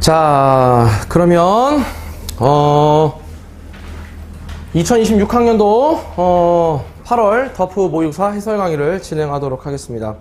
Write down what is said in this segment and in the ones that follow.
자, 그러면 2026학년도 8월 더프 모의고사 해설 강의를 진행하도록 하겠습니다.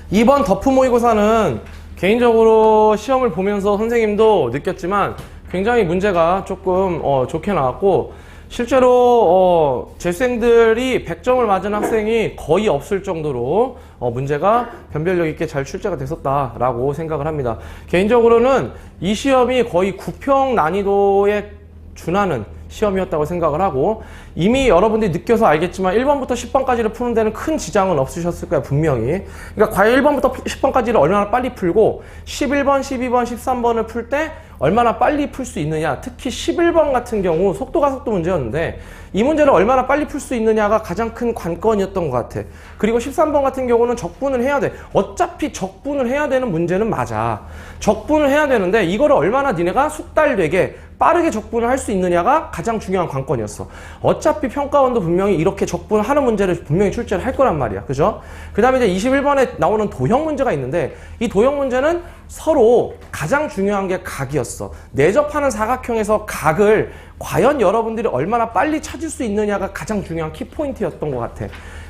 이번 더프 모의고사는 개인적으로 시험을 보면서 선생님도 느꼈지만 굉장히 문제가 조금 좋게 나왔고, 실제로 재수생들이 100점을 맞은 학생이 거의 없을 정도로 문제가 변별력 있게 잘 출제가 됐었다라고 생각을 합니다. 개인적으로는 이 시험이 거의 9평 난이도에 준하는 시험이었다고 생각을 하고, 이미 여러분들이 느껴서 알겠지만 1번부터 10번까지를 푸는 데는 큰 지장은 없으셨을 거야, 분명히. 그러니까 과연 1번부터 10번까지를 얼마나 빨리 풀고 11번, 12번, 13번을 풀 때 얼마나 빨리 풀 수 있느냐, 특히 11번 같은 경우 속도 문제였는데 이 문제를 얼마나 빨리 풀 수 있느냐가 가장 큰 관건이었던 것 같아. 그리고 13번 같은 경우는 적분을 해야 돼. 어차피 적분을 해야 되는 문제는 맞아. 적분을 해야 되는데 이거를 얼마나 니네가 숙달되게 빠르게 적분을 할 수 있느냐가 가장 중요한 관건이었어. 어차피 평가원도 분명히 이렇게 적분을 하는 문제를 분명히 출제를 할 거란 말이야. 그죠? 그 다음에 이제 21번에 나오는 도형 문제가 있는데, 이 도형 문제는 서로 가장 중요한 게 각이었어. 내접하는 사각형에서 각을 과연 여러분들이 얼마나 빨리 찾을 수 있느냐가 가장 중요한 키포인트였던 것 같아.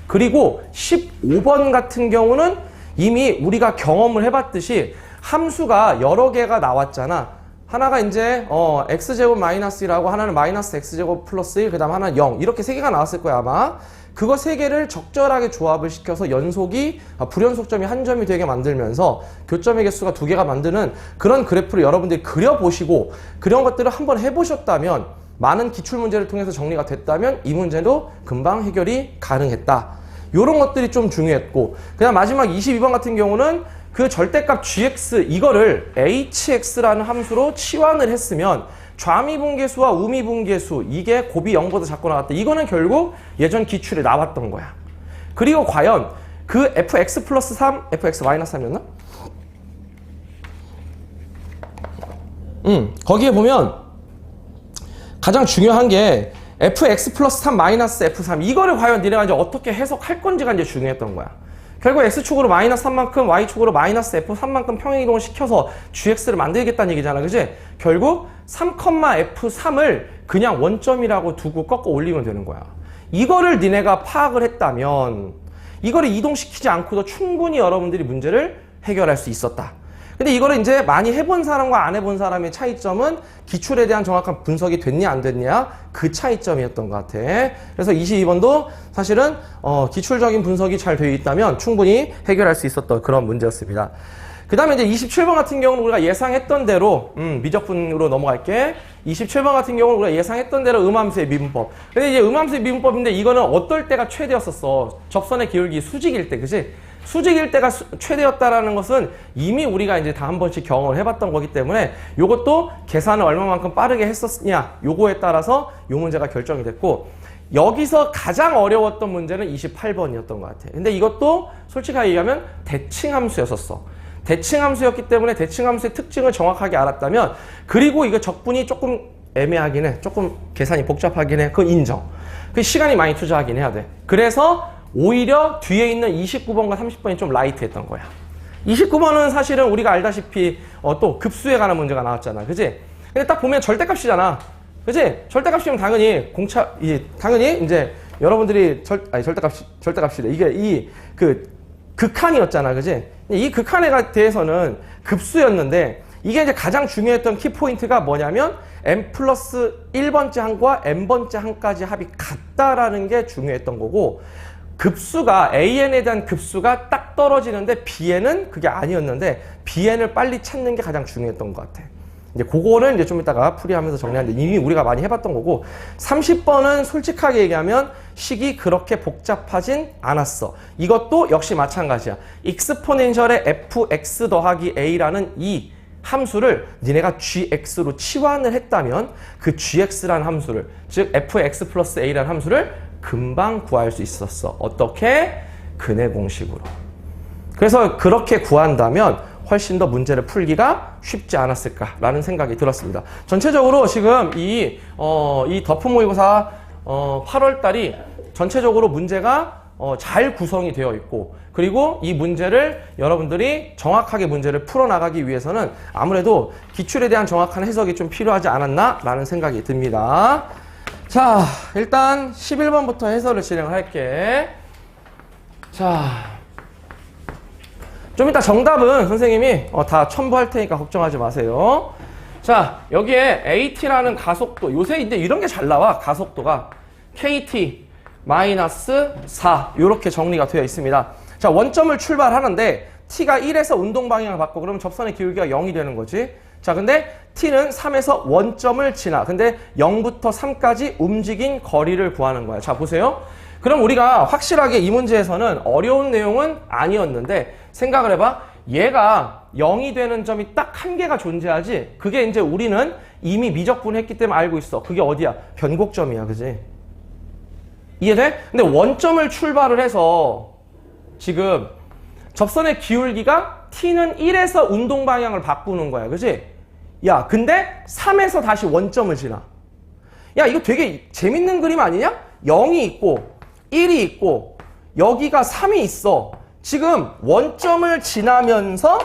그리고 15번 같은 경우는 이미 우리가 경험을 해봤듯이 함수가 여러 개가 나왔잖아. 하나가 이제 x제곱 마이너스 1하고 하나는 마이너스 x제곱 플러스 1, 그 다음 하나는 0, 이렇게 세 개가 나왔을 거야 아마. 그거 세 개를 적절하게 조합을 시켜서 연속이 불연속점이 한 점이 되게 만들면서 교점의 개수가 두 개가 만드는 그런 그래프를 여러분들이 그려보시고 그런 것들을 한번 해보셨다면, 많은 기출문제를 통해서 정리가 됐다면 이 문제도 금방 해결이 가능했다. 요런 것들이 좀 중요했고, 그다음 마지막 22번 같은 경우는 그 절대값 gx 이거를 hx라는 함수로 치환을 했으면 좌미분계수와 우미분계수, 이게 곱이 0보다 작고 나왔다. 이거는 결국 예전 기출에 나왔던 거야. 그리고 과연 그 fx 플러스 3, fx 마이너스 3이었나? 거기에 보면 가장 중요한 게 fx 플러스 3 마이너스 f3, 이거를 과연 니네가 이제 어떻게 해석할 건지가 이제 중요했던 거야. 결국 x축으로 마이너스 3만큼, y축으로 마이너스 f3만큼 평행이동을 시켜서 gx를 만들겠다는 얘기잖아. 그지? 결국 3,f3을 그냥 원점이라고 두고 꺾어 올리면 되는 거야. 이거를 니네가 파악을 했다면 이거를 이동시키지 않고도 충분히 여러분들이 문제를 해결할 수 있었다. 근데 이거를 이제 많이 해본 사람과 안 해본 사람의 차이점은 기출에 대한 정확한 분석이 됐냐 안 됐냐, 그 차이점이었던 것 같아. 그래서 22번도 사실은 기출적인 분석이 잘 되어 있다면 충분히 해결할 수 있었던 그런 문제였습니다. 그 다음에 이제 27번 같은 경우는 우리가 예상했던 대로 미적분으로 넘어갈게. 27번 같은 경우는 우리가 예상했던 대로 음함수의 미분법. 근데 이제 음함수의 미분법인데 이거는 어떨 때가 최대였었어. 접선의 기울기 수직일 때, 그지? 수직일 때가 최대였다라는 것은 이미 우리가 이제 다 한 번씩 경험을 해봤던 거기 때문에 요것도 계산을 얼마만큼 빠르게 했었냐, 요거에 따라서 요 문제가 결정이 됐고, 여기서 가장 어려웠던 문제는 28번이었던 것 같아. 근데 이것도 솔직하게 얘기하면 대칭함수였었어. 대칭함수였기 때문에 대칭함수의 특징을 정확하게 알았다면, 그리고 이거 적분이 조금 애매하긴 해. 조금 계산이 복잡하긴 해. 그건 인정. 그 시간이 많이 투자하긴 해야 돼. 그래서 오히려 뒤에 있는 29번과 30번이 좀 라이트했던 거야. 29번은 사실은 우리가 알다시피 또 급수에 관한 문제가 나왔잖아. 그지? 근데 딱 보면 절대값이잖아. 그지? 절대값이면 당연히 당연히 이제 여러분들이 절대값이래. 이게 극한이었잖아. 그지? 이 극한에 대해서는 급수였는데, 이게 이제 가장 중요했던 키포인트가 뭐냐면 m 플러스 1번째 항과 n번째 항까지 합이 같다라는 게 중요했던 거고, 급수가 AN에 대한 급수가 딱 떨어지는데 BN은 그게 아니었는데 BN을 빨리 찾는 게 가장 중요했던 것 같아. 이제 그거는 이제 좀 이따가 풀이하면서 정리하는데 이미 우리가 많이 해봤던 거고, 30번은 솔직하게 얘기하면 식이 그렇게 복잡하진 않았어. 이것도 역시 마찬가지야. 익스포넨셜의 fx 더하기 a라는 이 함수를 니네가 gx로 치환을 했다면 그 gx라는 함수를, 즉 fx 플러스 a라는 함수를 금방 구할 수 있었어. 어떻게? 근해 공식으로. 그래서 그렇게 구한다면 훨씬 더 문제를 풀기가 쉽지 않았을까라는 생각이 들었습니다. 전체적으로 지금 이 더프 모의고사 8월 달이 전체적으로 문제가 잘 구성이 되어 있고, 그리고 이 문제를 여러분들이 정확하게 문제를 풀어나가기 위해서는 아무래도 기출에 대한 정확한 해석이 좀 필요하지 않았나라는 생각이 듭니다. 자, 일단 11번부터 해설을 진행을 할게. 자, 좀 이따 정답은 선생님이 다 첨부할 테니까 걱정하지 마세요. 자, 여기에 AT라는 가속도, 요새 이제 이런 게 잘 나와. 가속도가 KT 마이너스 4 이렇게 정리가 되어 있습니다. 자, 원점을 출발하는데 T가 1에서 운동 방향을 바꿔. 그러면 접선의 기울기가 0이 되는 거지. 자, 근데 T는 3에서 원점을 지나. 근데 0부터 3까지 움직인 거리를 구하는 거야. 자, 보세요. 그럼 우리가 확실하게 이 문제에서는 어려운 내용은 아니었는데 생각을 해봐. 얘가 0이 되는 점이 딱 한 개가 존재하지. 그게 이제 우리는 이미 미적분했기 때문에 알고 있어. 그게 어디야? 변곡점이야. 그지? 이해돼? 근데 원점을 출발을 해서 지금 접선의 기울기가 T는 1에서 운동 방향을 바꾸는 거야. 그지? 야, 근데 3에서 다시 원점을 지나. 야, 이거 되게 재밌는 그림 아니냐? 0이 있고 1이 있고 여기가 3이 있어. 지금 원점을 지나면서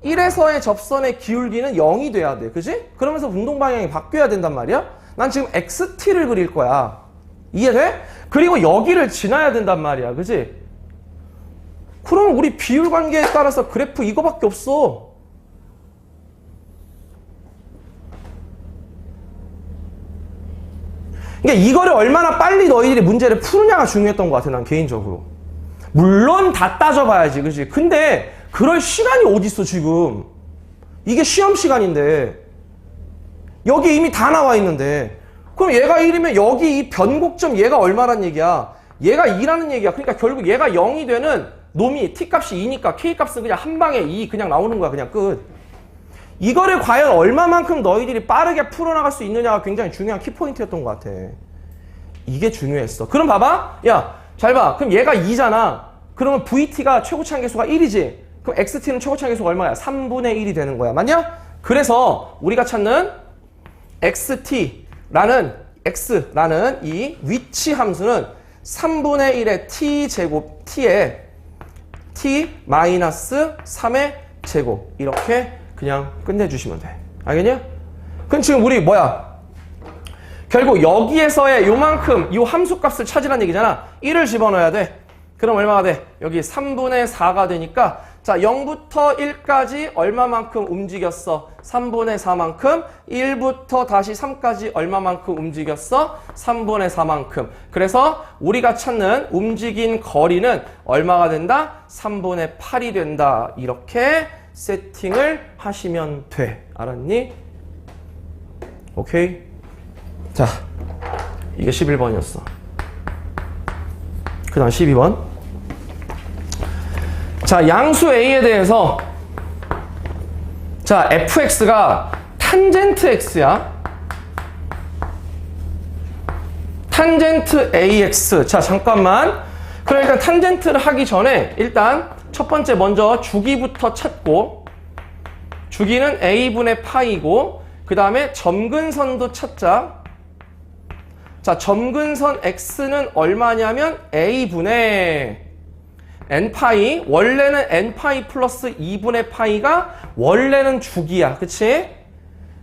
1에서의 접선의 기울기는 0이 돼야 돼. 그지? 그러면서 운동 방향이 바뀌어야 된단 말이야. 난 지금 XT를 그릴 거야. 이해돼? 그리고 여기를 지나야 된단 말이야. 그지? 그럼 우리 비율 관계에 따라서 그래프 이거밖에 없어. 그러니까 이거를 얼마나 빨리 너희들이 문제를 푸느냐가 중요했던 것 같아, 난 개인적으로. 물론 다 따져봐야지, 그치? 근데 그럴 시간이 어딨어, 지금. 이게 시험 시간인데. 여기 이미 다 나와 있는데. 그럼 얘가 1이면 여기 이 변곡점 얘가 얼마란 얘기야? 얘가 2라는 얘기야. 그러니까 결국 얘가 0이 되는 놈이 T값이 2니까 K값은 그냥 한 방에 2 그냥 나오는 거야, 그냥 끝. 이거를 과연 얼마만큼 너희들이 빠르게 풀어나갈 수 있느냐가 굉장히 중요한 키포인트였던 것 같아. 이게 중요했어. 그럼 봐봐. 야, 잘 봐. 그럼 얘가 2잖아. 그러면 VT가 최고차항계수가 1이지. 그럼 XT는 최고차항계수가 얼마야? 3분의 1이 되는 거야. 맞냐? 그래서 우리가 찾는 XT라는 X라는 이 위치 함수는 3분의 1의 T제곱 T에 T 마이너스 3의 제곱 이렇게 그냥 끝내주시면 돼. 알겠냐? 그럼 지금 우리 뭐야? 결국 여기에서의 요만큼 요 함수값을 찾으라는 얘기잖아. 1을 집어넣어야 돼. 그럼 얼마가 돼? 여기 3분의 4가 되니까 자 0부터 1까지 얼마만큼 움직였어? 3분의 4만큼. 1부터 다시 3까지 얼마만큼 움직였어? 3분의 4만큼. 그래서 우리가 찾는 움직인 거리는 얼마가 된다? 3분의 8이 된다. 이렇게 세팅을 하시면 돼. 알았니? 오케이? 자, 이게 11번이었어. 그 다음 12번. 자, 양수 A에 대해서 자, fx가 탄젠트 x야. 탄젠트 ax. 자, 잠깐만. 그러니까 탄젠트를 하기 전에 일단 첫 번째 먼저 주기부터 찾고, 주기는 a분의 파이고 그 다음에 점근선도 찾자. 자, 점근선 x는 얼마냐면 a분의 n파이, 원래는 n파이 플러스 2분의 파이가 원래는 주기야. 그치?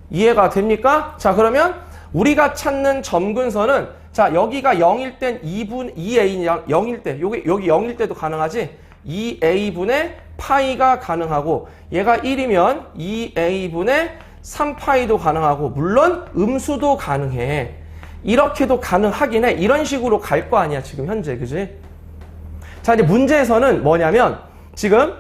이해가 됩니까? 자, 그러면 우리가 찾는 점근선은 자, 여기가 0일 땐 2a 0일 때, 여기 0일 때도 가능하지? 2a분의 파이가 가능하고, 얘가 1이면 2a분의 3파이도 가능하고, 물론 음수도 가능해. 이렇게도 가능하긴 해. 이런 식으로 갈 거 아니야, 지금 현재. 그지? 자, 이제 문제에서는 뭐냐면, 지금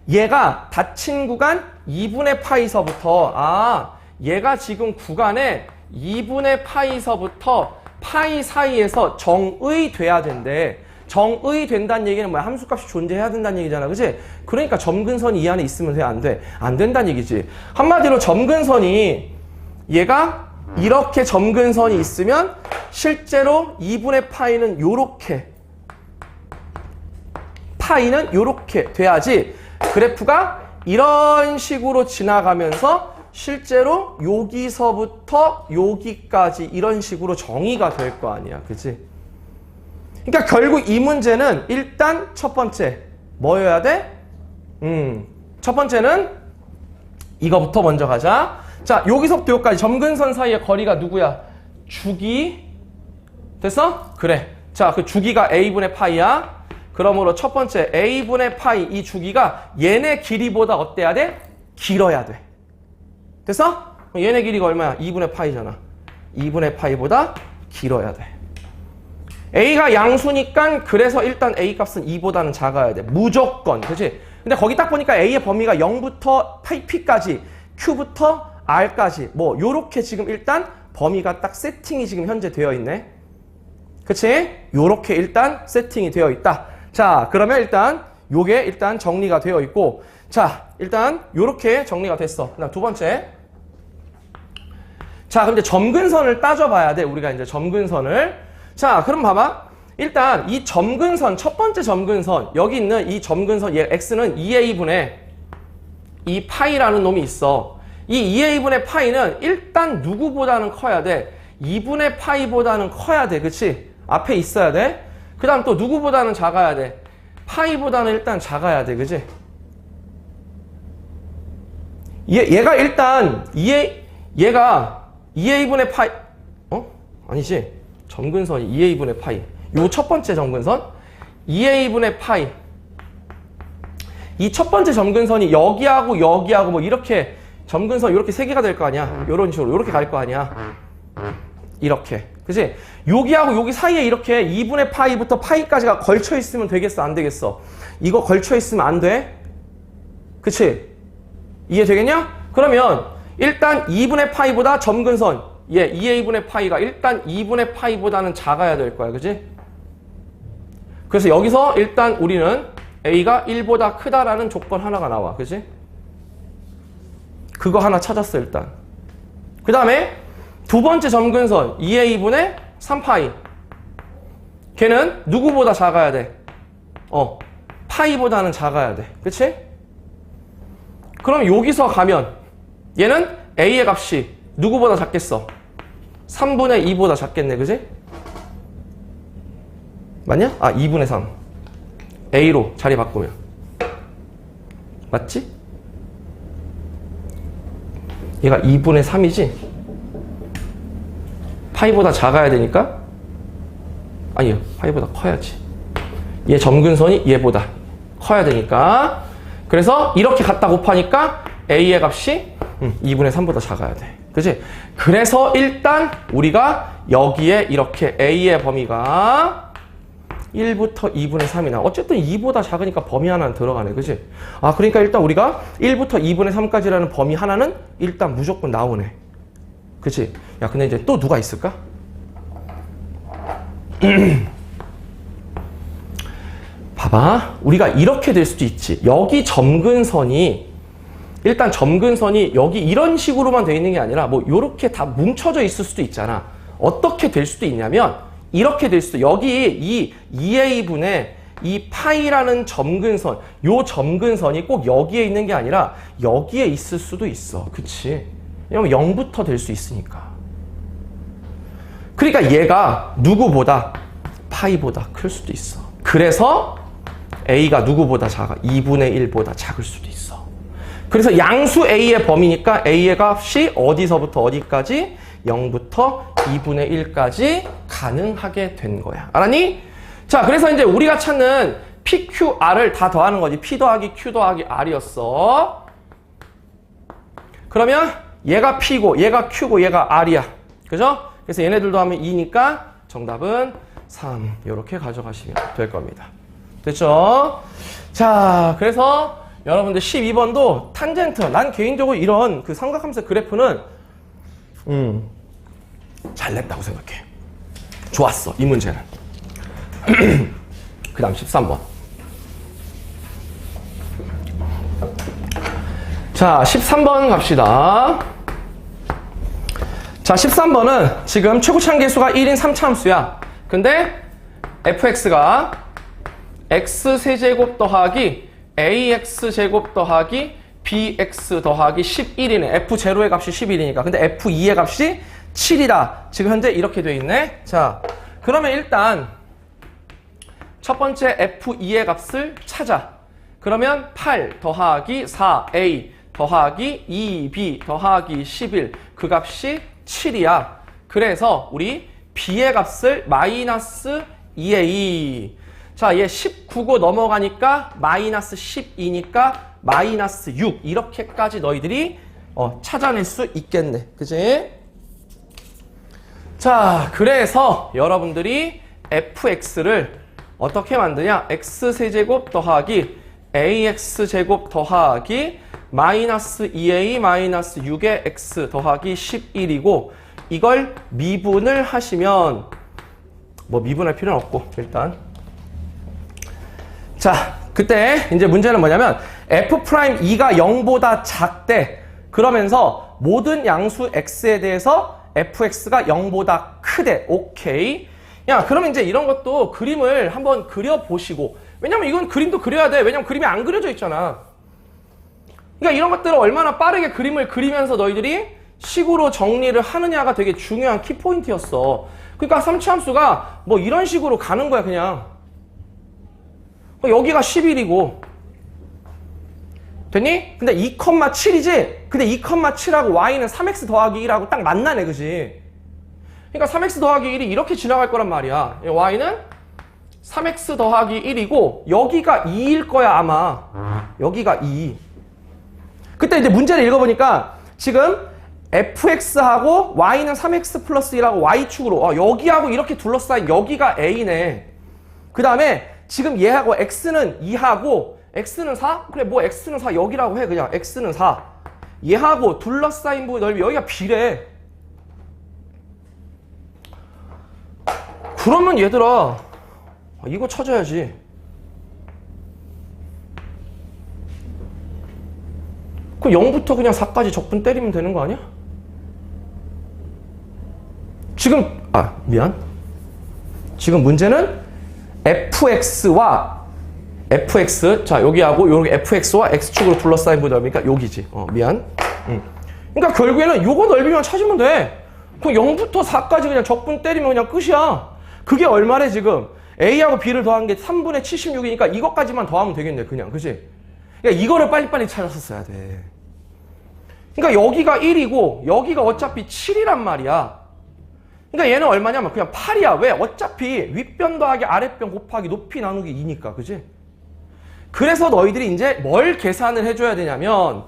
얘가 닫힌 구간 2분의 파이서부터, 얘가 지금 구간에 2분의 파이서부터 파이 사이에서 정의 돼야 된대. 정의 된다는 얘기는 뭐야? 함수값이 존재해야 된다는 얘기잖아. 그치? 그러니까 점근선이 이 안에 있으면 돼? 안 돼? 안 된다는 얘기지. 한마디로 점근선이 얘가 이렇게 점근선이 있으면 실제로 2분의 파이는 요렇게, 파이는 요렇게 돼야지 그래프가 이런 식으로 지나가면서 실제로 여기서부터 여기까지 이런 식으로 정의가 될 거 아니야. 그치? 그러니까 결국 이 문제는 일단 첫 번째 뭐여야 돼? 첫 번째는 이거부터 먼저 가자. 자, 여기서부터 여기까지 점근선 사이의 거리가 누구야? 주기. 됐어? 그래. 자, 그 주기가 a분의 파이야. 그러므로 첫 번째 a분의 파이 이 주기가 얘네 길이보다 어때야 돼? 길어야 돼. 됐어? 얘네 길이가 얼마야? 2분의 파이잖아. 2분의 파이보다 길어야 돼. a가 양수니까 그래서 일단 a 값은 2보다는 작아야 돼. 무조건. 그치? 근데 거기 딱 보니까 a의 범위가 0부터 p까지 q부터 r까지 뭐 요렇게 지금 일단 범위가 딱 세팅이 지금 현재 되어 있네. 그치? 요렇게 일단 세팅이 되어 있다. 자, 그러면 일단 요게 일단 정리가 되어 있고, 자, 일단 요렇게 정리가 됐어. 그다음 두 번째. 자, 근데 점근선을 따져봐야 돼. 우리가 이제 점근선을. 자, 그럼 봐봐. 일단 이 점근선, 첫 번째 점근선, 여기 있는 이 점근선, 얘 x는 2a분의 이 파이라는 놈이 있어. 이 2a분의 파이는 일단 누구보다는 커야 돼? 2분의 파이보다는 커야 돼. 그치? 앞에 있어야 돼. 그 다음 또 누구보다는 작아야 돼? 파이보다는 일단 작아야 돼. 그치? 얘가 일단 얘가 2a분의 파이 아니지. 점근선이 2a분의 파이. 요 첫 번째 점근선 2a분의 파이. 이 첫 번째 점근선이 여기하고 여기하고 뭐 이렇게 점근선 이렇게 세 개가 될 거 아니야. 요런 식으로 이렇게 갈 거 아니야. 이렇게. 그치? 여기하고 여기 사이에 이렇게 2분의 파이부터 파이까지가 걸쳐 있으면 되겠어? 안 되겠어? 이거 걸쳐 있으면 안 돼? 그치? 이해되겠냐? 그러면 일단 2분의 파이보다 점근선 2a분의 파이가 일단 2분의 파이보다는 작아야 될 거야. 그치? 그래서 여기서 일단 우리는 a가 1보다 크다라는 조건 하나가 나와. 그치? 그거 하나 찾았어 일단. 그 다음에 두 번째 점근선 2a분의 3파이. 걔는 누구보다 작아야 돼? 파이보다는 작아야 돼. 그치? 그럼 여기서 가면 얘는 a의 값이 누구보다 작겠어? 3분의 2보다 작겠네. 그치? 맞냐? 2분의 3. a로 자리 바꾸면. 맞지? 얘가 2분의 3이지? 파이보다 작아야 되니까? 아니요. 파이보다 커야지. 얘 점근선이 얘보다 커야 되니까. 그래서 이렇게 갖다 곱하니까 a의 값이 2분의 3보다 작아야 돼. 그치? 그래서 일단 우리가 여기에 이렇게 a의 범위가 1부터 2분의 3이나 어쨌든 2보다 작으니까 범위 하나는 들어가네. 그치? 그러니까 일단 우리가 1부터 2분의 3까지라는 범위 하나는 일단 무조건 나오네. 그치? 야, 근데 이제 또 누가 있을까? 봐봐. 우리가 이렇게 될 수도 있지. 여기 점근선이 일단 점근선이 여기 이런 식으로만 되어 있는 게 아니라 뭐 요렇게 다 뭉쳐져 있을 수도 있잖아. 어떻게 될 수도 있냐면 이렇게 될 수도, 여기 이 2a분의 이 파이라는 점근선, 요 점근선이 꼭 여기에 있는 게 아니라 여기에 있을 수도 있어. 그치? 왜냐면 0부터 될 수 있으니까. 그러니까 얘가 누구보다 파이보다 클 수도 있어. 그래서 a가 누구보다 작아? 2분의 1보다 작을 수도 있어. 그래서 양수 a의 범위니까 a의 값이 어디서부터 어디까지? 0부터 2분의 1까지 가능하게 된 거야. 알았니? 자, 그래서 이제 우리가 찾는 PQR을 다 더하는 거지. P 더하기 Q 더하기 R이었어. 그러면 얘가 P고 얘가 Q고 얘가 R이야. 그죠? 그래서 얘네들도 하면 2니까 정답은 3. 이렇게 가져가시면 될 겁니다. 됐죠? 자, 그래서 여러분들 12번도 탄젠트. 난 개인적으로 이런 그 삼각함수 그래프는 잘 냈다고 생각해. 좋았어, 이 문제는. 그 다음 13번. 자, 13번 갑시다. 자, 13번은 지금 최고차항계수가 1인 3차함수야. 근데 fx가 x세제곱 더하기 ax제곱 더하기 bx 더하기 11이네. f0의 값이 11이니까. 근데 f2의 값이 7이다. 지금 현재 이렇게 돼 있네. 자, 그러면 일단 첫 번째 F2의 값을 찾아. 그러면 8 더하기 4A 더하기 2B 더하기 11 그 값이 7이야. 그래서 우리 B의 값을 마이너스 2A. 자, 얘 19고 넘어가니까 마이너스 12니까 마이너스 6 이렇게까지 너희들이 찾아낼 수 있겠네. 그지? 자, 그래서 여러분들이 fx를 어떻게 만드냐? x세제곱 더하기 ax제곱 더하기 마이너스 2a 마이너스 6의 x 더하기 11이고 이걸 미분을 하시면 뭐 미분할 필요는 없고 일단 자, 그때 이제 문제는 뭐냐면 f'2가 0보다 작대. 그러면서 모든 양수 x에 대해서 fx가 0보다 크대. 오케이. 야, 그러면 이제 이런 것도 그림을 한번 그려보시고. 왜냐면 이건 그림도 그려야 돼. 왜냐면 그림이 안 그려져 있잖아. 그러니까 이런 것들을 얼마나 빠르게 그림을 그리면서 너희들이 식으로 정리를 하느냐가 되게 중요한 키포인트였어. 그러니까 삼치함수가 뭐 이런 식으로 가는 거야, 그냥. 여기가 11이고. 됐니? 근데 2,7이지? 근데 2,7하고 y는 3x 더하기 1하고 딱 만나네, 그지? 그러니까 3x 더하기 1이 이렇게 지나갈 거란 말이야. y는 3x 더하기 1이고 여기가 2일 거야, 아마. 여기가 2. 그때 이제 문제를 읽어보니까 지금 fx하고 y는 3x 플러스 1하고 y축으로 여기하고 이렇게 둘러싸인 여기가 a네. 그 다음에 지금 얘하고 x는 2하고 x는 4? 그래, 뭐 x는 4 여기라고 해, 그냥. x는 4. 얘하고 둘러싸인 부분 넓이 여기가 b래. 그러면 얘들아 이거 찾아야지. 그 0부터 그냥 4까지 적분 때리면 되는 거 아니야? 지금 미안. 지금 문제는 fx와 fx, 자 여기하고 여기 fx와 x축으로 둘러싸인 부분 넓이니까 여기지. 미안. 그러니까 결국에는 요거 넓이만 찾으면 돼. 그 0부터 4까지 그냥 적분 때리면 그냥 끝이야. 그게 얼마래 지금? a하고 b를 더한 게 3분의 76이니까 이것까지만 더하면 되겠네, 그냥. 그치? 그러니까 이거를 빨리빨리 찾았었어야 돼. 그러니까 여기가 1이고 여기가 어차피 7이란 말이야. 그러니까 얘는 얼마냐면 그냥 8이야. 왜? 어차피 윗변 더하기 아랫변 곱하기 높이 나누기 2니까. 그치? 그래서 너희들이 이제 뭘 계산을 해줘야 되냐면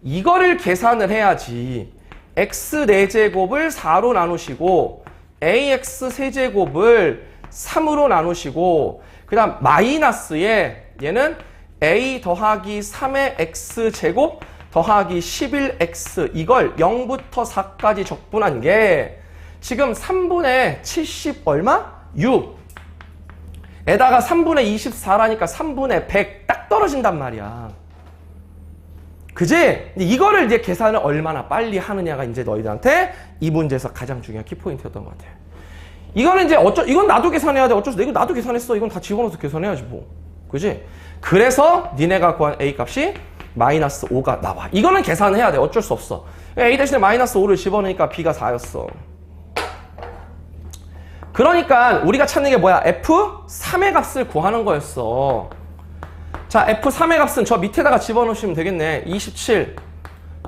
이거를 계산을 해야지. x 4제곱을 4로 나누시고 ax 세제곱을 3으로 나누시고 그 다음 마이너스에 얘는 a 더하기 3의 x제곱 더하기 11x 이걸 0부터 4까지 적분한 게 지금 3분의 70 얼마? 6 에다가 3분의 24라니까 3분의 100 딱 떨어진단 말이야. 그지? 이거를 이제 계산을 얼마나 빨리 하느냐가 이제 너희들한테 이 문제에서 가장 중요한 키포인트였던 것 같아. 이거는 이제 이건 나도 계산해야 돼. 어쩔 수 없어. 이거 나도 계산했어. 이건 다 집어넣어서 계산해야지 뭐. 그지? 그래서 니네가 구한 a 값이 마이너스 5가 나와. 이거는 계산해야 돼. 어쩔 수 없어. a 대신에 마이너스 5를 집어넣으니까 b가 4였어. 그러니까 우리가 찾는 게 뭐야? F3의 값을 구하는 거였어. 자, F3의 값은 저 밑에다가 집어넣으시면 되겠네. 27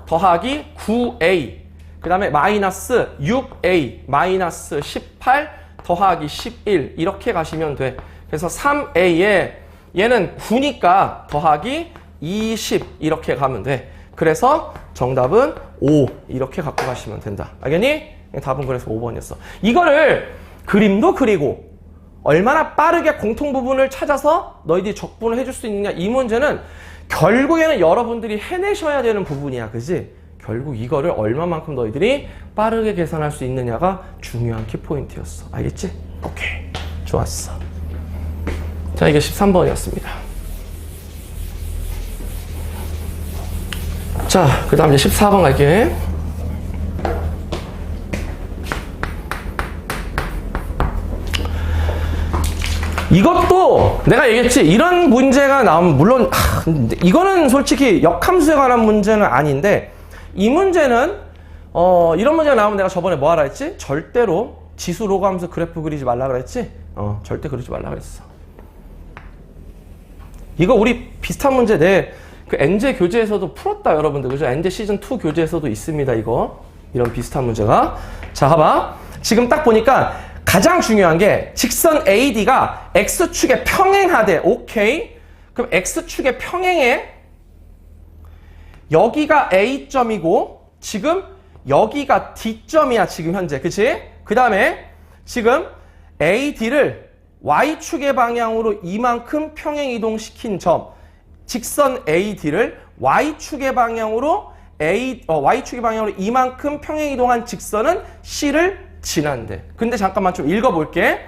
더하기 9A 그 다음에 마이너스 6A 마이너스 18 더하기 11 이렇게 가시면 돼. 그래서 3A에 얘는 9니까 더하기 20 이렇게 가면 돼. 그래서 정답은 5 이렇게 갖고 가시면 된다. 알겠니? 답은 그래서 5번이었어. 이거를 그림도 그리고 얼마나 빠르게 공통부분을 찾아서 너희들이 적분을 해줄 수 있느냐. 이 문제는 결국에는 여러분들이 해내셔야 되는 부분이야. 그지? 결국 이거를 얼마만큼 너희들이 빠르게 계산할 수 있느냐가 중요한 키포인트였어. 알겠지? 오케이. 좋았어. 자, 이게 13번이었습니다. 자, 그 다음 이제 14번 갈게. 이것도 내가 얘기했지. 이런 문제가 나오면 물론 이거는 솔직히 역함수에 관한 문제는 아닌데 이 문제는 이런 문제가 나오면 내가 저번에 뭐 하라 했지? 절대로 지수 로그함수 그래프 그리지 말라 그랬지? 절대 그리지 말라 그랬어. 이거 우리 비슷한 문제 그 엔제 교재에서도 풀었다, 여러분들. 그죠? 엔제 시즌 2 교재에서도 있습니다, 이거. 이런 비슷한 문제가. 자, 봐봐. 지금 딱 보니까 가장 중요한 게 직선 AD가 X축에 평행하대. 오케이. 그럼 X축에 평행해. 여기가 A점이고 지금 여기가 D점이야, 지금 현재. 그치? 그 다음에 지금 AD를 Y축의 방향으로 이만큼 평행 이동시킨 점. 직선 AD를 Y축의 방향으로 Y축의 방향으로 이만큼 평행 이동한 직선은 C를 지난대. 근데 잠깐만 좀 읽어볼게.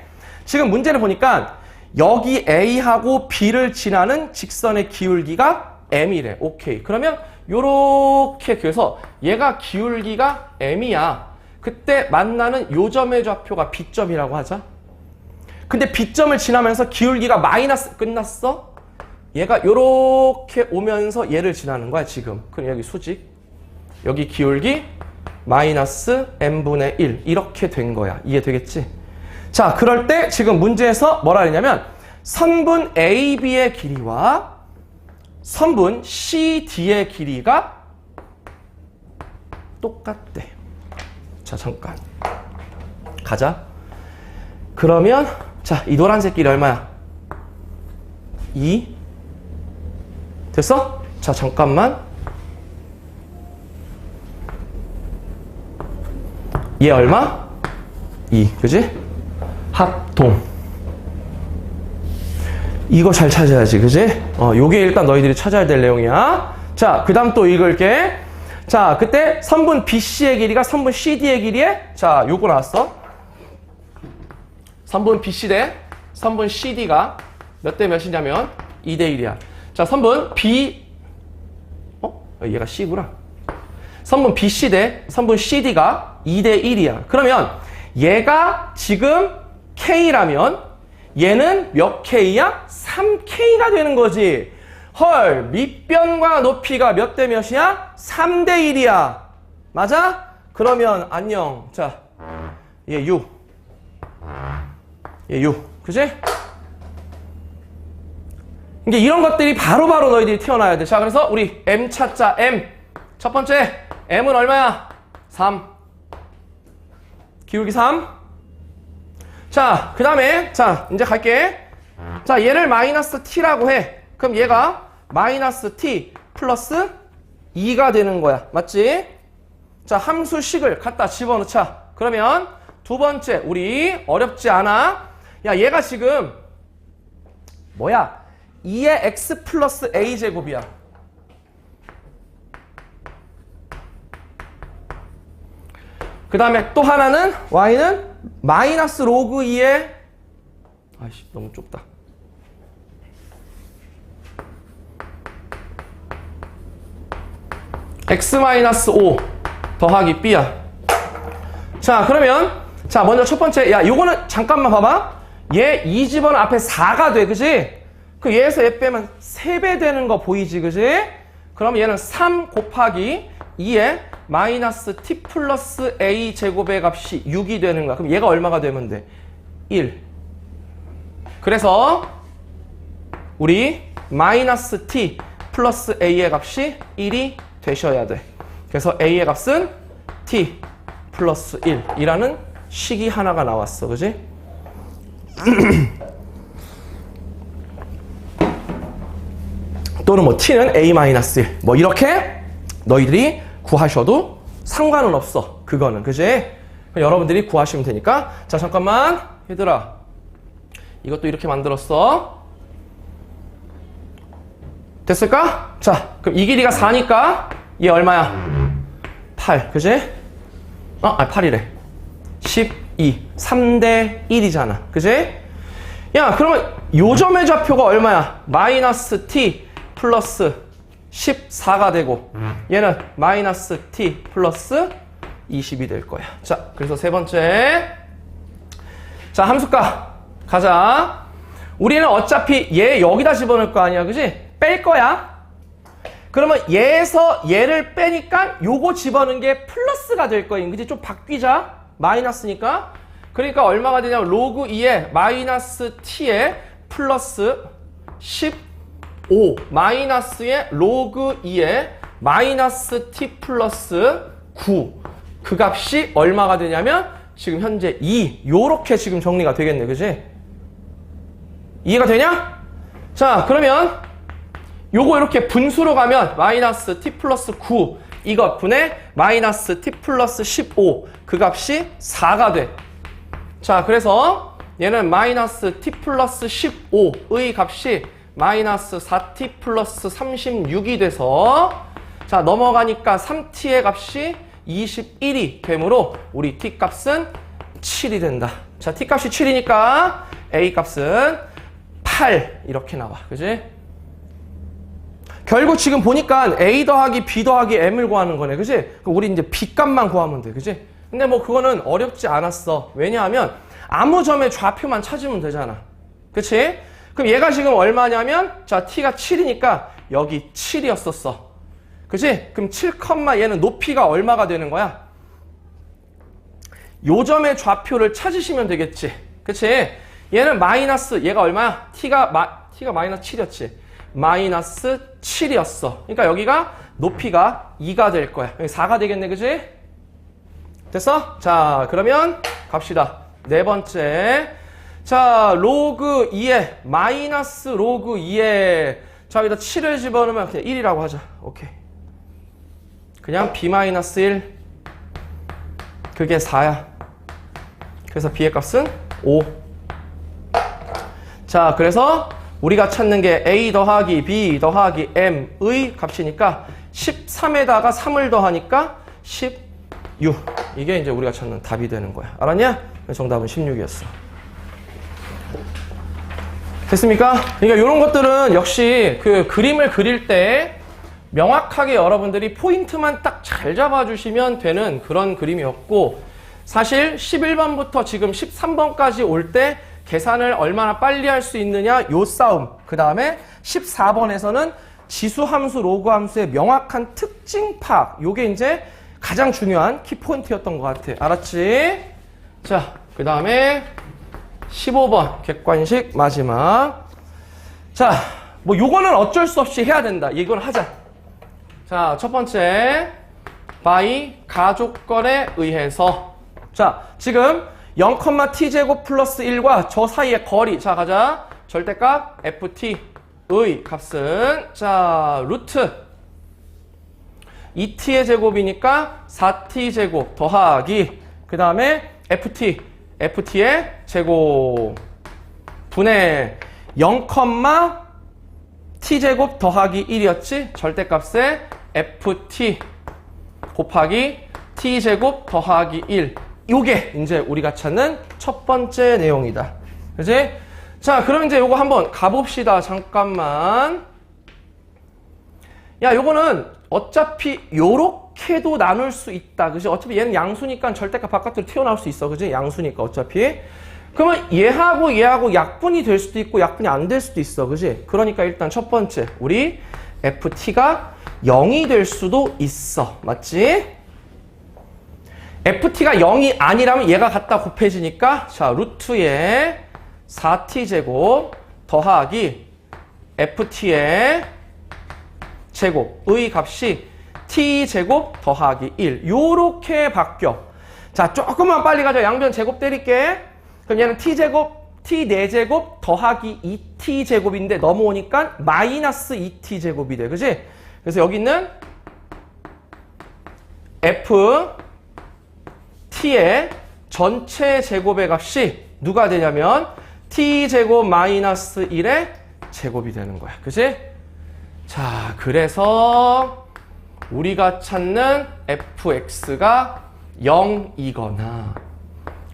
지금 문제를 보니까 여기 A하고 B를 지나는 직선의 기울기가 M이래. 오케이. 그러면 요렇게 그래서 얘가 기울기가 M이야. 그때 만나는 요점의 좌표가 B점이라고 하자. 근데 B점을 지나면서 기울기가 마이너스 끝났어? 얘가 요렇게 오면서 얘를 지나는 거야, 지금. 그럼 여기 수직. 여기 기울기 마이너스 n분의 1. 이렇게 된 거야. 이해되겠지? 자, 그럴 때 지금 문제에서 뭐라 그러냐면 선분 AB의 길이와 선분 CD의 길이가 똑같대. 자, 잠깐. 가자. 그러면 자, 이 노란색 길이 얼마야? 2. 됐어? 자, 잠깐만. 얘 얼마? 2. 그지? 합동. 이거 잘 찾아야지. 그지? 요게 일단 너희들이 찾아야 될 내용이야. 자, 그 다음 또 읽을게. 자, 그때 선분 BC의 길이가 선분 CD의 길이에 자, 요거 나왔어. 선분 BC 대 선분 CD가 몇 대 몇이냐면 2대 1이야. 자, 선분 B, 얘가 C구나. 선분 BC 대 선분 CD가 2대 1이야. 그러면 얘가 지금 K라면 얘는 몇 K야? 3K가 되는 거지. 헐, 밑변과 높이가 몇 대 몇이야? 3대 1이야. 맞아? 그러면 안녕. 자, 얘 6. 얘 6. 그지? 이게 이런 것들이 바로바로 너희들이 튀어나와야 돼. 자, 그래서 우리 M 찾자. M. 첫 번째, M은 얼마야? 3. 기울기 3. 자, 그 다음에, 자, 이제 갈게. 자, 얘를 마이너스 T라고 해. 그럼 얘가 마이너스 T 플러스 2가 되는 거야. 맞지? 자, 함수식을 갖다 집어넣자. 그러면 두 번째, 우리 어렵지 않아. 야, 얘가 지금 뭐야? 2의 x 플러스 a 제곱이야. 그 다음에 또 하나는 y는 마이너스 로그 2의 아이씨 너무 좁다. x 마이너스 5 더하기 b야. 자, 그러면 자, 먼저 첫 번째, 야, 요거는 잠깐만 봐봐. 얘 2 집어넣으면 앞에 4가 돼. 그지? 그 얘에서 얘 빼면 3배 되는 거 보이지? 그지? 그럼 얘는 3 곱하기 2에 마이너스 t 플러스 a 제곱의 값이 6이 되는 거야. 그럼 얘가 얼마가 되면 돼? 1. 그래서 우리 마이너스 t 플러스 a의 값이 1이 되셔야 돼. 그래서 a의 값은 t 플러스 1이라는 식이 하나가 나왔어. 그지? 또는 뭐 t는 a-1 뭐 이렇게 너희들이 구하셔도 상관은 없어. 그거는. 그지? 여러분들이 구하시면 되니까. 자, 잠깐만 얘들아, 이것도 이렇게 만들었어. 됐을까? 자, 그럼 이 길이가 4니까 얘 얼마야? 8. 그지? 8이래. 12. 3대 1이잖아. 그지? 야, 그러면 요점의 좌표가 얼마야? 마이너스 t 플러스 14가 되고 얘는 마이너스 t 플러스 20이 될 거야. 자, 그래서 세 번째. 자, 함수가 가자. 우리는 어차피 얘 여기다 집어넣을 거 아니야. 그지? 뺄 거야. 그러면 얘에서 얘를 빼니까 요거 집어넣은 게 플러스가 될 거야. 그지? 좀 바뀌자. 마이너스니까. 그러니까 얼마가 되냐면 로그 2에 마이너스 t에 플러스 5 마이너스의 로그 2의 마이너스 t 플러스 9 그 값이 얼마가 되냐면 지금 현재 2 요렇게 지금 정리가 되겠네. 그지? 이해가 되냐? 자 그러면 요거 이렇게 분수로 가면 마이너스 t 플러스 9 이것 분의 마이너스 t 플러스 15 그 값이 4가 돼. 자 그래서 얘는 마이너스 t 플러스 15의 값이 마이너스 4t 플러스 36이 돼서 자 넘어가니까 3t의 값이 21이 되므로 우리 t 값은 7이 된다. 자 t 값이 7이니까 a 값은 8 이렇게 나와. 그지? 결국 지금 보니까 a 더하기 b 더하기 m을 구하는 거네. 그지? 우리 이제 b 값만 구하면 돼. 그지? 근데 뭐 그거는 어렵지 않았어. 왜냐하면 아무 점의 좌표만 찾으면 되잖아. 그치? 그럼 얘가 지금 얼마냐면 자 t가 7이니까 여기 7이었었어. 그치? 그럼 7, 얘는 높이가 얼마가 되는 거야? 요 점의 좌표를 찾으시면 되겠지. 그치? 얘는 마이너스 얘가 얼마야? t가 마이너스 7이었지. 마이너스 7이었어. 그러니까 여기가 높이가 2가 될 거야. 여기 4가 되겠네. 그치? 됐어? 자 그러면 갑시다. 네 번째. 자 로그 2에 마이너스 로그 2에 자 여기다 7을 집어넣으면 그냥 1이라고 하자. 오케이. 그냥 b-1 그게 4야. 그래서 b의 값은 5. 자 그래서 우리가 찾는 게 a 더하기 b 더하기 m의 값이니까 13에다가 3을 더하니까 16. 이게 이제 우리가 찾는 답이 되는 거야. 알았냐? 정답은 16이었어. 됐습니까? 그러니까 이런 것들은 역시 그 그림을 그릴 때 명확하게 여러분들이 포인트만 딱 잘 잡아주시면 되는 그런 그림이었고 사실 11번부터 지금 13번까지 올 때 계산을 얼마나 빨리 할 수 있느냐 요 싸움. 그 다음에 14번에서는 지수 함수, 로그 함수의 명확한 특징 파악. 요게 이제 가장 중요한 키포인트였던 것 같아. 알았지? 자, 그 다음에 15번 객관식 마지막. 자, 뭐 요거는 어쩔 수 없이 해야 된다. 이건 하자. 자, 첫 번째 by 가족건에 의해서 자, 지금 0,t제곱 플러스 1과 저 사이의 거리. 자, 가자. 절대값 ft의 값은 자, 루트 2t의 제곱이니까 4t제곱 더하기 그 다음에 ft의 제곱 분의 0,t제곱 더하기 1이었지? 절대값에 ft 곱하기 t제곱 더하기 1. 요게 이제 우리가 찾는 첫 번째 내용이다. 그치? 자, 그럼 이제 요거 한번 가봅시다. 잠깐만. 야, 요거는 어차피 요렇게도 나눌 수 있다. 그치? 어차피 얘는 양수니까 절대값 바깥으로 튀어나올 수 있어. 그치? 양수니까 어차피. 그러면 얘하고 약분이 될 수도 있고 약분이 안 될 수도 있어. 그치? 그러니까 일단 첫 번째. 우리 ft가 0이 될 수도 있어. 맞지? ft가 0이 아니라면 얘가 갖다 곱해지니까 자 루트에 4t제곱 더하기 ft의 제곱의 값이 t제곱 더하기 1 요렇게 바뀌어. 자 조금만 빨리 가자. 양변 제곱 때릴게. 그럼 얘는 t제곱 t 4제곱 더하기 2t제곱인데 넘어오니까 마이너스 2t제곱이 돼. 그치? 그래서 여기 있는 t의 전체 제곱의 값이 누가 되냐면 t제곱 마이너스 1의 제곱이 되는 거야. 그치? 자, 그래서 우리가 찾는 fx가 0이거나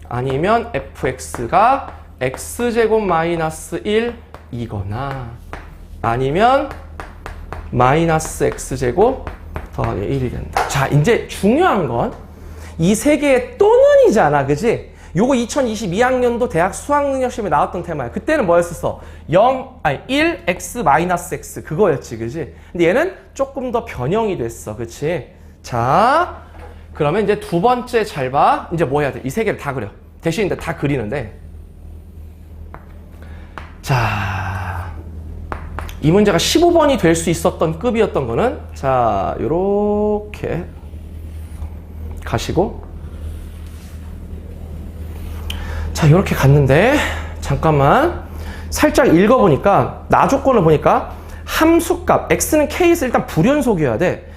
아니면 fx가 x제곱 마이너스 1이거나 아니면 마이너스 x제곱 더하기 1이 된다. 자, 이제 중요한 건 이 세 개의 또는이잖아. 그지? 요거 2022학년도 대학 수학능력시험에 나왔던 테마야. 그때는 뭐였었어? 1, x, 마이너스 x. 그거였지. 그지? 근데 얘는 조금 더 변형이 됐어. 그치? 자, 그러면 이제 두 번째 잘 봐. 이제 뭐 해야 돼? 이 세 개를 다 그려. 대신 이제 다 그리는데. 자, 이 문제가 15번이 될 수 있었던 급이었던 거는 자, 요렇게 가시고 자, 요렇게 갔는데 잠깐만 살짝 읽어보니까 나 조건을 보니까 함수값 x는 k에서 일단 불연속이어야 돼.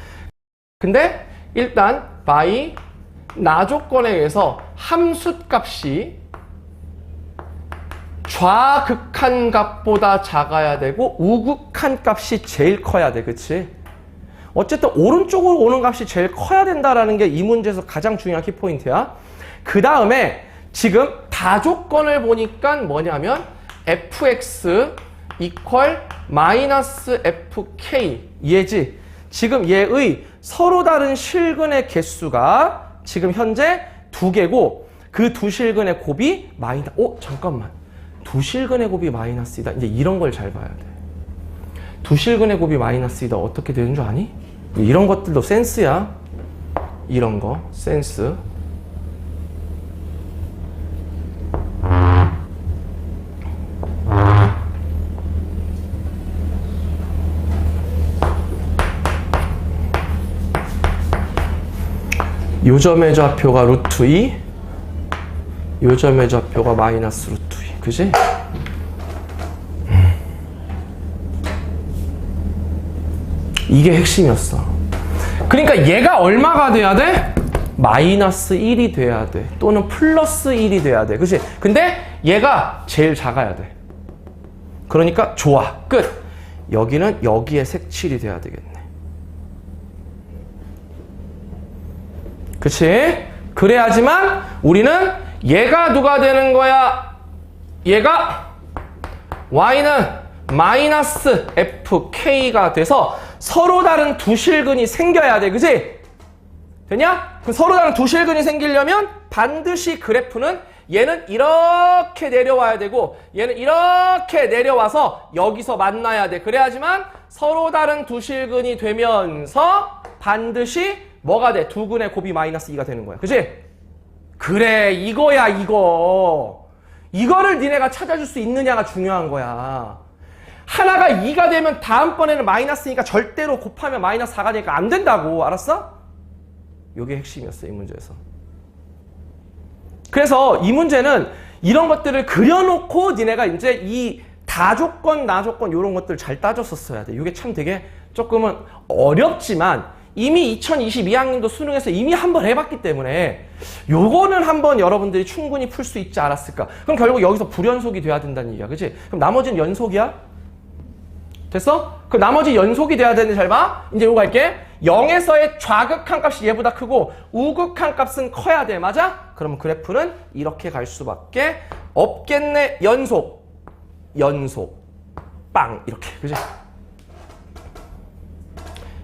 근데 일단 by 나 조건에 의해서 함수값이 좌극한 값보다 작아야 되고 우극한 값이 제일 커야 돼. 그치? 어쨌든 오른쪽으로 오는 값이 제일 커야 된다라는 게 이 문제에서 가장 중요한 키포인트야. 그 다음에 지금 다조건을 보니까 뭐냐면 fx equal 마이너스 fk 얘지. 지금 얘의 서로 다른 실근의 개수가 지금 현재 2개고 그 두 실근의 곱이 잠깐만. 두 실근의 곱이 마이너스이다. 이제 이런 걸 잘 봐야 돼. 두 실근의 곱이 마이너스이다. 어떻게 되는 줄 아니? 이런 것들도 센스야. 이런 거 센스. 요점의 좌표가 루트 2, 요점의 좌표가 마이너스 루트 2. 그지? 이게 핵심이었어. 그러니까 얘가 얼마가 돼야 돼? 마이너스 1이 돼야 돼. 또는 플러스 1이 돼야 돼. 그치? 근데 얘가 제일 작아야 돼. 그러니까 좋아. 끝. 여기는 여기에 색칠이 돼야 되겠네. 그치? 그래야지만 우리는 얘가 누가 되는 거야? 얘가 y는 마이너스 fk가 돼서 서로 다른 두 실근이 생겨야 돼. 그치? 되냐? 그럼 서로 다른 두 실근이 생기려면 반드시 그래프는 얘는 이렇게 내려와야 되고 얘는 이렇게 내려와서 여기서 만나야 돼. 그래야지만 서로 다른 두 실근이 되면서 반드시 뭐가 돼? 두 근의 곱이 마이너스 2가 되는 거야. 그치? 그래, 이거야, 이거. 이거를 니네가 찾아줄 수 있느냐가 중요한 거야. 하나가 2가 되면 다음번에는 마이너스니까 절대로 곱하면 마이너스 4가 되니까 안 된다고. 알았어? 이게 핵심이었어, 이 문제에서. 그래서 이 문제는 이런 것들을 그려놓고 니네가 이제 이 다조건, 나조건 이런 것들 잘 따졌었어야 돼. 이게 참 되게 조금은 어렵지만 이미 2022학년도 수능에서 이미 한번 해봤기 때문에 요거는 한번 여러분들이 충분히 풀 수 있지 않았을까. 그럼 결국 여기서 불연속이 돼야 된다는 얘기야. 그치? 그럼 나머지는 연속이야? 됐어? 그럼 나머지 연속이 돼야 되는데 잘 봐. 이제 요거 할게. 0에서의 좌극한 값이 얘보다 크고 우극한 값은 커야 돼. 맞아? 그러면 그래프는 이렇게 갈 수밖에 없겠네. 연속. 빵. 이렇게. 그치?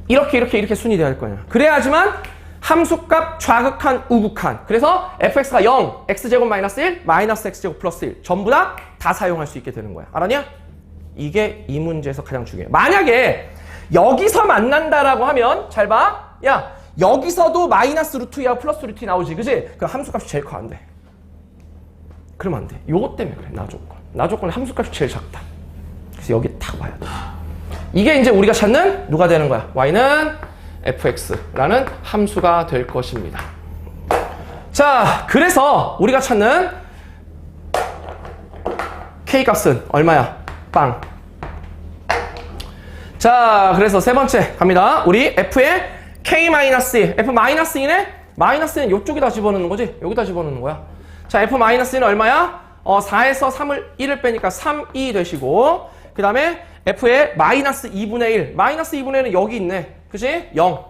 이렇게 순이 돼야 할 거냐. 그래야지만 함수값 좌극한 우극한. 그래서 fx가 0, x제곱 마이너스 1, 마이너스 x제곱 플러스 1 전부 다 사용할 수 있게 되는 거야. 알았냐? 이게 이 문제에서 가장 중요해. 만약에 여기서 만난다라고 하면 잘 봐. 야, 여기서도 마이너스 루트 2하고 플러스 루트 2 나오지. 그지? 그럼 함수값이 제일 커. 안 돼. 그러면 안 돼. 요것 때문에 그래. 나조건. 나조건은 함수값이 제일 작다. 그래서 여기 딱 와야 돼. 이게 이제 우리가 찾는 누가 되는 거야? y는 fx라는 함수가 될 것입니다. 자, 그래서 우리가 찾는 k값은 얼마야? 빵. 자, 그래서 세 번째 갑니다. 우리 f의 k-2, f-2네? 마이너스는 이쪽에다 집어넣는 거지? 여기다 집어넣는 거야. 자, f-2는 얼마야? 4에서 1을 빼니까 3이 되시고, 그 다음에 f의 마이너스 2분의 1. 마이너스 2분의 1은 여기 있네. 그치? 0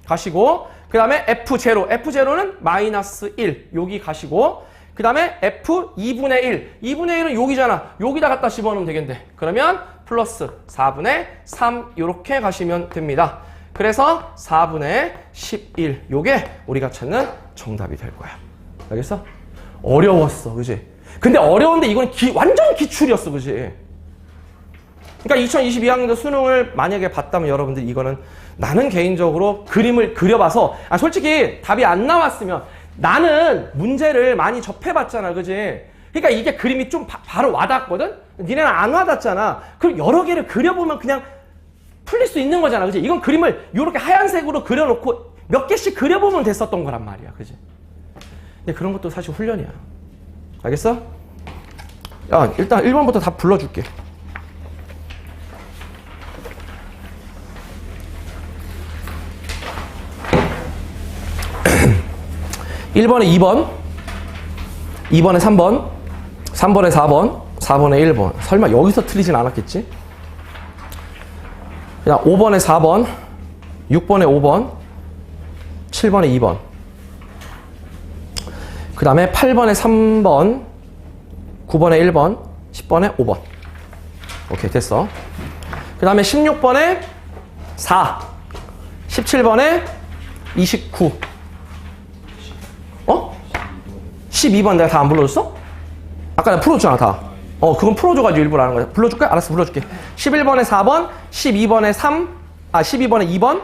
가시고, 그 다음에 f0는 마이너스 1. 여기 가시고, 그 다음에 f2분의 1. 2분의 1은 여기잖아. 여기다 갖다 집어넣으면 되겠네. 그러면 플러스 4분의 3 이렇게 가시면 됩니다. 그래서 4분의 11 요게 우리가 찾는 정답이 될 거야. 알겠어? 어려웠어. 그지? 근데 어려운데 이건 완전 기출이었어. 그지? 그러니까 2022학년도 수능을 만약에 봤다면 여러분들 이거는 나는 개인적으로 그림을 그려봐서 솔직히 답이 안 나왔으면 나는 문제를 많이 접해봤잖아. 그지? 그러니까 이게 그림이 좀 바로 와닿거든? 니네는 안 와닿잖아. 그럼 여러 개를 그려보면 그냥 풀릴 수 있는 거잖아. 그지? 이건 그림을 이렇게 하얀색으로 그려놓고 몇 개씩 그려보면 됐었던 거란 말이야. 그지? 근데 그런 것도 사실 훈련이야. 알겠어? 야, 일단 1번부터 다 불러줄게. 1번에 2번, 2번에 3번, 3번에 4번, 4번에 1번. 설마 여기서 틀리진 않았겠지? 그냥 5번에 4번, 6번에 5번, 7번에 2번. 그 다음에 8번에 3번, 9번에 1번, 10번에 5번. 오케이, 됐어. 그 다음에 16번에 4, 17번에 29. 12번 내가 다 안 불러줬어? 아까 내가 풀어줬잖아, 다. 그건 풀어줘가지고 일부러 하는 거야. 불러줄까? 알았어, 불러줄게. 11번에 4번, 12번에 3, 12번에 2번,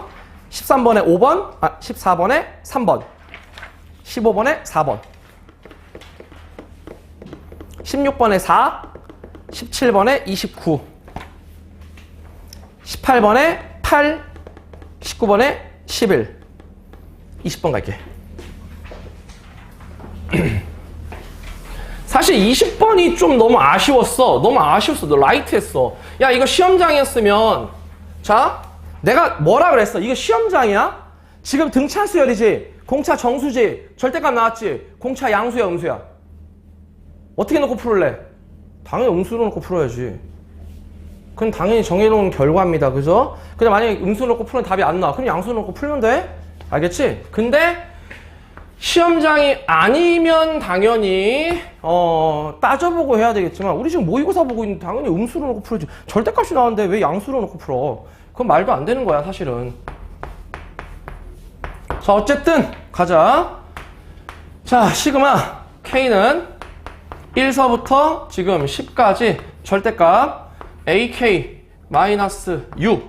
13번에 5번, 14번에 3번, 15번에 4번, 16번에 4, 17번에 29, 18번에 8, 19번에 11, 20번 갈게. 사실 20번이 좀 너무 아쉬웠어. 너 라이트 했어. 야, 이거 시험장이었으면, 자, 내가 뭐라 그랬어? 이거 시험장이야? 지금 등차 수열이지? 공차 정수지? 절대값 나왔지? 공차 양수야, 음수야? 어떻게 놓고 풀을래? 당연히 음수로 놓고 풀어야지. 그건 당연히 정해놓은 결과입니다. 그죠? 근데 만약에 음수 놓고 풀면 답이 안 나와. 그럼 양수 놓고 풀면 돼? 알겠지? 근데 시험장이 아니면 당연히 따져보고 해야 되겠지만 우리 지금 모의고사 보고 있는데 당연히 음수로 놓고 풀어야지. 절대값이 나왔는데 왜 양수로 놓고 풀어? 그건 말도 안 되는 거야, 사실은. 자, 어쨌든 가자. 자, 시그마 K는 1서부터 지금 10까지 절대값 AK-6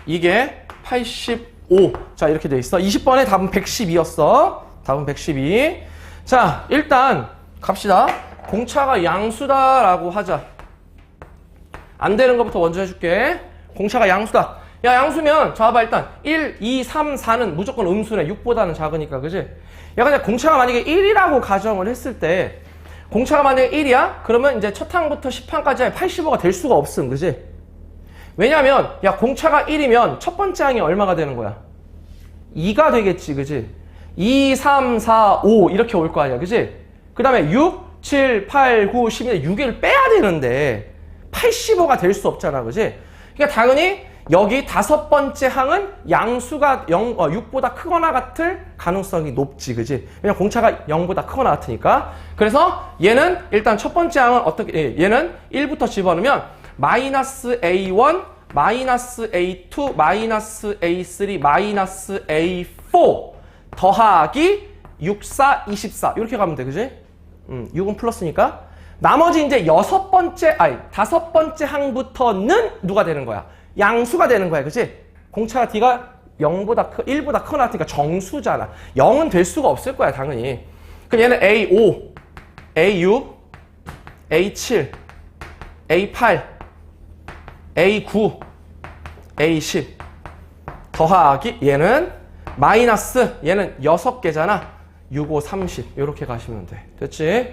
이게 85. 자, 이렇게 돼 있어. 20번에 답은 112였어. 답은 112. 자, 일단 갑시다. 공차가 양수다라고 하자. 안 되는 것부터 먼저 해줄게. 공차가 양수다. 야, 양수면 자, 봐봐. 일단 1, 2, 3, 4는 무조건 음수네. 6보다는 작으니까. 그지? 야, 근데 공차가 만약에 1이라고 가정을 했을 때 공차가 만약에 1이야? 그러면 이제 첫 항부터 10항까지 85가 될 수가 없음. 그지? 왜냐면 야, 공차가 1이면 첫 번째 항이 얼마가 되는 거야? 2가 되겠지. 그지? 2, 3, 4, 5 이렇게 올 거 아니야. 그지? 그 다음에 6, 7, 8, 9, 10인데 6을 빼야 되는데 85가 될 수 없잖아. 그지? 그러니까 당연히 여기 다섯 번째 항은 양수가 6보다 크거나 같을 가능성이 높지. 그지? 왜냐면 공차가 0보다 크거나 같으니까. 그래서 얘는 일단 첫 번째 항은 어떻게, 얘는 1부터 집어넣으면 마이너스 A1, 마이너스 A2, 마이너스 A3, 마이너스 A4 더하기 6, 4, 24 이렇게 가면 돼. 그지? 6은 플러스니까 나머지 이제 다섯 번째 항부터는 누가 되는 거야? 양수가 되는 거야. 그지? 공차가 D가 1보다 크거나 같으니까 정수잖아. 0은 될 수가 없을 거야, 당연히. 그럼 얘는 A5, A6, A7, A8, A9, A10 더하기 얘는 마이너스 얘는 6개잖아. 6, 5, 30 이렇게 가시면 돼. 됐지?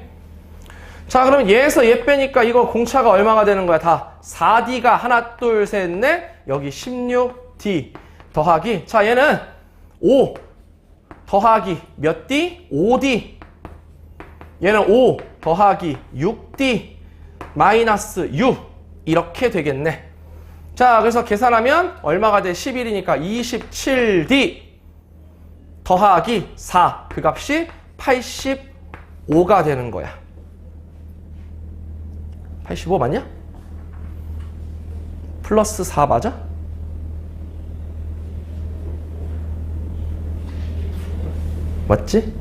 자, 그럼 얘에서 얘 빼니까 이거 공차가 얼마가 되는 거야? 다 4D가 하나, 둘, 셋, 넷 여기 16D 더하기 자, 얘는 5 더하기 몇 D? 5D 얘는 5 더하기 6D 마이너스 6 이렇게 되겠네. 자, 그래서 계산하면 얼마가 돼? 11이니까 27D 더하기 4 그 값이 85가 되는 거야. 85 맞냐? 플러스 4 맞아? 맞지?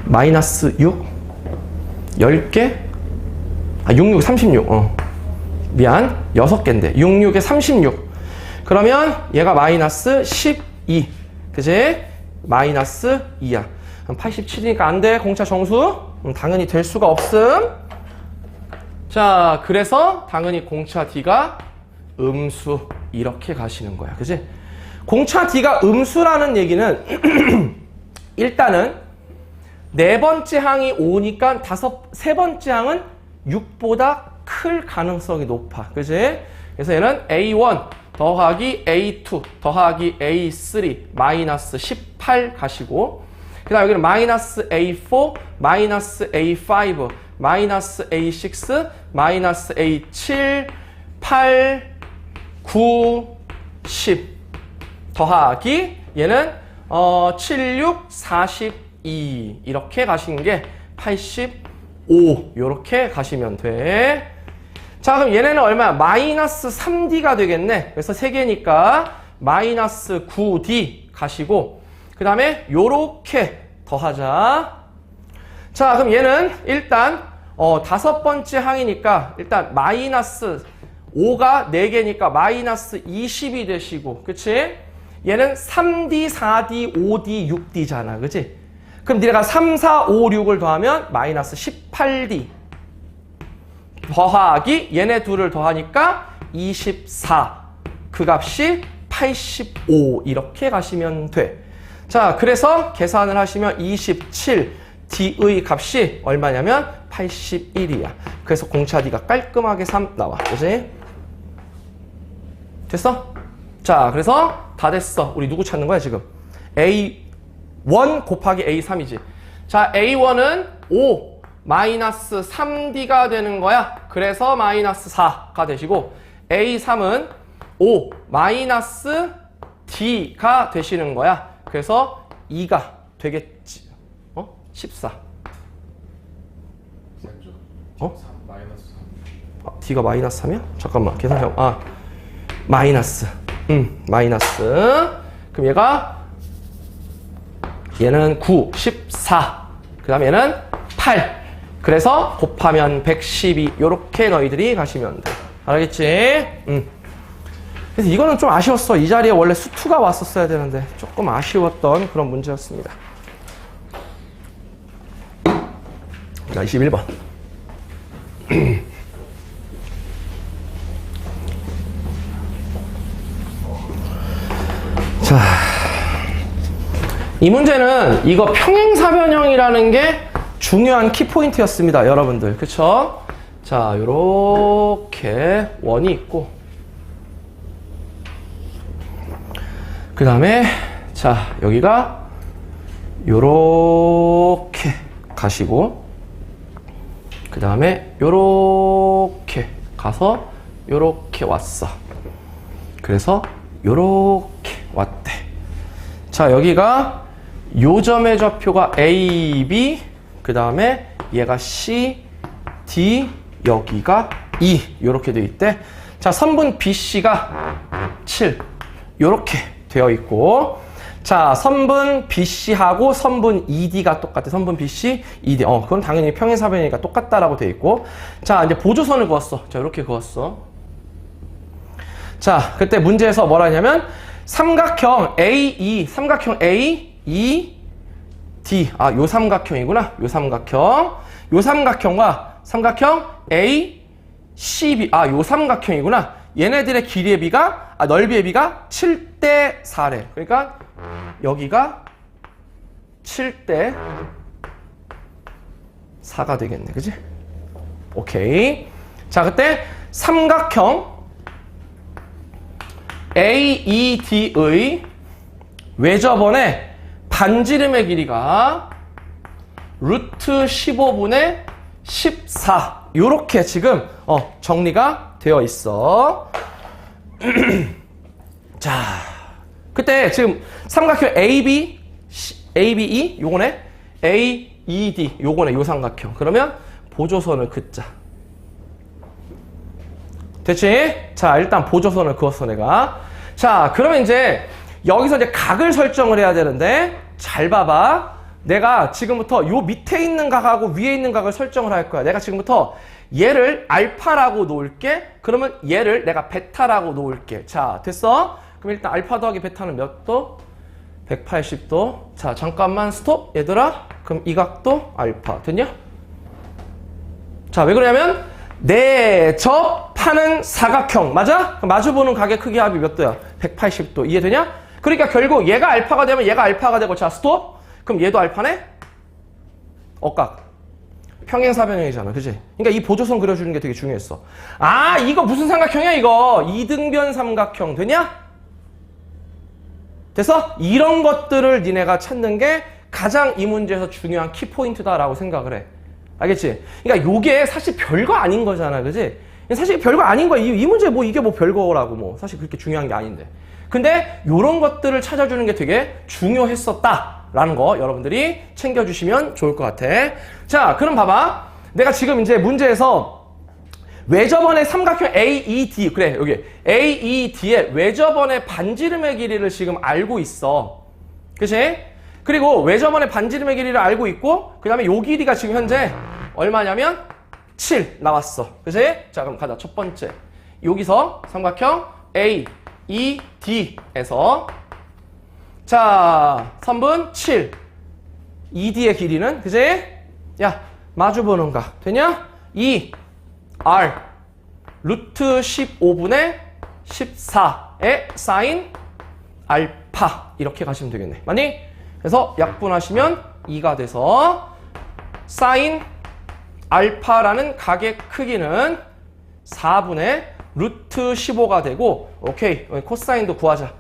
마이너스 6 10개 66 36 미안 6개인데 66에 36 그러면 얘가 마이너스 12 그지? 마이너스 2야. 87이니까 안 돼. 공차 정수? 당연히 될 수가 없음. 자, 그래서 당연히 공차 D가 음수. 이렇게 가시는 거야. 그지? 공차 D가 음수라는 얘기는 일단은 네 번째 항이 5니까 세 번째 항은 6보다 클 가능성이 높아. 그지? 그래서 얘는 A1 더하기 A2 더하기 A3 마이너스 18 가시고, 그 다음 여기는 마이너스 A4 마이너스 A5 마이너스 A6 마이너스 A7 8 9 10 더하기 얘는 7 6 42 이렇게 가시는 게 85 이렇게 가시면 돼. 자, 그럼 얘네는 얼마야? 마이너스 3D가 되겠네. 그래서 3개니까 마이너스 9D 가시고, 그 다음에 요렇게 더하자. 자, 그럼 얘는 일단 다섯 번째 항이니까 일단 마이너스 5가 4개니까 마이너스 20이 되시고, 그치? 얘는 3D, 4D, 5D, 6D잖아. 그치? 그럼 니네가 3, 4, 5, 6을 더하면 마이너스 18D 더하기 얘네 둘을 더하니까 24. 그 값이 85 이렇게 가시면 돼. 자, 그래서 계산을 하시면 27D의 값이 얼마냐면 81이야. 그래서 공차 D가 깔끔하게 3 나와. 그치? 됐어? 자, 그래서 다 됐어. 우리 누구 찾는 거야 지금? A1 곱하기 A3이지. 자, A1은 5 마이너스 3D가 되는 거야. 그래서 마이너스 4가 되시고, A3은 5 마이너스 D가 되시는 거야. 그래서 2가 되겠지. 14. 마이너스 3. D가 마이너스 3이야? 잠깐만, 계산해. 마이너스. 마이너스. 그럼 얘는 9, 14. 그 다음 얘는 8. 그래서 곱하면 112. 요렇게 너희들이 가시면 돼. 알겠지? 그래서 이거는 좀 아쉬웠어. 이 자리에 원래 수투가 왔었어야 되는데 조금 아쉬웠던 그런 문제였습니다. 자, 21번. 자, 이 문제는 이거 평행사변형이라는 게 중요한 키포인트였습니다. 여러분들. 그쵸? 자, 요렇게 원이 있고, 그 다음에 자, 여기가 요렇게 가시고, 그 다음에 요렇게 가서 요렇게 왔어. 그래서 요렇게 왔대. 자, 여기가 요점의 좌표가 A, B, 그 다음에 얘가 C, D, 여기가 E 요렇게 되어 있대. 자, 선분 BC가 7 요렇게 되어 있고, 자, 선분 BC하고 선분 ED가 똑같아. 선분 BC, ED. 그건 당연히 평행사변이니까 똑같다라고 되어 있고, 자, 이제 보조선을 그었어. 자, 이렇게 그었어. 자, 그때 문제에서 뭐라 하냐면 삼각형 AE, 삼각형 AED. 요 삼각형이구나. 요 삼각형. 요 삼각형과 삼각형 ACB. 요 삼각형이구나. 얘네들의 길이의 비가, 넓이의 비가 7대 4래. 그러니까 여기가 7대 4가 되겠네. 그지? 오케이. 자, 그때 삼각형 AED의 외접원의 반지름의 길이가 루트 15분의 14 요렇게 지금 정리가 되어 있어. 자, 그때 지금 삼각형 ABE 요거네, AED 요거네, 요 삼각형. 그러면 보조선을 긋자. 됐지? 자, 일단 보조선을 그었어 내가. 자, 그러면 이제 여기서 이제 각을 설정을 해야 되는데, 잘 봐봐. 내가 지금부터 요 밑에 있는 각하고 위에 있는 각을 설정을 할 거야. 내가 지금부터 얘를 알파라고 놓을게. 그러면 얘를 내가 베타라고 놓을게. 자, 됐어? 그럼 일단 알파 더하기 베타는 몇 도? 180도. 자, 잠깐만 스톱. 얘들아. 그럼 이 각도 알파. 됐냐? 자, 왜 그러냐면 내접하는 사각형. 맞아? 그럼 마주보는 각의 크기 합이 몇 도야? 180도. 이해되냐? 그러니까 결국 얘가 알파가 되면 얘가 알파가 되고, 자, 스톱. 그럼 얘도 알파네? 억각. 평행사변형이잖아. 그지? 그러니까 이 보조선 그려주는 게 되게 중요했어. 아, 이거 무슨 삼각형이야, 이거? 이등변 삼각형. 되냐? 됐어? 이런 것들을 니네가 찾는 게 가장 이 문제에서 중요한 키포인트다라고 생각을 해. 알겠지? 그러니까 요게 사실 별거 아닌 거잖아. 그지? 사실 별거 아닌 거야. 이 문제 뭐 이게 뭐 별거라고 뭐. 사실 그렇게 중요한 게 아닌데. 근데 요런 것들을 찾아주는 게 되게 중요했었다라는 거 여러분들이 챙겨주시면 좋을 것 같아. 자, 그럼 봐봐. 내가 지금 이제 문제에서 외접원의 삼각형 AED, 그래, 여기 AED의 외접원의 반지름의 길이를 지금 알고 있어. 그치? 그리고 외접원의 반지름의 길이를 알고 있고, 그 다음에 요 길이가 지금 현재 얼마냐면 7 나왔어. 그치? 자, 그럼 가자. 첫 번째. 여기서 삼각형 AED에서 자, 선분 7. ED의 길이는, 그치? 야, 마주보는 각. 되냐? 2. R 루트 15분의 14의 사인 알파 이렇게 가시면 되겠네. 맞니? 그래서 약분하시면 2가 돼서 사인 알파라는 각의 크기는 4분의 루트 15가 되고, 오케이, 코사인도 구하자.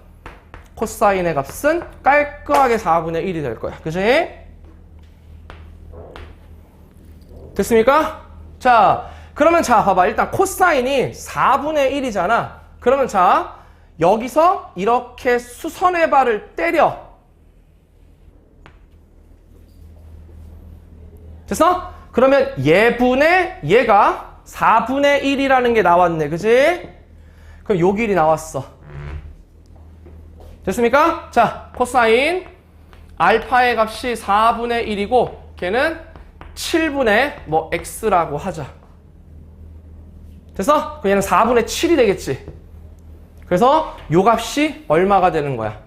코사인의 값은 깔끔하게 4분의 1이 될 거야. 그치? 됐습니까? 자, 그러면 자, 봐봐. 일단 코사인이 4분의 1이잖아. 그러면 자, 여기서 이렇게 수선의 발을 때려. 됐어? 그러면 얘분의 얘가 4분의 1이라는 게 나왔네. 그지? 그럼 요 길이 나왔어. 됐습니까? 자, 코사인 알파의 값이 4분의 1이고 걔는 7분의 뭐 x라고 하자. 됐어? 그럼 얘는 4분의 7이 되겠지. 그래서 요 값이 얼마가 되는 거야?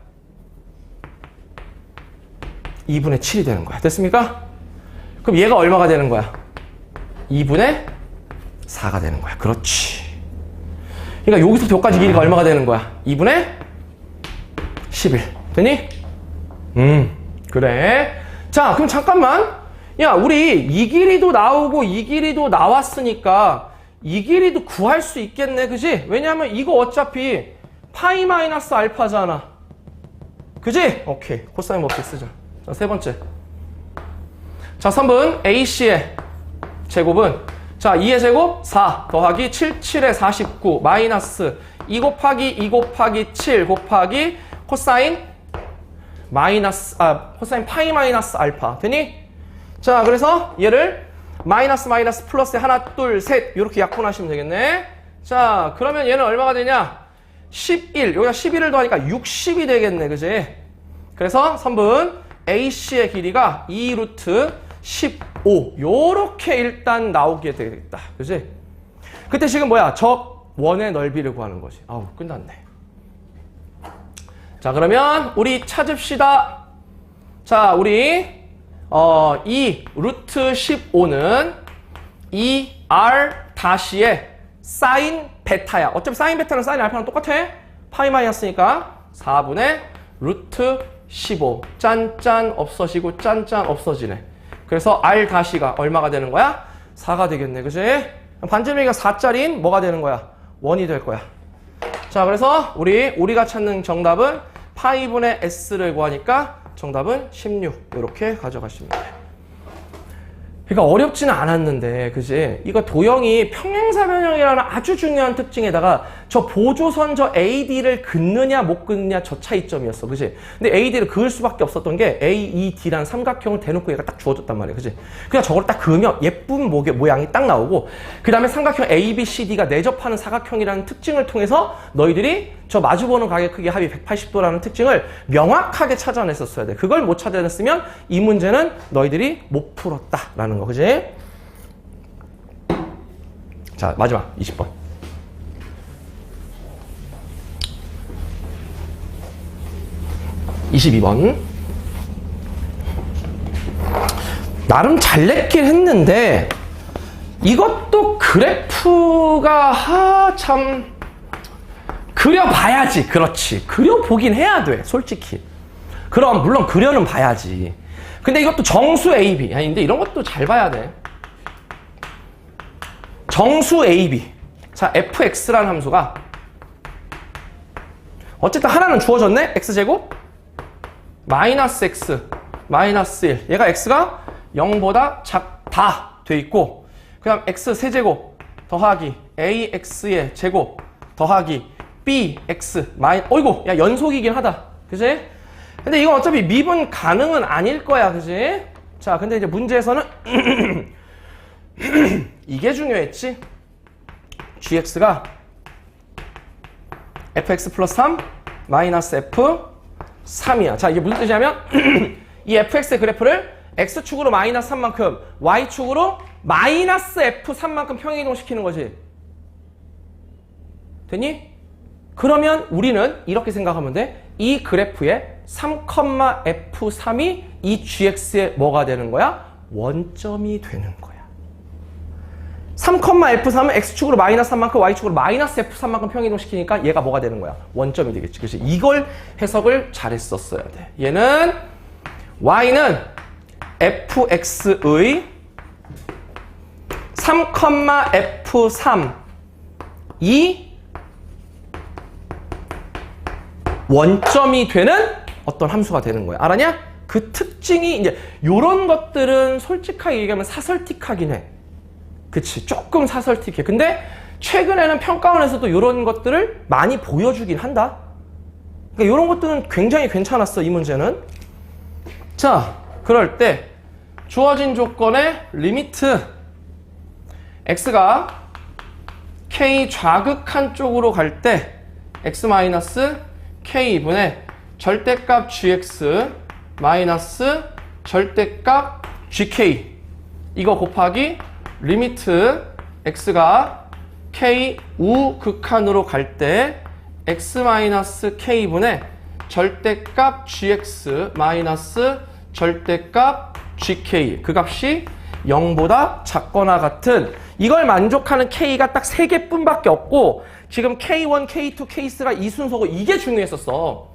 2분의 7이 되는 거야. 됐습니까? 그럼 얘가 얼마가 되는 거야? 2분의 4가 되는 거야. 그렇지. 그러니까 여기서부터 여기까지 길이가 얼마가 되는 거야? 2분의 11. 되니? 그래. 자, 그럼 잠깐만. 야, 우리 이 길이도 나오고 이 길이도 나왔으니까 이 길이도 구할 수 있겠네. 그지? 왜냐하면 이거 어차피 파이 마이너스 알파잖아. 그지? 오케이. 코사인 법칙 쓰자. 자, 세 번째. 자, 선분 AC의 제곱은 자, 2의 제곱 4 더하기 7, 7의 49 마이너스 2 곱하기 2 곱하기 7 곱하기 코사인 마이너스 코사인 파이 마이너스 알파. 되니? 자, 그래서 얘를 마이너스 마이너스 플러스에 하나, 둘, 셋 이렇게 약분하시면 되겠네. 자, 그러면 얘는 얼마가 되냐? 11. 여기가 11을 더하니까 60이 되겠네. 그지? 그래서 선분 AC의 길이가 2 루트 15 요렇게 일단 나오게 되겠다. 그지? 그때 지금 뭐야? 저 원의 넓이를 구하는 거지. 아우, 끝났네. 자, 그러면 우리 찾읍시다. 자, 우리 이 루트 15는 이 R 다시의 사인 베타야. 어차피 사인 베타는 사인 알파랑 똑같아. 파이 마이너스니까 4분의 루트 15. 짠짠 없어지고 짠짠 없어지네. 그래서 R 다시가 얼마가 되는 거야? 4가 되겠네. 그지? 반지름이가 4짜리인 뭐가 되는 거야? 1이 될 거야. 자, 그래서 우리가 찾는 정답은 파이분의 S를 구하니까 정답은 16 이렇게 가져가시면 돼요. 그러니까 어렵지는 않았는데, 그지? 이거 도형이 평행사변형이라는 아주 중요한 특징에다가 저 보조선 저 AD를 긋느냐 못 긋느냐 저 차이점이었어, 그지? 근데 AD를 그을 수밖에 없었던 게 AED라는 삼각형을 대놓고 얘가 딱 주어졌단 말이야, 그지? 그냥 저걸 딱 그으면 예쁜 모양이 딱 나오고, 그 다음에 삼각형 ABCD가 내접하는 사각형이라는 특징을 통해서 너희들이 저 마주보는 각의 크기 합이 180도라는 특징을 명확하게 찾아냈었어야 돼. 그걸 못 찾아냈으면 이 문제는 너희들이 못 풀었다라는 거, 그지? 자, 마지막 20번. 22번. 나름 잘 냈긴 했는데 이것도 그래프가 참 그려봐야지. 그렇지. 그려보긴 해야 돼. 솔직히. 그럼 물론 그려는 봐야지. 근데 이것도 정수 AB. 아닌데 이런 것도 잘 봐야 돼. 정수 AB. 자, fx라는 함수가 어쨌든 하나는 주어졌네. x제곱 마이너스 x 마이너스 1. 얘가 x가 0보다 작다 돼 있고, 그 다음 x 세제곱 더하기 ax의 제곱 더하기 bx 마이, 어이구, 야, 연속이긴 하다. 그지? 근데 이건 어차피 미분 가능은 아닐 거야. 그지? 자, 근데 이제 문제에서는 이게 중요했지. gx가 fx 플러스 3 마이너스 f3이야. 자, 이게 무슨 뜻이냐면 이 fx의 그래프를 x축으로 마이너스 3만큼 y축으로 마이너스 f3만큼 평행이동시키는 거지. 됐니? 그러면 우리는 이렇게 생각하면 돼. 이 그래프의 3,f3이 이 gx의 뭐가 되는 거야? 원점이 되는 거야. 3,f3은 x축으로 마이너스 3만큼 y축으로 마이너스 f3만큼 평행이동시키니까 얘가 뭐가 되는 거야? 원점이 되겠지. 그렇지? 이걸 해석을 잘했었어야 돼. 얘는 y는 fx의 3,f3 이 원점이 되는 어떤 함수가 되는 거야. 알았냐? 그 특징이 이제 요런 것들은 솔직하게 얘기하면 사설틱하긴 해. 그치? 조금 사설틱해. 근데 최근에는 평가원에서도 요런 것들을 많이 보여주긴 한다. 그러니까 요런 것들은 굉장히 괜찮았어, 이 문제는. 자, 그럴 때 주어진 조건의 리미트 x가 k 좌극한 쪽으로 갈 때 x 마이너스 k분의 절대값 gx 마이너스 절대값 gk 이거 곱하기 리미트 x가 k 우극한으로 갈 때 x 마이너스 k분의 절대값 gx 마이너스 절대값 gk 그 값이 0보다 작거나 같은 이걸 만족하는 k가 딱 3개뿐밖에 없고 지금 k1, k2, k3가 이 순서고 이게 중요했었어.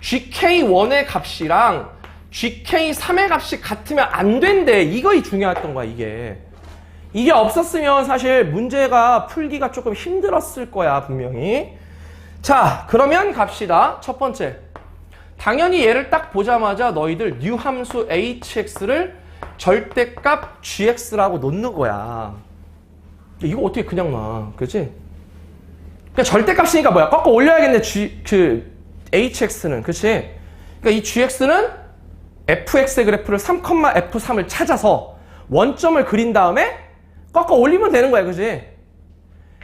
gk1의 값이랑 gk3의 값이 같으면 안 된대. 이거 중요했던 거야, 이게. 이게 없었으면 사실 문제가 풀기가 조금 힘들었을 거야, 분명히. 자, 그러면 갑시다. 첫 번째. 당연히 얘를 딱 보자마자 너희들 new 함수 hx를 절대값 gx라고 놓는 거야. 이거 어떻게 그냥 놔. 그치? 그러니까 절대값이니까 뭐야? 꺾어 올려야겠네, hx는. 그치? 그러니까 이 gx는 fx의 그래프를 3,f3을 찾아서 원점을 그린 다음에 꺾어 올리면 되는 거야. 그치?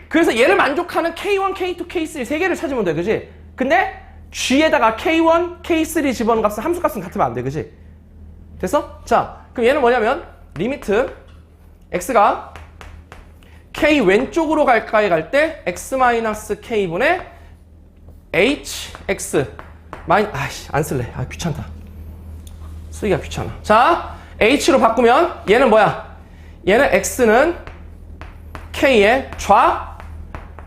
그래서 얘를 만족하는 k1, k2, k3 세 개를 찾으면 돼. 그치? 근데 g에다가 k1, k3 집어넣은 값은 함수값은 같으면 안 돼. 그치? 됐어? 자, 그럼 얘는 뭐냐면 리미트 x가 k 왼쪽으로 갈까에 갈 때 x-k분의 hx 아이씨 안 쓸래. 아 귀찮다. 쓰기가 귀찮아. 자, h로 바꾸면 얘는 뭐야? 얘는 x는 k의 좌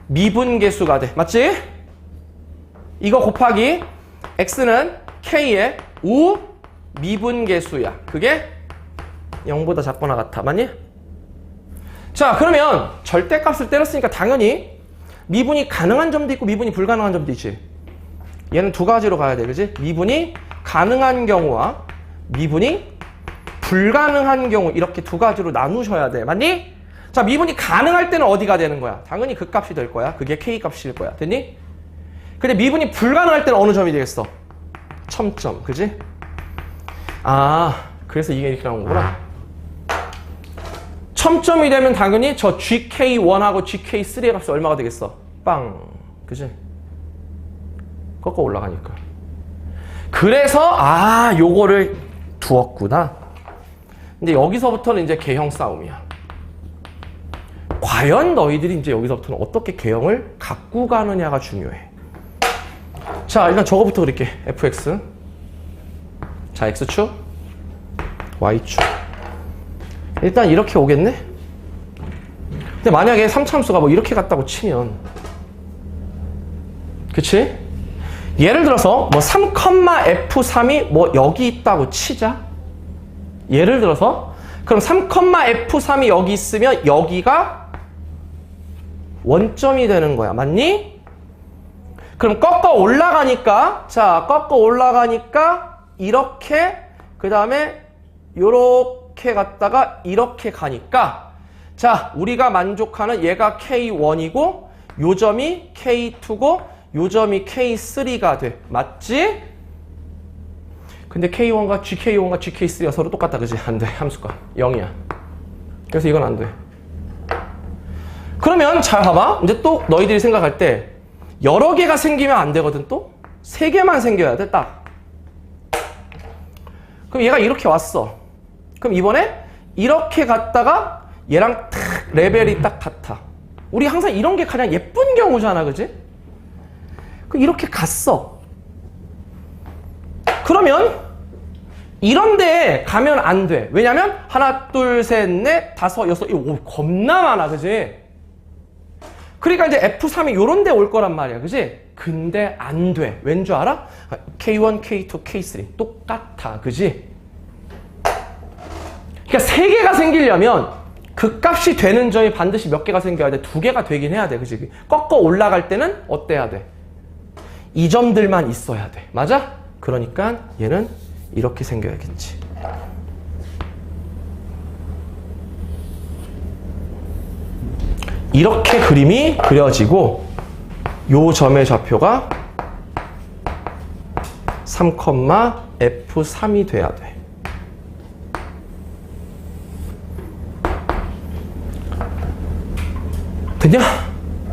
미분계수가 돼. 맞지? 이거 곱하기 x는 k의 우 미분계수야. 그게 0보다 작거나 같아. 맞니? 자, 그러면 절대값을 때렸으니까 당연히 미분이 가능한 점도 있고 미분이 불가능한 점도 있지. 얘는 두 가지로 가야 돼. 그지? 미분이 가능한 경우와 미분이 불가능한 경우 이렇게 두 가지로 나누셔야 돼. 맞니? 자, 미분이 가능할 때는 어디가 되는 거야? 당연히 그 값이 될 거야. 그게 k 값일 거야. 됐니? 근데 미분이 불가능할 때는 어느 점이 되겠어? 첨점. 그지? 아, 그래서 이게 이렇게 나온 거구나. 첨점이 되면 당연히 저 GK1하고 GK3의 값이 얼마가 되겠어? 빵. 그지? 꺾어 올라가니까. 그래서 요거를 두었구나. 근데 여기서부터는 이제 개형 싸움이야. 과연 너희들이 이제 여기서부터는 어떻게 개형을 갖고 가느냐가 중요해. 자, 일단 저거부터 그릴게. fx. 자, x축, y축. 일단 이렇게 오겠네? 근데 만약에 3참수가 뭐 이렇게 갔다고 치면, 그치? 예를 들어서 뭐 3,f3이 뭐 여기 있다고 치자. 예를 들어서 그럼 3,f3이 여기 있으면 여기가 원점이 되는 거야. 맞니? 그럼 꺾어 올라가니까, 자, 꺾어 올라가니까 이렇게, 그 다음에 요렇게 갔다가 이렇게 가니까, 자, 우리가 만족하는 얘가 K1이고 요 점이 K2고 요 점이 K3가 돼. 맞지? 근데 K1과 GK1과 GK3가 서로 똑같다. 그지? 안 돼. 함수가 0이야. 그래서 이건 안 돼. 그러면 잘 봐봐. 이제 또 너희들이 생각할 때 여러 개가 생기면 안 되거든. 또 3개만 생겨야 돼. 딱. 그럼 얘가 이렇게 왔어. 그럼 이번에 이렇게 갔다가 얘랑 탁 레벨이 딱 같아. 우리 항상 이런 게 가장 예쁜 경우잖아. 그지? 그럼 이렇게 갔어. 그러면 이런 데에 가면 안 돼. 왜냐면 하나, 둘, 셋, 넷, 다섯, 여섯, 일곱, 겁나 많아. 그지? 그러니까 이제 F3이 요런 데 올 거란 말이야. 그지? 근데 안 돼. 왠 줄 알아? K1, K2, K3 똑같아. 그지? 그러니까 3개가 생기려면 그 값이 되는 점이 반드시 몇 개가 생겨야 돼? 2개가 되긴 해야 돼. 그지? 꺾어 올라갈 때는 어때야 돼? 이 점들만 있어야 돼. 맞아? 그러니까 얘는 이렇게 생겨야겠지. 이렇게 그림이 그려지고 요 점의 좌표가 3,f3이 돼야 돼. 됐냐?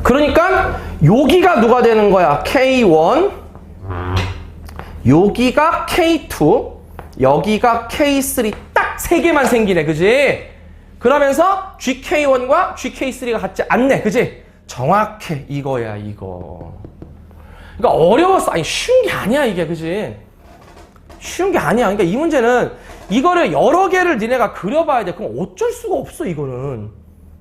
그러니까 여기가 누가 되는 거야? K1, 여기가 K2, 여기가 K3 딱 3개만 생기네. 그지? 그러면서 GK1과 GK3가 같지 않네. 그지? 정확해. 이거야, 이거. 그러니까 어려웠어. 아니, 쉬운 게 아니야, 이게. 그지? 쉬운 게 아니야. 그러니까 이 문제는 이거를 여러 개를 니네가 그려봐야 돼. 그럼 어쩔 수가 없어, 이거는.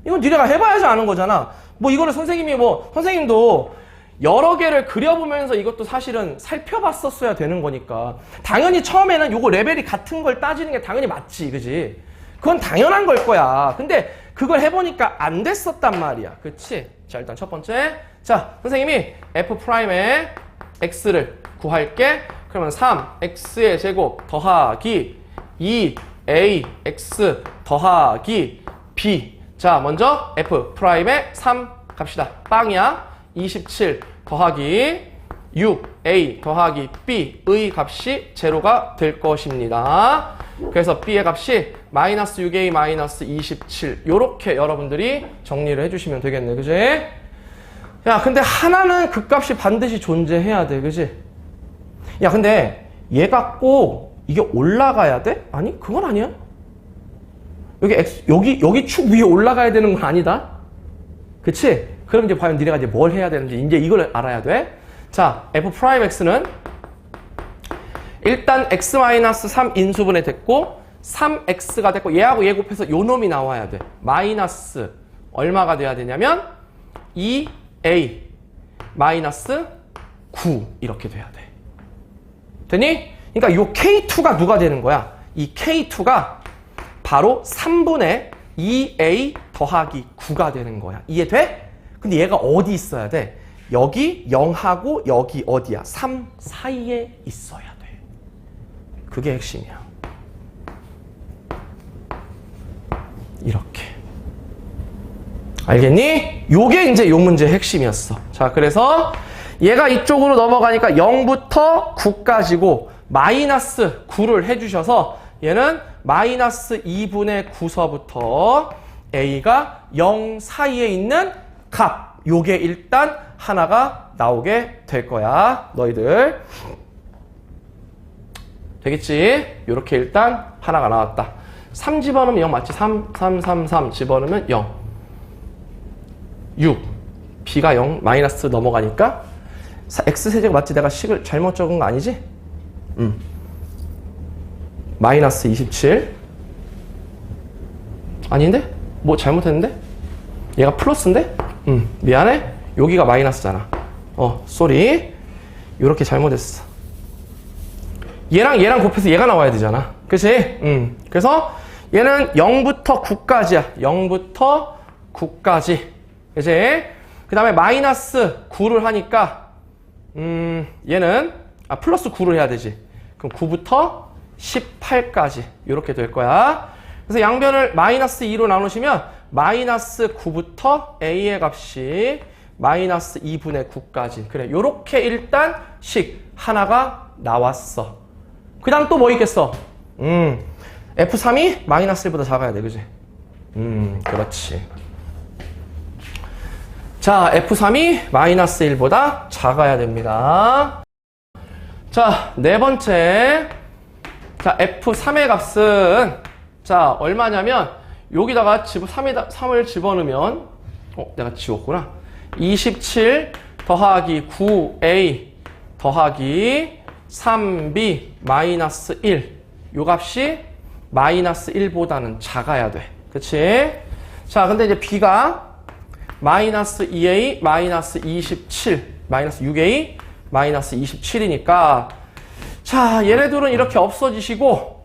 이건 니네가 해봐야지 아는 거잖아. 뭐 이거를 선생님도 여러 개를 그려보면서 이것도 사실은 살펴봤었어야 되는 거니까. 당연히 처음에는 요거 레벨이 같은 걸 따지는 게 당연히 맞지. 그지? 그건 당연한 걸 거야. 근데 그걸 해보니까 안 됐었단 말이야. 그치? 자, 일단 첫 번째. 자, 선생님이 F'의 X를 구할게. 그러면 3X의 제곱 더하기 2AX 더하기 B. 자, 먼저 F'의 3 갑시다. 빵이야. 27 더하기 6A 더하기 B의 값이 제로가 될 것입니다. 그래서 B의 값이 마이너스 6A 마이너스 27 요렇게 여러분들이 정리를 해주시면 되겠네. 그지? 야, 근데 하나는 그 값이 반드시 존재해야 돼. 그지? 야, 근데 얘가 꼭 이게 올라가야 돼? 아니, 그건 아니야. 여기 축 위에 올라가야 되는 건 아니다. 그치? 그럼 이제 과연 니네가 이제 뭘 해야 되는지 이제 이걸 알아야 돼. 자, F'X는 일단 X-3 인수분해 됐고 3X가 됐고 얘하고 얘 곱해서 요 놈이 나와야 돼. 마이너스 얼마가 돼야 되냐면 2A 마이너스 9 이렇게 돼야 돼. 되니? 그러니까 요 K2가 누가 되는 거야? 이 K2가 바로 3분의 2A 더하기 9가 되는 거야. 이해돼? 근데 얘가 어디 있어야 돼? 여기 0하고 여기 어디야? 3 사이에 있어야 돼. 그게 핵심이야. 이렇게. 알겠니? 요게 이제 요 문제의 핵심이었어. 자, 그래서 얘가 이쪽으로 넘어가니까 0부터 9까지고 마이너스 9를 해주셔서 얘는 마이너스 2분의 9서부터 A가 0 사이에 있는 값. 요게 일단 하나가 나오게 될 거야. 너희들. 되겠지? 요렇게 일단 하나가 나왔다. 3 집어넣으면 0 맞지? 3, 3, 3, 3 집어넣으면 0. 6. B가 0, 마이너스 넘어가니까 X세제곱 맞지? 내가 식을 잘못 적은 거 아니지? 마이너스 27. 아닌데? 뭐 잘못했는데? 얘가 플러스인데? 미안해. 여기가 마이너스잖아. 쏘리. 요렇게 잘못했어. 얘랑 곱해서 얘가 나와야 되잖아. 그치? 그래서 얘는 0부터 9까지야. 0부터 9까지. 그치? 그 다음에 마이너스 9를 하니까, 얘는, 플러스 9를 해야 되지. 그럼 9부터 18까지. 요렇게 될 거야. 그래서 양변을 마이너스 2로 나누시면, 마이너스 9부터 a의 값이 마이너스 2분의 9까지. 그래. 요렇게 일단 식 하나가 나왔어. 그 다음 또 뭐 있겠어? F3이 마이너스 1보다 작아야 돼. 그지? 그렇지. 자, F3이 마이너스 1보다 작아야 됩니다. 자, 네 번째. 자, F3의 값은, 자, 얼마냐면, 여기다가 3을 집어넣으면, 내가 지웠구나. 27 더하기 9a 더하기 3b 마이너스 1. 요 값이 마이너스 1보다는 작아야 돼. 그치? 자, 근데 이제 b가 마이너스 2a 마이너스 27 마이너스 6a 마이너스 27이니까 자, 얘네들은 이렇게 없어지시고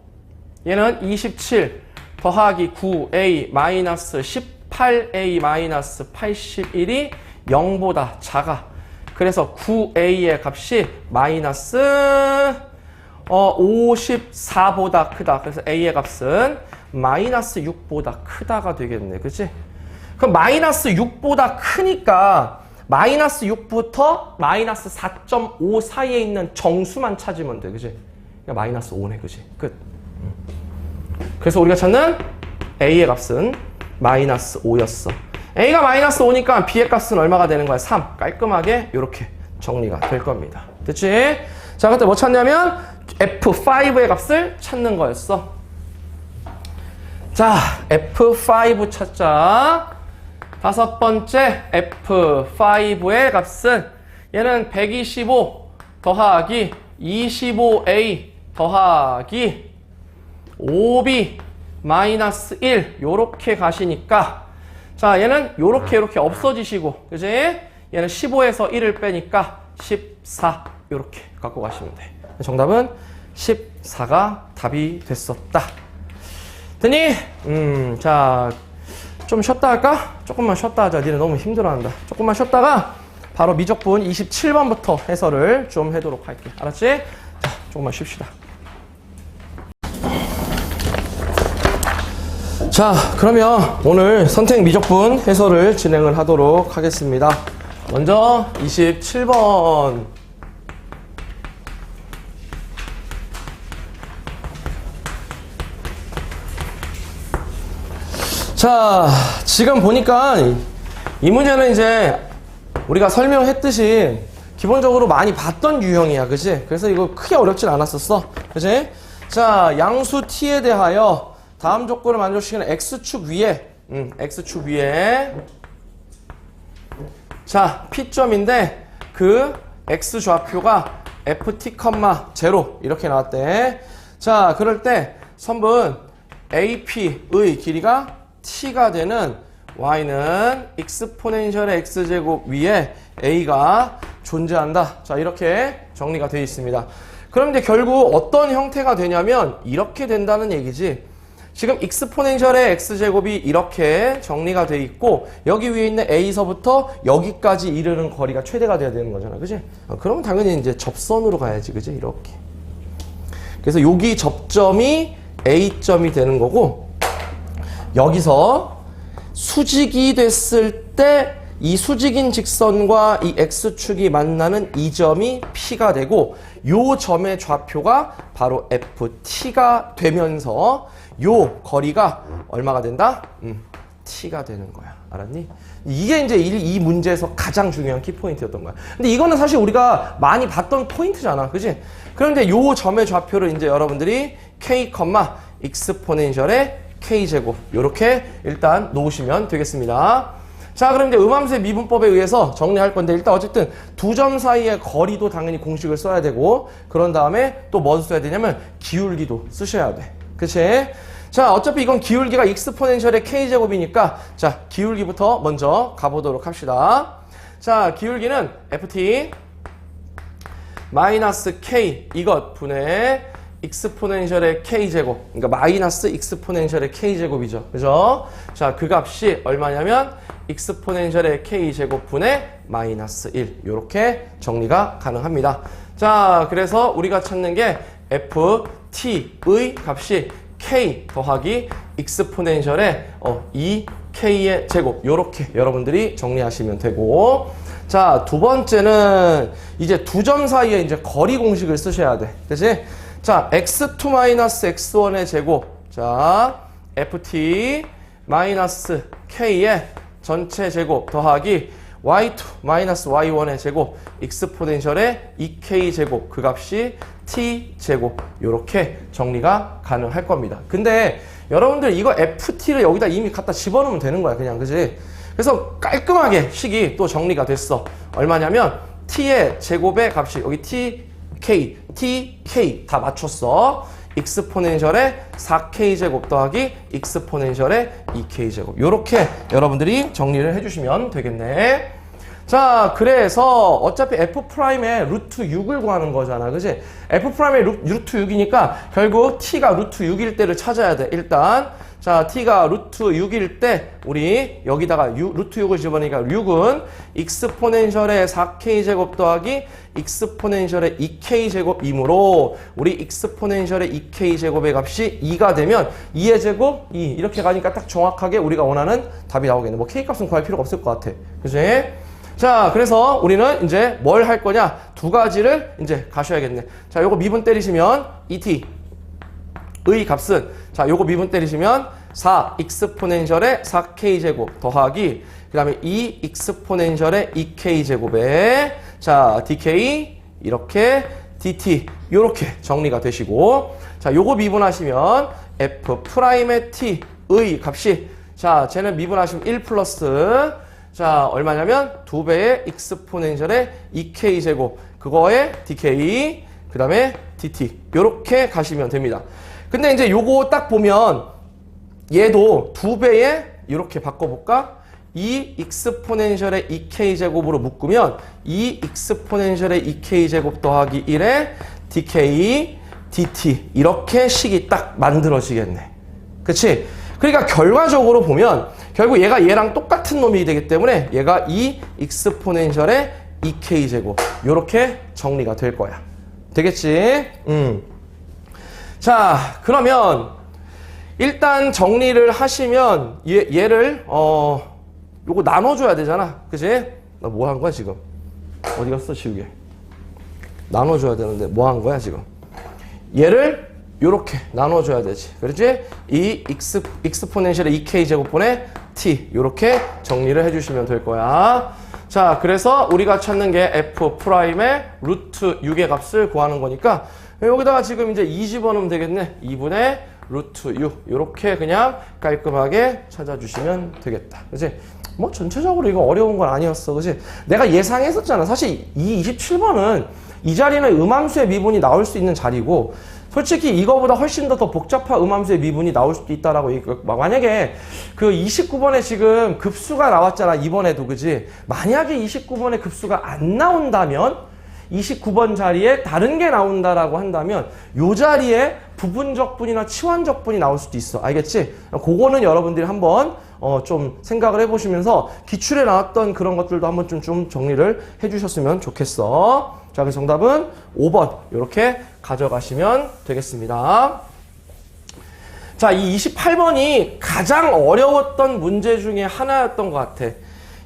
얘는 27 더하기 9a 마이너스 18a 마이너스 81이 0보다 작아. 그래서 9a의 값이 마이너스 54보다 크다. 그래서 a의 값은 마이너스 6보다 크다가 되겠네. 그치? 그럼 마이너스 6보다 크니까 마이너스 6부터 마이너스 4.5 사이에 있는 정수만 찾으면 돼. 그치? 그러니까 마이너스 5네. 그치? 끝. 그래서 우리가 찾는 a의 값은 마이너스 5였어. a가 마이너스 5니까 b의 값은 얼마가 되는 거야? 3. 깔끔하게 이렇게 정리가 될 겁니다. 됐지? 자, 그때 뭐 찾냐면 F5의 값을 찾는 거였어. 자, F5 찾자. 다섯 번째 F5의 값은 얘는 125 더하기 25a 더하기 5b 마이너스 1 요렇게 가시니까 자, 얘는 요렇게 없어지시고, 그지? 얘는 15에서 1을 빼니까 14 요렇게 갖고 가시면 돼. 정답은 14가 답이 됐었다. 됐니? 자, 좀 쉬었다 할까? 조금만 쉬었다 하자. 니네 너무 힘들어한다. 조금만 쉬었다가 바로 미적분 27번부터 해설을 좀 하도록 할게. 알았지? 자, 조금만 쉽시다. 자, 그러면 오늘 선택 미적분 해설을 진행을 하도록 하겠습니다. 먼저 27번. 자, 지금 보니까 이 문제는 이제 우리가 설명했듯이 기본적으로 많이 봤던 유형이야. 그치? 그래서 이거 크게 어렵진 않았었어. 그치? 자, 양수 t에 대하여 다음 조건을 만족시키는 x축 위에, x축 위에. 자, P점인데 그 x좌표가 ft, 0 이렇게 나왔대. 자, 그럴 때 선분 AP의 길이가 t가 되는 y는 익스포넨셜의 x제곱 위에 a가 존재한다. 자, 이렇게 정리가 되어 있습니다. 그럼 이제 결국 어떤 형태가 되냐면 이렇게 된다는 얘기지. 지금 익스포넨셜의 x제곱이 이렇게 정리가 돼 있고 여기 위에 있는 a서부터 여기까지 이르는 거리가 최대가 돼야 되는 거잖아. 그지? 그러면 당연히 이제 접선으로 가야지. 그지? 이렇게. 그래서 여기 접점이 a점이 되는 거고 여기서 수직이 됐을 때 이 수직인 직선과 이 x축이 만나는 이 점이 P가 되고 요 점의 좌표가 바로 FT가 되면서 요 거리가 얼마가 된다? T가 되는 거야. 알았니? 이게 이제 이 문제에서 가장 중요한 키포인트였던 거야. 근데 이거는 사실 우리가 많이 봤던 포인트잖아. 그지? 그런데 요 점의 좌표를 이제 여러분들이 K, 익스포넨셜의 K제곱 요렇게 일단 놓으시면 되겠습니다. 자, 그럼 이제 음함수의 미분법에 의해서 정리할 건데 일단 어쨌든 두 점 사이의 거리도 당연히 공식을 써야 되고 그런 다음에 또 뭐 써야 되냐면 기울기도 쓰셔야 돼. 그치? 자, 어차피 이건 기울기가 익스포넨셜의 k제곱이니까 자, 기울기부터 먼저 가보도록 합시다. 자, 기울기는 ft 마이너스 k 이것 분의 익스포넨셜의 k제곱, 그러니까 마이너스 익스포넨셜의 k제곱이죠. 그죠? 자, 그 값이 얼마냐면 익스포넨셜의 k제곱 분의 마이너스 1 요렇게 정리가 가능합니다. 자, 그래서 우리가 찾는 게 ft의 값이 k 더하기 익스포넨셜의 2k의 제곱 요렇게 여러분들이 정리하시면 되고 자, 두 번째는 이제 두 점 사이에 이제 거리 공식을 쓰셔야 돼. 그치? 자, x2 마이너스 x1의 제곱. 자, ft 마이너스 k의 전체 제곱 더하기 y2 마이너스 y1의 제곱 익스포넨셜의 2k 제곱 그 값이 t 제곱 요렇게 정리가 가능할 겁니다. 근데 여러분들 이거 ft를 여기다 이미 갖다 집어넣으면 되는 거야. 그냥 그지? 그래서 깔끔하게 식이 또 정리가 됐어. 얼마냐면 t의 제곱의 값이 여기 tk 다 맞췄어. 익스포넨셜의 4k제곱 더하기 익스포넨셜의 2k제곱 요렇게 여러분들이 정리를 해주시면 되겠네. 자, 그래서 어차피 f'의 루트 6을 구하는 거잖아. 그지? f'의 루트 6이니까 결국 t가 루트 6일 때를 찾아야 돼. 일단 자, t가 루트 6일 때 우리 여기다가 루트 6을 집어넣으니까 6은 익스포넨셜의 4k제곱 더하기 익스포넨셜의 2k제곱이므로 우리 익스포넨셜의 2k제곱의 값이 2가 되면 2의 제곱 2 이렇게 가니까 딱 정확하게 우리가 원하는 답이 나오겠네. 뭐 k값은 구할 필요가 없을 것 같아. 그치? 자, 그래서 우리는 이제 뭘 할 거냐? 두 가지를 이제 가셔야겠네. 자, 요거 미분 때리시면 2t 의 값은 자, 요거 미분 때리시면 4 익스포넨셜의 4k제곱 더하기 그 다음에 2 익스포넨셜의 2k제곱에 자, dk 이렇게 dt 요렇게 정리가 되시고 자, 요거 미분하시면 f'의 t의 값이 자, 쟤는 미분하시면 1 플러스 자, 얼마냐면 2배의 익스포넨셜의 2k제곱 그거에 dk 그 다음에 dt 요렇게 가시면 됩니다. 근데 이제 요거 딱 보면 얘도 2배에 이렇게 바꿔볼까? 2 익스포넨셜의 2k제곱으로 묶으면 2 익스포넨셜의 2k제곱 더하기 1에 dk dt 이렇게 식이 딱 만들어지겠네. 그치? 그러니까 결과적으로 보면 결국 얘가 얘랑 똑같은 놈이 되기 때문에 얘가 2 익스포넨셜의 2k제곱 요렇게 정리가 될 거야. 되겠지? 자, 그러면 일단 정리를 하시면 얘를 요거 나눠줘야 되잖아. 그치? 나 뭐 한 거야 지금? 어디 갔어 지우개? 나눠줘야 되는데 뭐 한 거야 지금? 얘를 요렇게 나눠줘야 되지. 그렇지? 이 익스포넨셜의 2k제곱분의 t 요렇게 정리를 해주시면 될 거야. 자, 그래서 우리가 찾는 게 f'의 루트 6의 값을 구하는 거니까 여기다가 지금 이제 2 집어넣으면 되겠네. 2분의 루트 6 요렇게 그냥 깔끔하게 찾아주시면 되겠다. 그치? 뭐 전체적으로 이거 어려운 건 아니었어. 그치? 내가 예상했었잖아. 사실 이 27번은 이 자리는 음함수의 미분이 나올 수 있는 자리고 솔직히 이거보다 훨씬 더 복잡한 음함수의 미분이 나올 수도 있다라고 만약에 그 29번에 지금 급수가 나왔잖아. 이번에도 그지? 만약에 29번에 급수가 안 나온다면 29번 자리에 다른 게 나온다라고 한다면 요 자리에 부분적분이나 치환적분이 나올 수도 있어. 알겠지? 그거는 여러분들이 한번 좀 생각을 해보시면서 기출에 나왔던 그런 것들도 한번 좀 정리를 해주셨으면 좋겠어. 자, 그래서 정답은 5번 이렇게 가져가시면 되겠습니다. 자, 이 28번이 가장 어려웠던 문제 중에 하나였던 것 같아.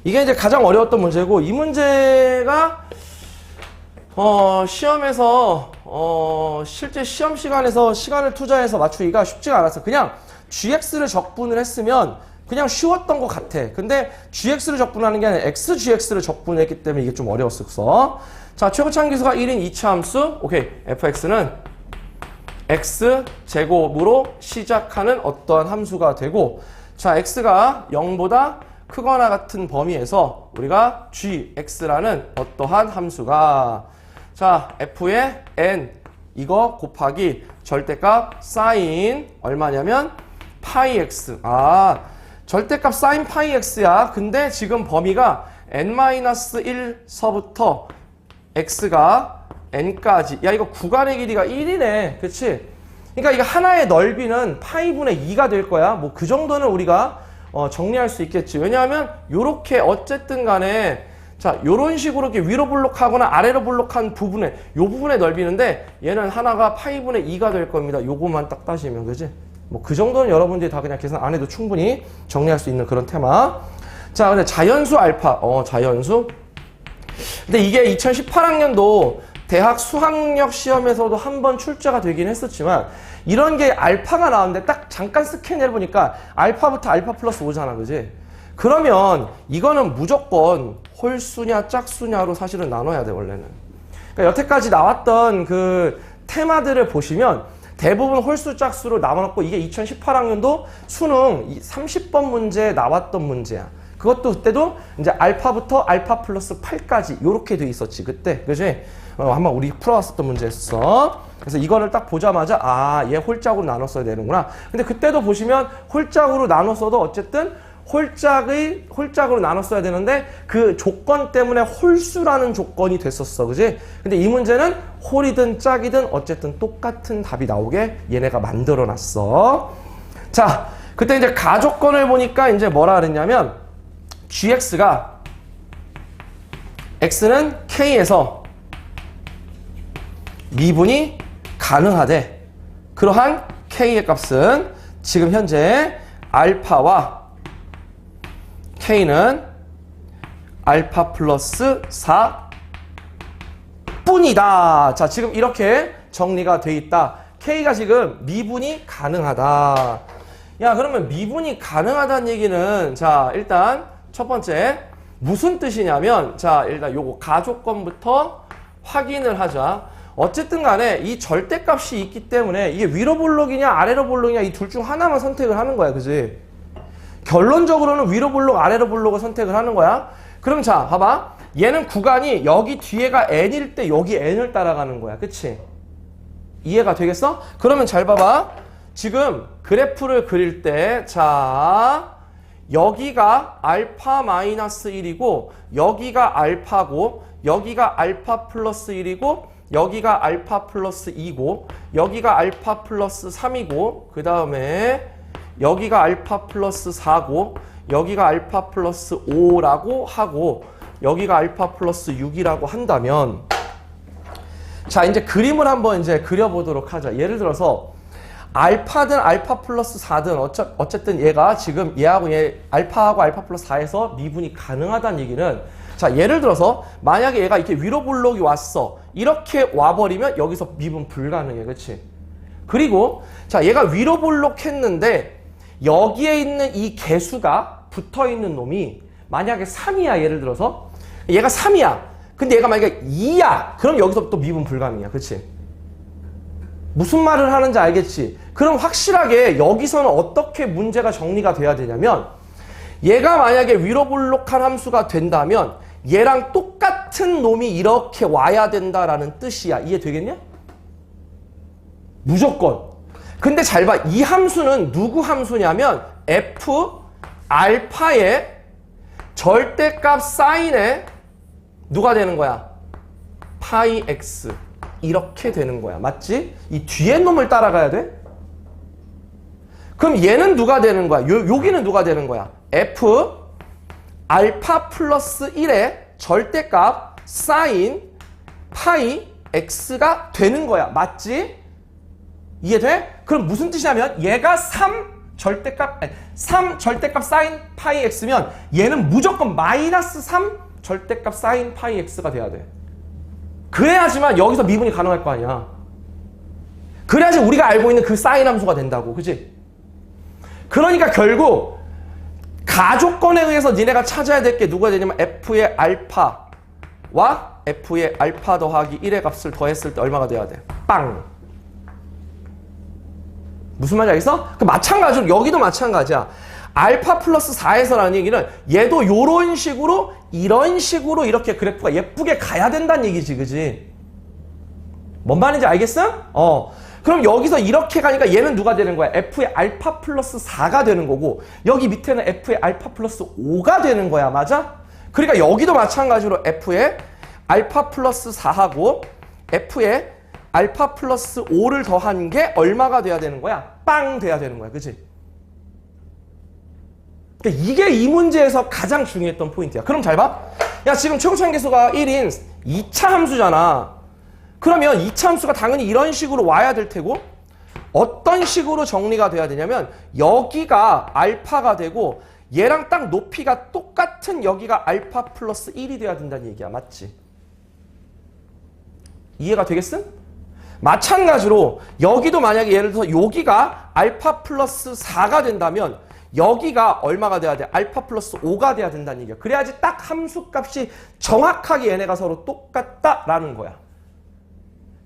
이게 이제 가장 어려웠던 문제고 이 문제가 시험에서 실제 시험 시간에서 시간을 투자해서 맞추기가 쉽지가 않았어. 그냥 gx를 적분을 했으면 그냥 쉬웠던 것 같아. 근데 gx를 적분하는 게 아니라 xgx를 적분했기 때문에 이게 좀 어려웠었어. 자, 최고차함기수가 1인 2차 함수. 오케이. fx는 x제곱으로 시작하는 어떠한 함수가 되고 자, x가 0보다 크거나 같은 범위에서 우리가 gx라는 어떠한 함수가 자 f의 n 이거 곱하기 절대값 sin 얼마냐면 파이 x 절대값 sin 파이 x야. 근데 지금 범위가 n-1서부터 x가 n까지 야 이거 구간의 길이가 1이네 그치? 그러니까 이거 하나의 넓이는 파이분의 2가 될 거야. 뭐 그 정도는 우리가 정리할 수 있겠지. 왜냐하면 요렇게 어쨌든 간에 자 요런 식으로 이렇게 위로 볼록하거나 아래로 볼록한 부분에 요 부분의 넓이인데 얘는 하나가 파이분의 2가 될 겁니다. 요것만 딱 따시면 그지? 뭐 그 정도는 여러분들이 다 그냥 계산 안 해도 충분히 정리할 수 있는 그런 테마. 자 근데 자연수 알파 자연수 근데 이게 2018학년도 대학 수학력 시험에서도 한번 출제가 되긴 했었지만 이런 게 알파가 나왔는데 딱 잠깐 스캔해보니까 알파부터 알파 플러스 5잖아 그지? 그러면 이거는 무조건 홀수냐 짝수냐로 사실은 나눠야 돼 원래는. 그러니까 여태까지 나왔던 그 테마들을 보시면 대부분 홀수 짝수로 나눠놓고 이게 2018학년도 수능 30번 문제에 나왔던 문제야. 그것도 그때도 이제 알파부터 알파 플러스 8까지 요렇게 돼 있었지 그때 그지? 한번 우리 풀어왔었던 문제였어. 그래서 이거를 딱 보자마자 얘 홀짝으로 나눴어야 되는구나. 근데 그때도 보시면 홀짝으로 나눴어도 어쨌든 홀짝으로 나눴어야 되는데 그 조건 때문에 홀수라는 조건이 됐었어 그지? 근데 이 문제는 홀이든 짝이든 어쨌든 똑같은 답이 나오게 얘네가 만들어 놨어. 자 그때 이제 가조건을 보니까 이제 뭐라 그랬냐면 gx가 x는 k에서 미분이 가능하대. 그러한 k의 값은 지금 현재 알파와 k는 알파 플러스 4 뿐이다. 자 지금 이렇게 정리가 돼 있다. k가 지금 미분이 가능하다. 야 그러면 미분이 가능하다는 얘기는 자 일단 첫 번째 무슨 뜻이냐면 자 일단 요거 가조건부터 확인을 하자. 어쨌든 간에 이 절대값이 있기 때문에 이게 위로 볼록이냐 아래로 볼록이냐 이 둘 중 하나만 선택을 하는 거야 그지? 결론적으로는 위로 볼록 아래로 볼록을 선택을 하는 거야. 그럼 자 봐봐 얘는 구간이 여기 뒤에가 n일 때 여기 n을 따라가는 거야 그치? 이해가 되겠어? 그러면 잘 봐봐 지금 그래프를 그릴 때 자 여기가 알파 마이너스 1이고 여기가 알파고 여기가 알파 플러스 1이고 여기가 알파 플러스 2고 여기가 알파 플러스 3이고 그 다음에 여기가 알파 플러스 4고 여기가 알파 플러스 5라고 하고 여기가 알파 플러스 6이라고 한다면 자 이제 그림을 한번 이제 그려보도록 하자. 예를 들어서 알파든 알파 플러스 4든 어쨌든 얘가 지금 얘하고 얘 알파하고 알파 플러스 4에서 미분이 가능하다는 얘기는 자 예를 들어서 만약에 얘가 이렇게 위로 볼록이 왔어. 이렇게 와버리면 여기서 미분 불가능해 그치? 그리고 자 얘가 위로 볼록 했는데 여기에 있는 이 개수가 붙어있는 놈이 만약에 3이야 예를 들어서 얘가 3이야 근데 얘가 만약에 2야 그럼 여기서 또 미분 불가능이야 그치? 무슨 말을 하는지 알겠지? 그럼 확실하게 여기서는 어떻게 문제가 정리가 돼야 되냐면 얘가 만약에 위로 볼록한 함수가 된다면 얘랑 똑같은 놈이 이렇게 와야 된다라는 뜻이야. 이해되겠냐? 무조건. 근데 잘 봐. 이 함수는 누구 함수냐면 f 알파의 절대값 사인에 누가 되는 거야? 파이 x. 이렇게 되는 거야. 맞지? 이 뒤에 놈을 따라가야 돼? 그럼 얘는 누가 되는 거야? 여기는 누가 되는 거야? f 알파 플러스 1의 절대값 사인 파이 x가 되는 거야. 맞지? 이해돼? 그럼 무슨 뜻이냐면 얘가 3 절대값 사인 파이 x면 얘는 무조건 마이너스 3 절대값 사인 파이 x가 돼야 돼. 그래야지만 여기서 미분이 가능할 거 아니야. 그래야지 우리가 알고 있는 그 사인 함수가 된다고. 그치? 그러니까 결국 가조건에 의해서 니네가 찾아야 될 게 누가 되냐면 f의 알파와 f의 알파 더하기 1의 값을 더했을 때 얼마가 돼야 돼? 빵! 무슨 말인지 알겠어? 그 마찬가지로 여기도 마찬가지야. 알파 플러스 4에서라는 얘기는 얘도 요런 식으로 이런 식으로 이렇게 그래프가 예쁘게 가야 된다는 얘기지, 그지? 뭔 말인지 알겠어? 그럼 여기서 이렇게 가니까 얘는 누가 되는 거야? F의 알파 플러스 4가 되는 거고 여기 밑에는 F의 알파 플러스 5가 되는 거야, 맞아? 그러니까 여기도 마찬가지로 F의 알파 플러스 4하고 F의 알파 플러스 5를 더한 게 얼마가 돼야 되는 거야? 빵 돼야 되는 거야, 그지? 그러니까 이게 이 문제에서 가장 중요했던 포인트야. 그럼 잘 봐. 야, 지금 최고차항계수가 1인 2차 함수잖아. 그러면 2차 함수가 당연히 이런 식으로 와야 될 테고 어떤 식으로 정리가 돼야 되냐면 여기가 알파가 되고 얘랑 딱 높이가 똑같은 여기가 알파 플러스 1이 돼야 된다는 얘기야. 맞지? 이해가 되겠음? 마찬가지로 여기도 만약에 예를 들어서 여기가 알파 플러스 4가 된다면 여기가 얼마가 돼야 돼? 알파 플러스 5가 돼야 된다는 얘기야. 그래야지 딱 함수값이 정확하게 얘네가 서로 똑같다라는 거야.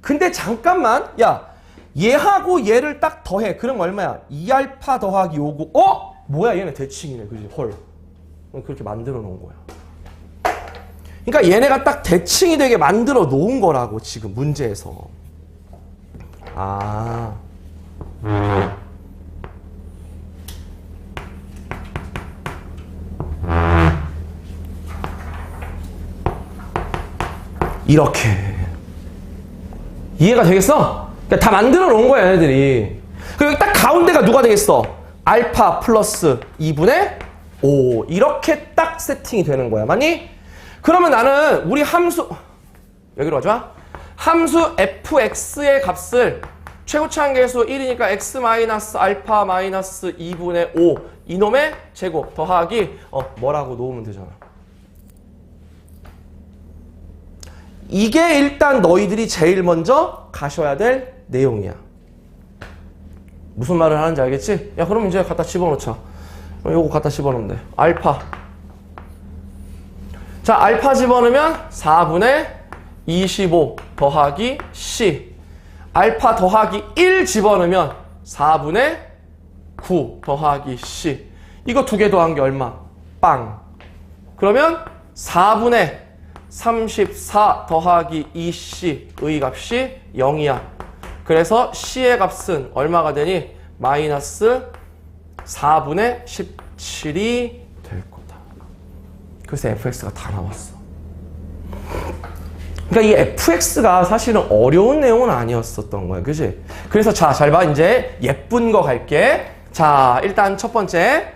근데 잠깐만, 야, 얘하고 얘를 딱 더해. 그럼 얼마야? 2알파 더하기 5고, 뭐야, 얘네 대칭이네, 그지? 헐. 그렇게 만들어 놓은 거야. 그러니까 얘네가 딱 대칭이 되게 만들어 놓은 거라고, 지금 문제에서. 이렇게. 이해가 되겠어? 그러니까 다 만들어 놓은 거야, 얘네들이. 그리고 딱 가운데가 누가 되겠어? 알파 플러스 2분의 5. 이렇게 딱 세팅이 되는 거야. 맞니? 그러면 나는 우리 함수, 여기로 가자. 함수 fx의 값을 최고차항계수 1이니까 x 마이너스 알파 마이너스 2분의 5 이놈의 제곱 더하기 뭐라고 놓으면 되잖아. 이게 일단 너희들이 제일 먼저 가셔야 될 내용이야. 무슨 말을 하는지 알겠지? 야, 그럼 이제 갖다 집어넣자. 요거 갖다 집어넣으면 돼. 알파. 자, 알파 집어넣으면 4분의 25 더하기 C. 알파 더하기 1 집어넣으면 4분의 9 더하기 C. 이거 두 개 더한 게 얼마? 빵. 그러면 4분의 34 더하기 2C의 값이 0이야. 그래서 C의 값은 얼마가 되니? 마이너스 4분의 17이 될 거다. 그래서 fx가 다 나왔어. 그러니까 이 fx가 사실은 어려운 내용은 아니었었던 거야. 그지? 그래서 자, 잘 봐. 이제 예쁜 거 갈게. 자, 일단 첫 번째.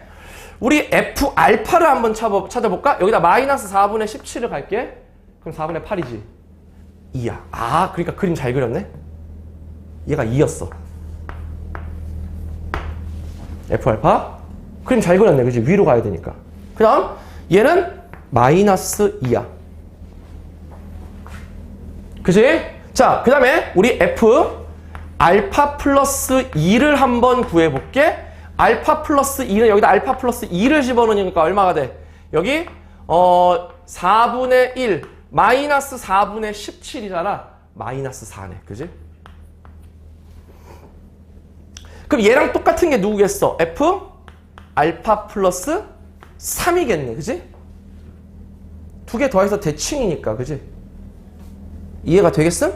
우리 f 알파를 한번 찾아볼까? 여기다 마이너스 4분의 17을 갈게. 그럼 4분의 8이지. 2야. 아, 그러니까 그림 잘 그렸네? 얘가 2였어. f 알파. 그림 잘 그렸네. 그지? 위로 가야 되니까. 그 다음, 얘는 마이너스 2야. 그지? 자, 그 다음에 우리 f 알파 플러스 2를 한번 구해볼게. 알파 플러스 2는 여기다 알파 플러스 2를 집어넣으니까 얼마가 돼? 여기 4분의 1 마이너스 4분의 17이잖아. 마이너스 4네. 그지? 그럼 얘랑 똑같은 게 누구겠어? f 알파 플러스 3이겠네. 그지? 두 개 더해서 대칭이니까. 그지? 이해가 되겠음?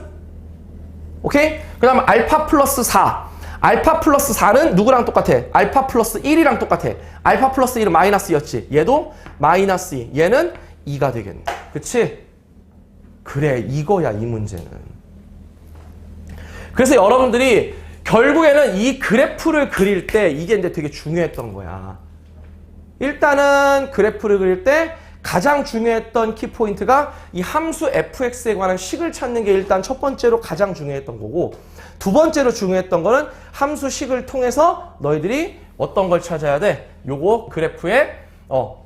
오케이? 그 다음 알파 플러스 4. 알파 플러스 4는 누구랑 똑같아? 알파 플러스 1이랑 똑같아. 알파 플러스 1은 마이너스였지. 얘도 마이너스 2. 얘는 2가 되겠네. 그치? 그래, 이거야, 이 문제는. 그래서 여러분들이 결국에는 이 그래프를 그릴 때 이게 이제 되게 중요했던 거야. 일단은 그래프를 그릴 때 가장 중요했던 키포인트가 이 함수 fx에 관한 식을 찾는 게 일단 첫 번째로 가장 중요했던 거고, 두 번째로 중요했던 거는 함수 식을 통해서 너희들이 어떤 걸 찾아야 돼? 요거 그래프의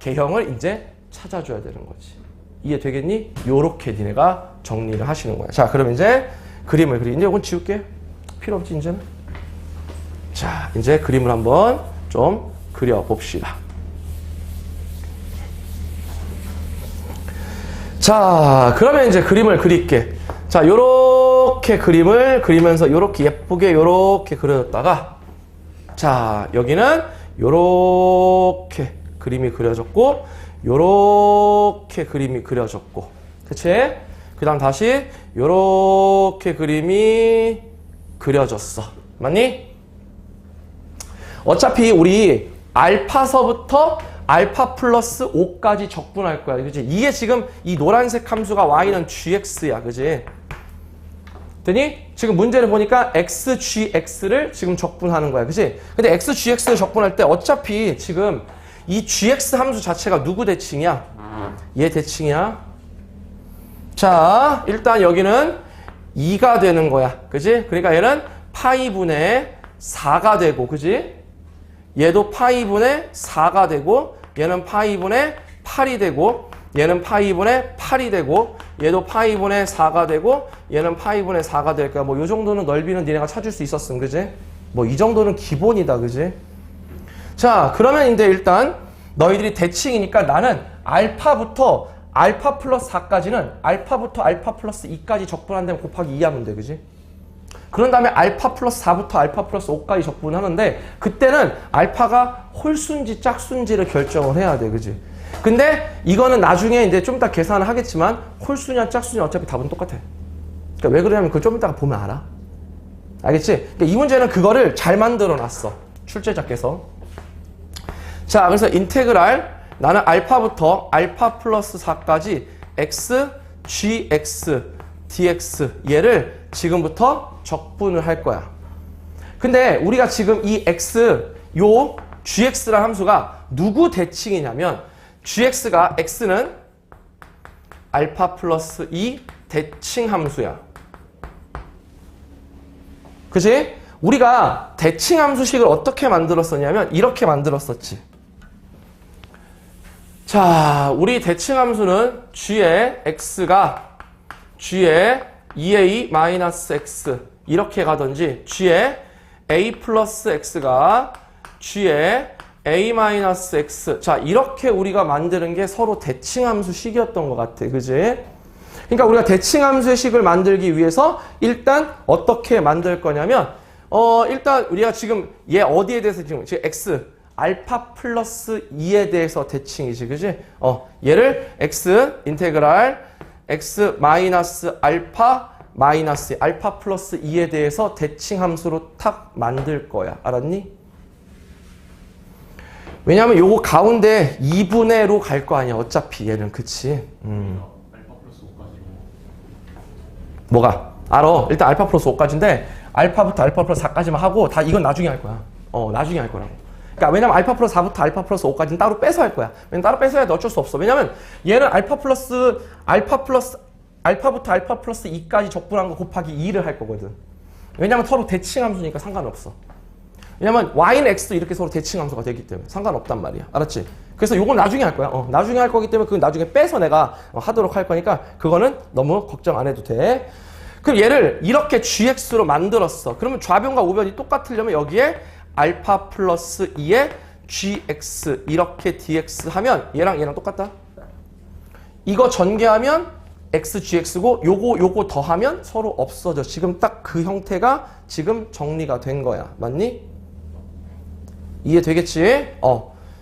개형을 이제 찾아줘야 되는 거지. 이해되겠니? 요렇게 니네가 정리를 하시는 거야. 자, 그럼 이제 그림을 그리. 이제 이건 지울게. 필요 없지, 이제는. 자, 이제 그림을 한번 좀 그려봅시다. 자, 그러면 이제 그림을 그릴게. 자, 요렇게 그림을 그리면서 요렇게 예쁘게 요렇게 그려줬다가 자, 여기는 요렇게 그림이 그려졌고 요렇게 그림이 그려졌고 그치? 그 다음 다시 요렇게 그림이 그려졌어. 맞니? 어차피 우리 알파서부터 알파 플러스 5까지 적분할 거야. 그치? 이게 지금 이 노란색 함수가 y는 gx야. 그치? 됐니? 지금 문제를 보니까 xgx를 지금 적분하는 거야. 그치? 근데 xgx를 적분할 때 어차피 지금 이 gx 함수 자체가 누구 대칭이야? 얘 대칭이야. 자, 일단 여기는 2가 되는 거야. 그치? 그러니까 얘는 파이분의 4가 되고, 그치? 얘도 파이분의 4가 되고, 얘는 파이분의 8이 되고, 얘는 파이분의 8이 되고, 얘도 파이분의 4가 되고, 얘는 파이분의 4가 될 거야. 뭐, 요 정도는 넓이는 니네가 찾을 수 있었음, 그지? 뭐, 이 정도는 기본이다, 그지? 자, 그러면 이제 일단, 너희들이 대칭이니까 나는 알파부터 알파 플러스 4까지는 알파부터 알파 플러스 2까지 적분한 다음에 곱하기 2 하면 돼, 그지? 그런 다음에 알파 플러스 4부터 알파 플러스 5까지 적분하는데, 그때는 알파가 홀수인지 짝수인지를 결정을 해야 돼, 그지? 근데 이거는 나중에 이제 좀 이따 계산을 하겠지만 홀수냐 짝수냐 어차피 답은 똑같아. 그러니까 왜 그러냐면 그걸 좀 이따가 보면 알아. 알겠지? 그러니까 이 문제는 그거를 잘 만들어 놨어. 출제자께서. 자, 그래서 인테그랄 나는 알파부터 알파 플러스 4까지 x, gx, dx 얘를 지금부터 적분을 할 거야. 근데 우리가 지금 이 x, 요 gx라는 함수가 누구 대칭이냐면 gx가 x는 알파 플러스 2 대칭 함수야. 그치? 우리가 대칭 함수식을 어떻게 만들었었냐면 이렇게 만들었었지. 자, 우리 대칭 함수는 g의 x가 g의 2a-x 이렇게 가든지 g의 a 플러스 x가 g의 a-x 자 이렇게 우리가 만드는 게 서로 대칭함수 식이었던 것 같아. 그지? 그러니까 우리가 대칭함수의 식을 만들기 위해서 일단 어떻게 만들 거냐면 일단 우리가 지금 얘 어디에 대해서 지금 x 알파 플러스 2에 대해서 대칭이지. 그지? 얘를 x 인테그랄 x 마이너스 알파 마이너스 알파 플러스 2에 대해서 대칭함수로 탁 만들 거야. 알았니? 왜냐면 요거 가운데 2분의로 갈 거 아니야. 어차피 얘는. 그치? 알파 플러스 5까지. 뭐가? 알아. 일단 알파 플러스 5까지인데 알파부터 알파 플러스 4까지만 하고 다 이건 나중에 할 거야. 나중에 할 거라고. 그러니까 왜냐면 알파 플러스 4부터 알파 플러스 5까지는 따로 빼서 할 거야. 왜냐면 따로 빼서 해야 돼. 어쩔 수 없어. 왜냐면 얘는 알파부터 알파 플러스 2까지 적분한 거 곱하기 2를 할 거거든. 왜냐면 서로 대칭함수니까 상관없어. 왜냐면 y는 x도 이렇게 서로 대칭함수가 되기 때문에 상관없단 말이야. 알았지? 그래서 요건 나중에 할 거야. 나중에 할 거기 때문에 그건 나중에 빼서 내가 하도록 할 거니까 그거는 너무 걱정 안 해도 돼. 그럼 얘를 이렇게 gx로 만들었어. 그러면 좌변과 우변이 똑같으려면 여기에 알파 플러스 2에 gx 이렇게 dx 하면 얘랑 똑같다. 이거 전개하면 x gx고 요거 더하면 서로 없어져. 지금 딱 그 형태가 지금 정리가 된 거야. 맞니? 이해되겠지?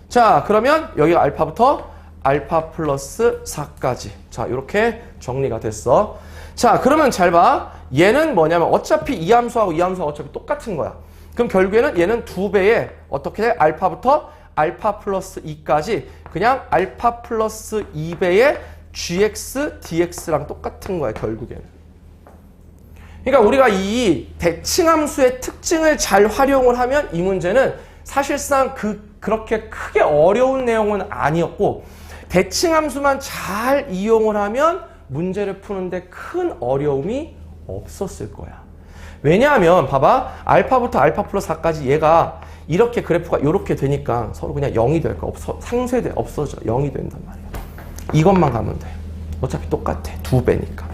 자, 그러면 여기가 알파부터 알파 플러스 4까지. 자, 이렇게 정리가 됐어. 자, 그러면 잘 봐. 얘는 뭐냐면 어차피 이 함수하고 이 함수하고 어차피 똑같은 거야. 그럼 결국에는 얘는 2배의 어떻게 돼? 알파부터 알파 플러스 2까지 그냥 알파 플러스 2배의 gx, dx랑 똑같은 거야, 결국에는. 그러니까 우리가 이 대칭함수의 특징을 잘 활용을 하면 이 문제는 사실상 그렇게 크게 어려운 내용은 아니었고 대칭함수만 잘 이용을 하면 문제를 푸는데 큰 어려움이 없었을 거야. 왜냐하면 봐봐. 알파부터 알파 플러스 4까지 얘가 이렇게 그래프가 이렇게 되니까 서로 그냥 0이 될 거야. 상쇄돼. 없어져. 0이 된단 말이야. 이것만 가면 돼. 어차피 똑같아. 2배니까.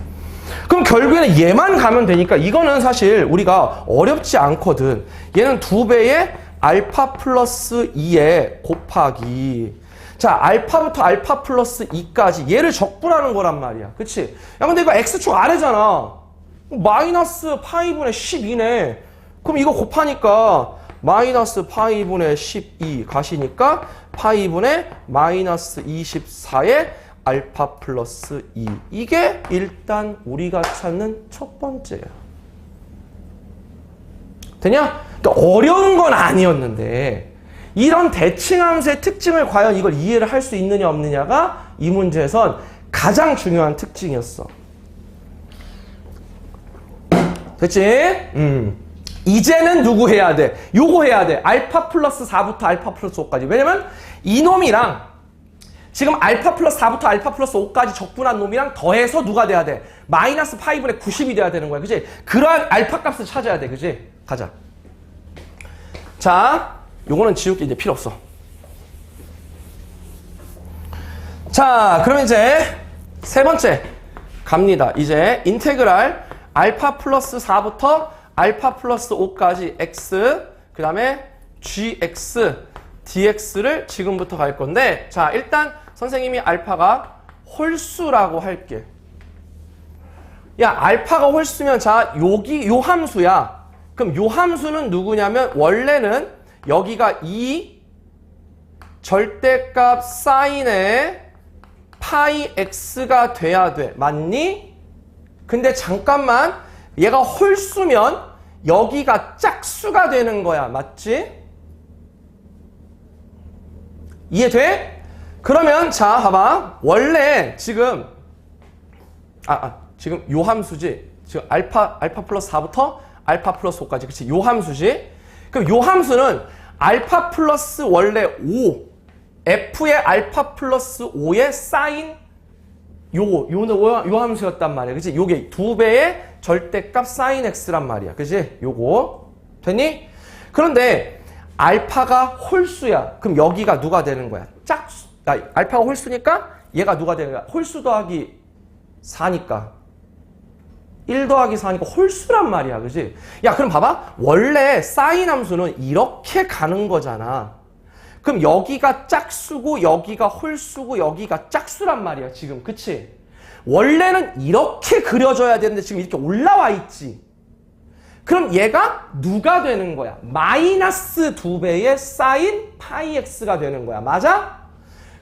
그럼 결국에는 얘만 가면 되니까 이거는 사실 우리가 어렵지 않거든. 얘는 2배의 알파 플러스 2에 곱하기. 자, 알파부터 알파 플러스 2까지 얘를 적분하는 거란 말이야. 그치? 야, 근데 이거 x축 아래잖아. 마이너스 파이분의 12네. 그럼 이거 곱하니까 마이너스 파이분의 12 가시니까 파이분의 마이너스 24의 알파 플러스 2. 이게 일단 우리가 찾는 첫 번째예요. 되냐? 그러니까 어려운 건 아니었는데 이런 대칭함수의 특징을 과연 이걸 이해를 할 수 있느냐 없느냐가 이 문제에선 가장 중요한 특징이었어. 됐지? 이제는 누구 해야 돼? 요거 해야 돼. 알파 플러스 4부터 알파 플러스 5까지. 왜냐면 이놈이랑 지금 알파 플러스 4부터 알파 플러스 5까지 적분한 놈이랑 더해서 누가 돼야 돼? 마이너스 파이분의 90이 돼야 되는 거야. 그치? 그러한 알파 값을 찾아야 돼. 그치? 가자. 자, 요거는 지울 게 이제 필요 없어. 자, 그럼 이제 세 번째 갑니다. 이제 인테그랄 알파 플러스 4부터 알파 플러스 5까지 x, 그 다음에 gx, dx를 지금부터 갈 건데, 자, 일단 선생님이 알파가 홀수라고 할게. 야, 알파가 홀수면 자, 여기 요 함수야. 그럼 요 함수는 누구냐면 원래는 여기가 2 절대값 사인의 파이 x가 돼야 돼. 맞니? 근데 잠깐만, 얘가 홀수면 여기가 짝수가 되는 거야. 맞지? 이해돼? 그러면 자, 봐봐. 원래 지금 지금 요 함수지. 지금 알파 플러스 4부터 알파 플러스 5까지. 그치? 요 함수지. 그럼 요 함수는 알파 플러스 원래 5 f의 알파 플러스 5의 사인 요 함수였단 말이야. 그치? 요게 2배의 절대값 사인 x란 말이야. 그치? 요거. 됐니? 그런데 알파가 홀수야. 그럼 여기가 누가 되는 거야? 짝수. 알파가 홀수니까 얘가 누가 되는 거야? 홀수 더하기 4니까. 1 더하기 4니까 홀수란 말이야. 그치? 야, 그럼 봐봐. 원래 사인 함수는 이렇게 가는 거잖아. 그럼 여기가 짝수고 여기가 홀수고 여기가 짝수란 말이야. 지금. 그치? 원래는 이렇게 그려져야 되는데 지금 이렇게 올라와 있지. 그럼 얘가 누가 되는 거야? 마이너스 2배의 사인 파이 x가 되는 거야. 맞아?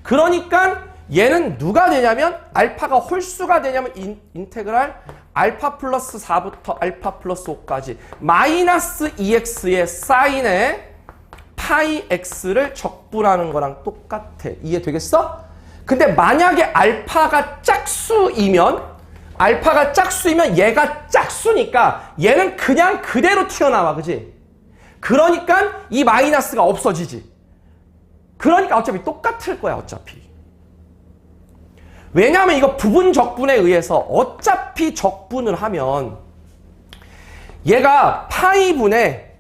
그러니까 얘는 누가 되냐면 알파가 홀수가 되냐면 인테그랄 알파 플러스 4부터 알파 플러스 5까지 마이너스 2x의 사인의 파이 x를 적분하는 거랑 똑같아. 이해되겠어? 근데 만약에 알파가 짝수이면 얘가 짝수니까 얘는 그냥 그대로 튀어나와. 그지? 그러니까 이 마이너스가 없어지지. 그러니까 어차피 똑같을 거야. 어차피. 왜냐하면 이거 부분 적분에 의해서 어차피 적분을 하면 얘가 파이분의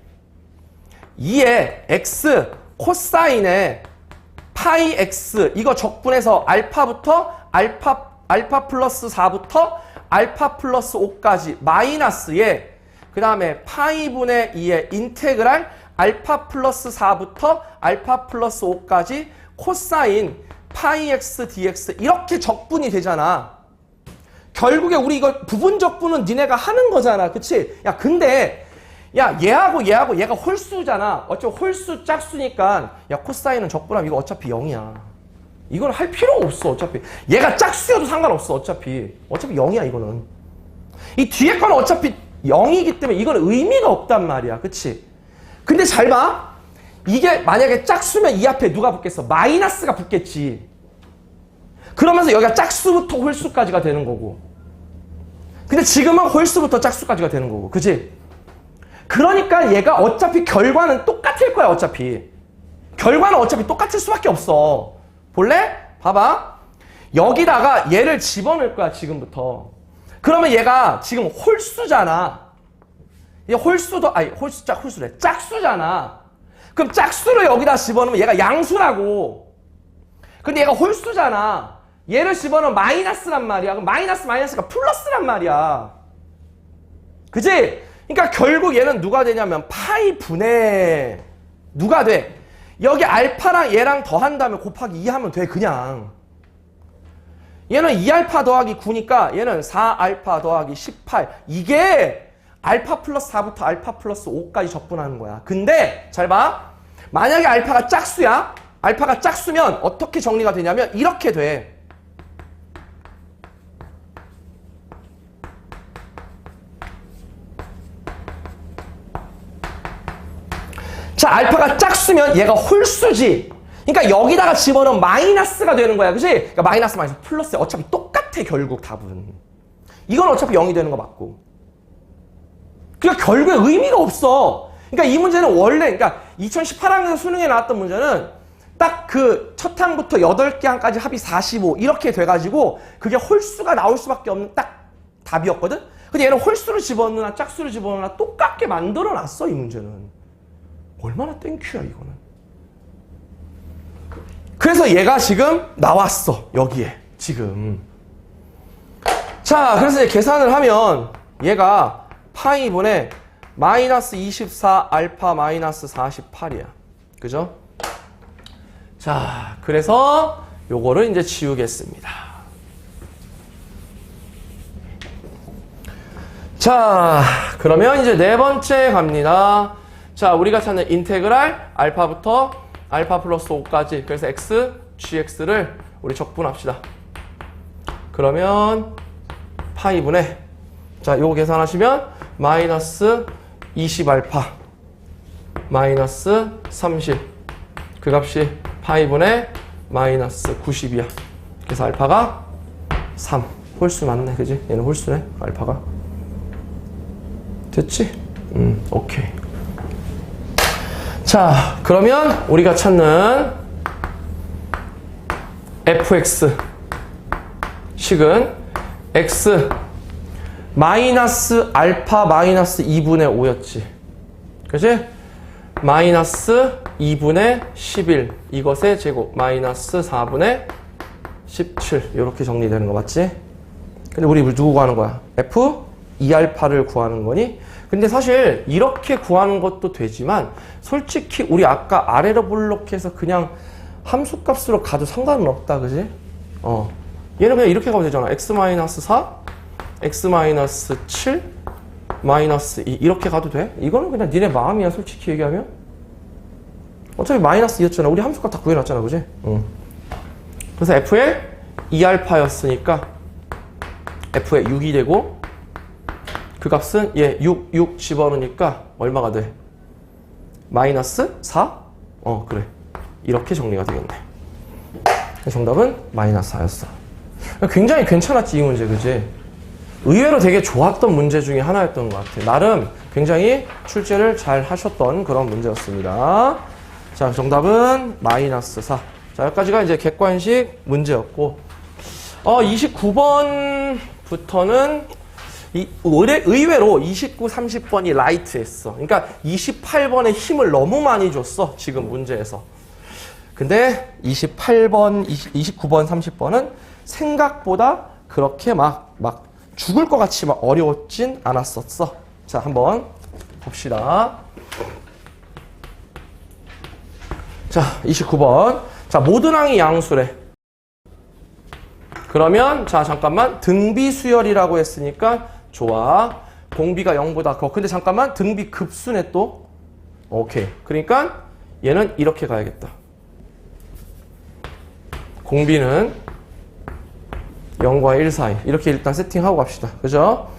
2의 x 코사인의 파이 x 이거 적분해서 알파부터 알파 플러스 4부터 알파 플러스 5까지 마이너스에 그 다음에 파이분의 2의 인테그랄 알파 플러스 4부터 알파 플러스 5까지 코사인 파이 x dx 이렇게 적분이 되잖아. 결국에 우리 이거 부분 적분은 니네가 하는 거잖아. 그치? 야, 근데 야, 얘하고 얘가 홀수잖아. 어차피 홀수 짝수니까 야, 코사인은 적분하면 이거 어차피 0이야. 이건 할 필요가 없어. 어차피 얘가 짝수여도 상관없어. 어차피 0이야. 이거는 이 뒤에 거는 어차피 0이기 때문에 이건 의미가 없단 말이야. 그치? 근데 잘 봐. 이게 만약에 짝수면 이 앞에 누가 붙겠어? 마이너스가 붙겠지. 그러면서 여기가 짝수부터 홀수까지가 되는 거고. 근데 지금은 홀수부터 짝수까지가 되는 거고. 그치? 그러니까 얘가 어차피 결과는 똑같을 거야. 어차피 결과는 어차피 똑같을 수밖에 없어. 볼래? 봐봐. 여기다가 얘를 집어넣을 거야. 지금부터. 그러면 얘가 지금 홀수잖아. 얘 홀수래. 짝수잖아. 그럼 짝수를 여기다 집어넣으면 얘가 양수라고. 근데 얘가 홀수잖아. 얘를 집어넣으면 마이너스란 말이야. 그럼 마이너스가 플러스란 말이야. 그치? 그러니까 결국 얘는 누가 되냐면 파이 분의 누가 돼? 여기 알파랑 얘랑 더한 다음에 곱하기 2 하면 돼. 그냥. 얘는 2알파 더하기 9니까 얘는 4알파 더하기 18. 이게 알파 플러스 4부터 알파 플러스 5까지 적분하는 거야. 근데 잘 봐. 만약에 알파가 짝수야. 알파가 짝수면 어떻게 정리가 되냐면 이렇게 돼. 자, 알파가 짝수면 얘가 홀수지. 그러니까 여기다가 집어넣으면 마이너스가 되는 거야. 그치? 그러니까 마이너스 플러스 어차피 똑같아 결국 답은. 이건 어차피 0이 되는 거 맞고. 그러니까 결국에 의미가 없어. 그러니까 이 문제는 원래 그러니까 2018학년 수능에 나왔던 문제는 딱 그 첫 항부터 8개 항까지 합이 45 이렇게 돼가지고 그게 홀수가 나올 수밖에 없는 딱 답이었거든? 근데 얘는 홀수를 집어넣나 짝수를 집어넣나 똑같게 만들어놨어 이 문제는. 얼마나 땡큐야 이거는. 그래서 얘가 지금 나왔어 여기에 지금. 자, 그래서 이제 계산을 하면 얘가 파이분의 마이너스 24 알파 마이너스 48이야. 그죠? 자, 그래서 요거를 이제 지우겠습니다. 자, 그러면 이제 네 번째 갑니다. 자, 우리가 찾는 인테그랄 알파부터 알파 플러스 5까지. 그래서 x, gx를 우리 적분합시다. 그러면 파이분의 자, 요거 계산하시면 마이너스 20알파 마이너스 30 그 값이 파이분의 마이너스 90이야. 그래서 알파가 3. 홀수 맞네. 그지? 얘는 홀수네. 알파가. 됐지? 오케이. 자, 그러면 우리가 찾는 fx 식은 x 마이너스 알파 마이너스 2분의 5였지. 그치? 마이너스 2분의 11 이것의 제곱 마이너스 4분의 17 이렇게 정리되는 거 맞지? 근데 우리 누구 구하는 거야? f 2알파를 구하는 거니? 근데 사실 이렇게 구하는 것도 되지만 솔직히 우리 아까 아래로 블록해서 그냥 함수값으로 가도 상관은 없다. 그지? 얘는 그냥 이렇게 가면 되잖아. x-4 x-7 마이너스 2 이렇게 가도 돼? 이거는 그냥 니네 마음이야 솔직히 얘기하면. 어차피 마이너스 2였잖아. 우리 함수값 다 구해놨잖아. 그지? 그래서 f의 2알파였으니까 f의 6이 되고 그 값은 얘 6 집어넣으니까 얼마가 돼? 마이너스 4? 그래. 이렇게 정리가 되겠네. 정답은 마이너스 4였어. 굉장히 괜찮았지 이 문제. 그지? 의외로 되게 좋았던 문제 중에 하나였던 것 같아. 나름 굉장히 출제를 잘 하셨던 그런 문제였습니다. 자, 정답은 마이너스 4. 자, 여기까지가 이제 객관식 문제였고 29번부터는 의외로 29, 30번이 라이트했어. 그러니까 28번에 힘을 너무 많이 줬어. 지금 문제에서. 근데 28번, 29번, 30번은 생각보다 그렇게 막 죽을 것 같이 막 어려웠진 않았었어. 자, 한번 봅시다. 자, 29번. 자, 모든 항이 양수래. 그러면 자, 잠깐만. 등비 수열이라고 했으니까 좋아. 공비가 0보다 커. 근데 잠깐만. 등비 급수네 또. 오케이. 그러니까 얘는 이렇게 가야겠다. 공비는 0과 1 사이. 이렇게 일단 세팅하고 갑시다. 그죠?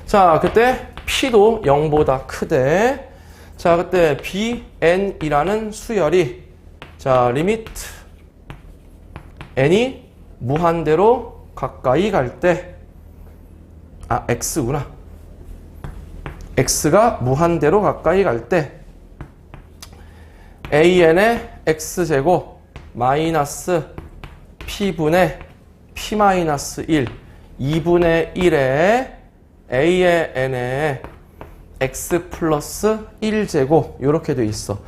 자, 그때 P도 0보다 크대. 자, 그때 BN이라는 수열이 자, 리미트 N이 무한대로 가까이 갈 때 X구나. X가 무한대로 가까이 갈 때 AN의 X제곱 마이너스 P분의 P-1 2분의 1에 A의 N에 X 플러스 1제곱 이렇게 돼 있어.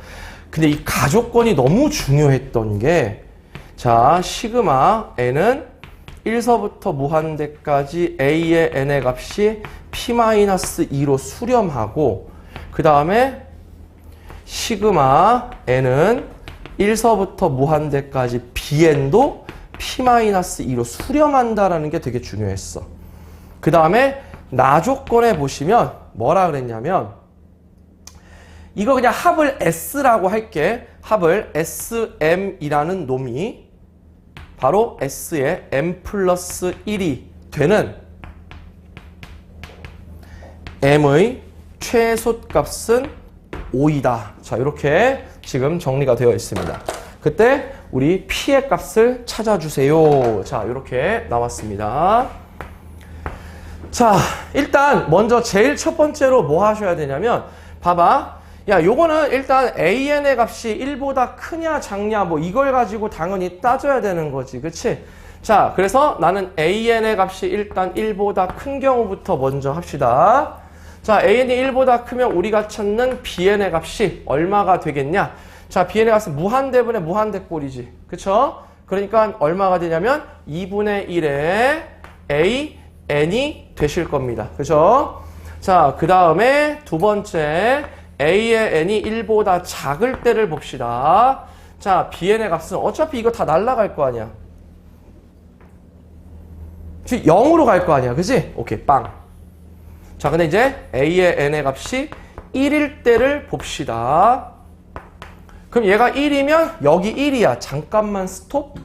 근데 이 가조건이 너무 중요했던 게 자, 시그마 N은 1서부터 무한대까지 A의 N의 값이 P-2로 수렴하고 그 다음에 시그마 N은 1서부터 무한대까지 BN도 P-2로 수렴한다라는 게 되게 중요했어. 그 다음에 나조건에 보시면 뭐라 그랬냐면 이거 그냥 합을 S라고 할게. 합을 SM이라는 놈이 바로 S의 M 플러스 1이 되는 M의 최소값은 5이다. 자, 이렇게 지금 정리가 되어 있습니다. 그때 우리 P의 값을 찾아주세요. 자, 이렇게 나왔습니다. 자, 일단 먼저 제일 첫 번째로 뭐 하셔야 되냐면 봐봐. 야, 요거는 일단 AN의 값이 1보다 크냐 작냐 뭐 이걸 가지고 당연히 따져야 되는 거지. 그치? 자, 그래서 나는 AN의 값이 일단 1보다 큰 경우부터 먼저 합시다. 자, AN이 1보다 크면 우리가 찾는 BN의 값이 얼마가 되겠냐? 자, BN의 값은 무한대분의 무한대꼴이지. 그쵸? 그러니까 얼마가 되냐면 2분의 1의 AN이 되실 겁니다. 그죠? 자, 그 다음에 두 번째 A의 n이 1보다 작을 때를 봅시다. 자, Bn의 값은 어차피 이거 다 날라갈 거 아니야. 0으로 갈 거 아니야. 그지? 오케이, 빵. 자, 근데 이제 A의 n의 값이 1일 때를 봅시다. 그럼 얘가 1이면 여기 1이야. 잠깐만 스톱.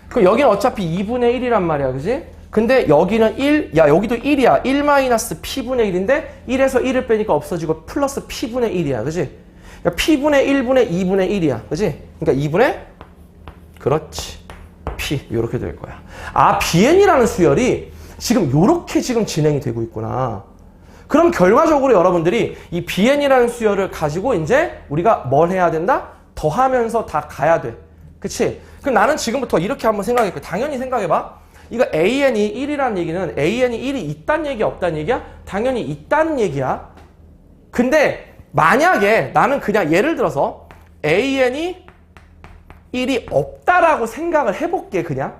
그럼 여기는 어차피 2분의 1이란 말이야. 그지? 근데 여기는 1, 야, 여기도 1이야. 1 마이너스 P분의 1인데 1에서 1을 빼니까 없어지고 플러스 P분의 1이야. 그지? 그러니까 P분의 1분의 2분의 1이야. 그지? 그러니까 2분의, 그렇지. P. 요렇게 될 거야. 아, BN이라는 수열이 지금 요렇게 지금 진행이 되고 있구나. 그럼 결과적으로 여러분들이 이 BN이라는 수열을 가지고 이제 우리가 뭘 해야 된다? 더하면서 다 가야 돼. 그치? 그럼 나는 지금부터 이렇게 한번 생각해. 당연히 생각해봐. 이거 AN이 1이라는 얘기는 AN이 1이 있다는 얘기야, 없다는 얘기야? 당연히 있다는 얘기야. 근데 만약에 나는 그냥 예를 들어서 AN이 1이 없다라고 생각을 해볼게, 그냥.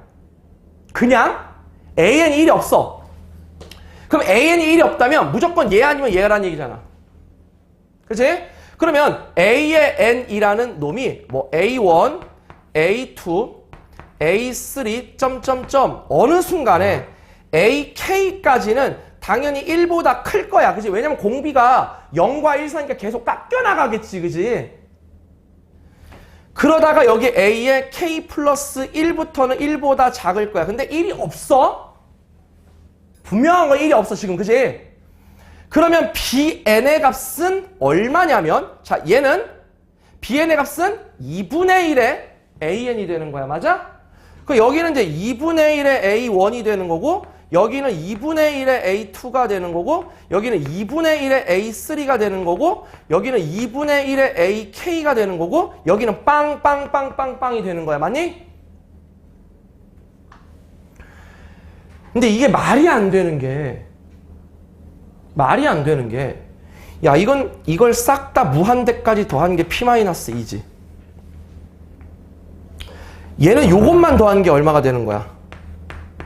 AN이 1이 없어. 그럼 AN이 1이 없다면 무조건 얘 아니면 얘라는 얘기잖아. 그치? 그러면 A의 N이라는 놈이 뭐 A1, A2, A3, 점점점 어느 순간에 AK까지는 당연히 1보다 클 거야. 그지? 왜냐면 공비가 0과 1 사이니까 계속 깎여 나가겠지. 그지? 그러다가 여기 A의 K 플러스 1부터는 1보다 작을 거야. 근데 1이 없어? 분명한 건 1이 없어, 지금. 그지? 그러면 BN의 값은 얼마냐면, 자, 얘는 BN의 값은 2분의 1의 AN이 되는 거야. 맞아? 그 여기는 이제 2분의 1의 A1이 되는 거고, 여기는 2분의 1의 A2가 되는 거고, 여기는 2분의 1의 A3가 되는 거고, 여기는 2분의 1의 AK가 되는 거고, 여기는 빵빵빵빵빵이 되는 거야. 맞니? 근데 이게 말이 안 되는 게, 야, 이걸 싹 다 무한대까지 더한 게 P-2지. 얘는 요것만 더한 게 얼마가 되는 거야?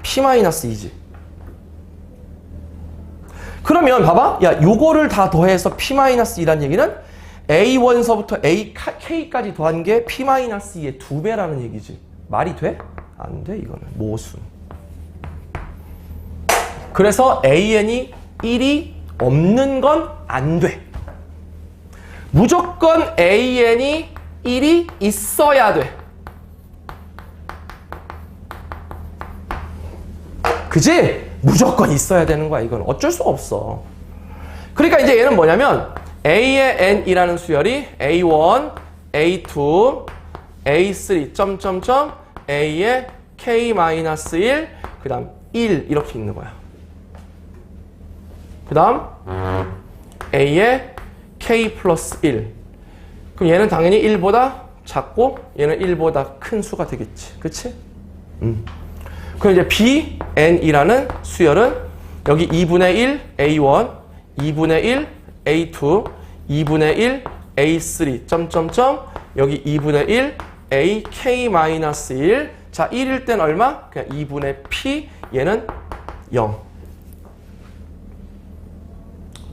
P-2지. 그러면 봐봐. 야, 요거를 다 더해서 P-2란 얘기는 A1서부터 AK까지 더한 게 P-2의 2배라는 얘기지. 말이 돼? 안 돼, 이거는. 모순. 그래서 AN이 1이 없는 건 안 돼. 무조건 AN이 1이 있어야 돼. 그지? 무조건 있어야 되는 거야. 이건 어쩔 수가 없어. 그러니까 이제 얘는 뭐냐면 A의 N이라는 수열이 A1, A2, A3, 점점점 A의 K-1, 그 다음 1 이렇게 있는 거야. 그 다음 A의 K 플러스 1. 그럼 얘는 당연히 1보다 작고 얘는 1보다 큰 수가 되겠지. 그치? 그럼 이제 BN이라는 수열은 여기 2분의 1 A1, 2분의 1 A2, 2분의 1 A3, 점점점 여기 2분의 1 AK-1. 자, 1일 땐 얼마? 그냥 2분의 P, 얘는 0.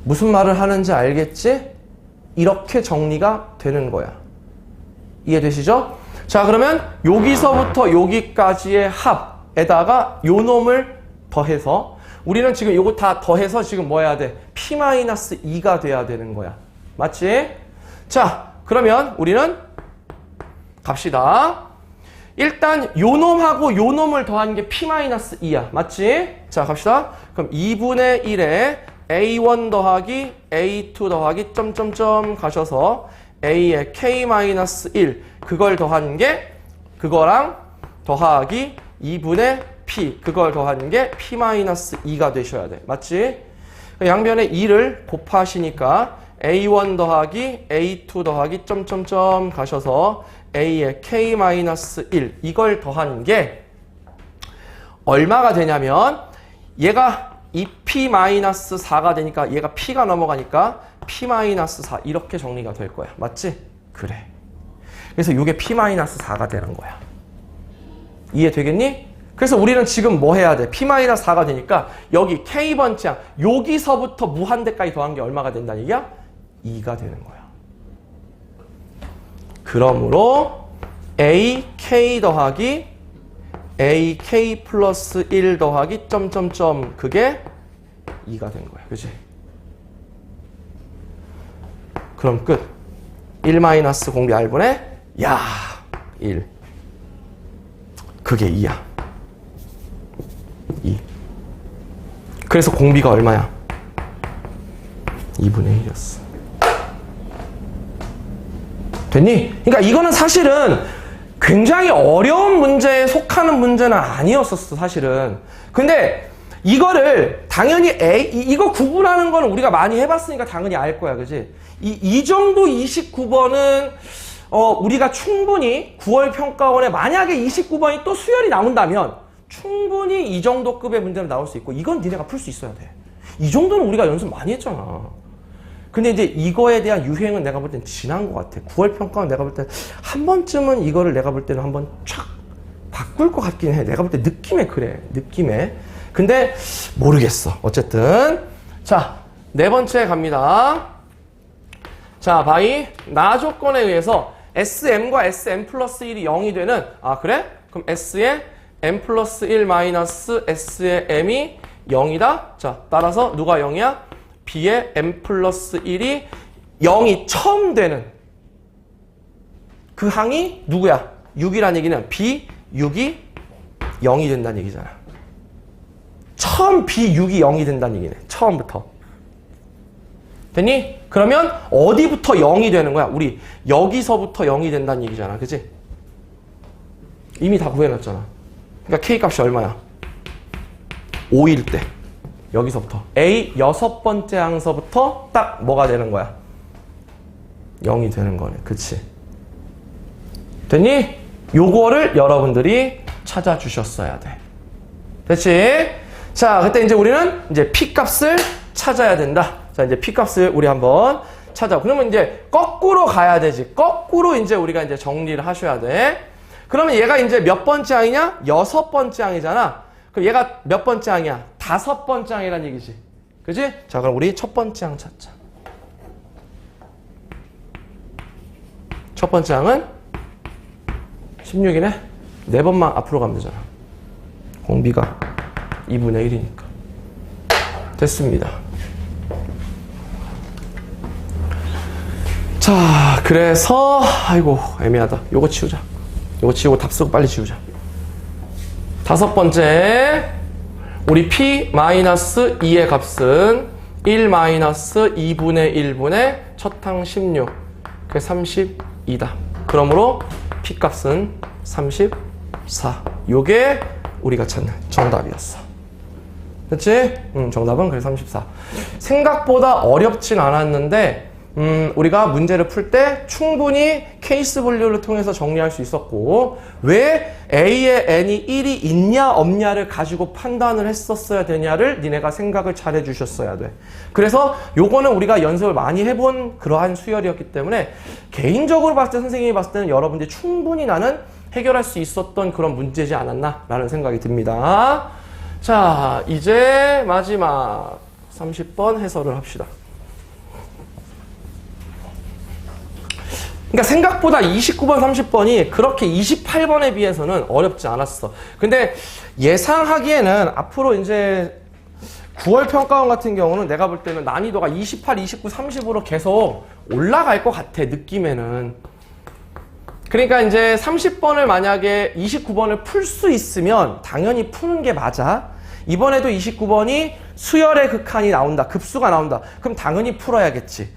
무슨 말을 하는지 알겠지? 이렇게 정리가 되는 거야. 이해되시죠? 자, 그러면 여기서부터 여기까지의 합에다가 요 놈을 더해서 우리는 지금 이거 다 더해서 지금 뭐 해야 돼? P-2가 돼야 되는 거야. 맞지? 자, 그러면 우리는 갑시다. 일단 요 놈하고 요 놈을 더한 게 P-2야. 맞지? 자, 갑시다. 그럼 2분의 1에 A1 더하기 A2 더하기 점점점 가셔서 A에 K-1 그걸 더한 게 그거랑 더하기 2분의 P 그걸 더한 게 P-2가 되셔야 돼. 맞지? 양변에 2를 곱하시니까 A1 더하기 A2 더하기 점점점 가셔서 A에 K-1 이걸 더한 게 얼마가 되냐면 얘가 이 P-4가 되니까 얘가 P가 넘어가니까 P-4 이렇게 정리가 될 거야. 맞지? 그래. 그래서 이게 P-4가 되는 거야. 이해되겠니? 그래서 우리는 지금 뭐 해야 돼? P-4가 되니까 여기 K번째 여기서부터 무한대까지 더한 게 얼마가 된다는 얘기야? 2가 되는 거야. 그러므로 AK 더하기 AK 플러스 1 더하기 점점점 그게 2가 된 거야. 그치? 그럼 끝. 1 마이너스 공비 R분의 야 1 그게 2야. 2. 그래서 공비가 얼마야? 2분의 1이었어. 됐니? 그러니까 이거는 사실은 굉장히 어려운 문제에 속하는 문제는 아니었었어, 사실은. 근데 이거를 당연히 이거 구분하는 거는 우리가 많이 해봤으니까 당연히 알 거야, 그지? 이 정도 29번은 우리가 충분히 9월 평가원에 만약에 29번이 또 수열이 나온다면 충분히 이 정도 급의 문제는 나올 수 있고 이건 니네가 풀 수 있어야 돼. 이 정도는 우리가 연습 많이 했잖아. 근데 이제 이거에 대한 유행은 내가 볼 땐 지난 것 같아. 9월 평가는 내가 볼 때 한 번쯤은 이거를 내가 볼 때는 한번 촥 바꿀 것 같긴 해. 내가 볼 때 느낌에 그래. 느낌에. 근데 모르겠어. 어쨌든 자, 네 번째 갑니다. 자, 바이 나 조건에 의해서 SM과 SM 플러스 1이 0이 되는 그래? 그럼 S의 M 플러스 1 마이너스 S의 M이 0이다. 자, 따라서 누가 0이야? B의 M 플러스 1이 0이 처음 되는 그 항이 누구야? 6이라는 얘기는 B, 6이 0이 된다는 얘기잖아. 처음 B, 6이 0이 된다는 얘기네. 처음부터. 됐니? 그러면 어디부터 0이 되는 거야? 우리 여기서부터 0이 된다는 얘기잖아. 그치? 이미 다 구해놨잖아. 그러니까 K 값이 얼마야? 5일 때. 여기서부터 A 6번째 항서부터 딱 뭐가 되는 거야? 0이 되는 거네. 그치? 됐니? 요거를 여러분들이 찾아주셨어야 돼. 됐지? 자, 그때 이제 우리는 이제 P 값을 찾아야 된다. 자, 이제 P 값을 우리 한번 찾아. 그러면 이제 거꾸로 가야 되지. 거꾸로 이제 우리가 이제 정리를 하셔야 돼. 그러면 얘가 이제 몇 번째 항이냐? 6번째 항이잖아. 그럼 얘가 몇 번째 항이야? 5번째 항이란 얘기지. 그지? 자, 그럼 우리 첫 번째 항 찾자. 첫 번째 항은 16이네? 4번만 앞으로 가면 되잖아. 공비가 2분의 1이니까. 됐습니다. 자, 그래서 아이고 애매하다. 요거 치우자. 요거 치우고 답 쓰고 빨리 지우자. 5번째 우리 P-2의 값은 1-2분의 1분의 첫항 16 그게 32다. 그러므로 P 값은 34. 요게 우리가 찾는 정답이었어. 그치? 정답은 그래 34. 생각보다 어렵진 않았는데 우리가 문제를 풀 때 충분히 케이스 분류를 통해서 정리할 수 있었고 왜 A에 N이 1이 있냐 없냐를 가지고 판단을 했었어야 되냐를 니네가 생각을 잘 해주셨어야 돼. 그래서 요거는 우리가 연습을 많이 해본 그러한 수열이었기 때문에 개인적으로 봤을 때 선생님이 봤을 때는 여러분들이 충분히 나는 해결할 수 있었던 그런 문제지 않았나 라는 생각이 듭니다. 자, 이제 마지막 30번 해설을 합시다. 그러니까 생각보다 29번, 30번이 그렇게 28번에 비해서는 어렵지 않았어. 근데 예상하기에는 앞으로 이제 9월 평가원 같은 경우는 내가 볼 때는 난이도가 28, 29, 30으로 계속 올라갈 것 같아, 느낌에는. 그러니까 이제 30번을 만약에 29번을 풀 수 있으면 당연히 푸는 게 맞아. 이번에도 29번이 수열의 극한이 나온다, 급수가 나온다. 그럼 당연히 풀어야겠지.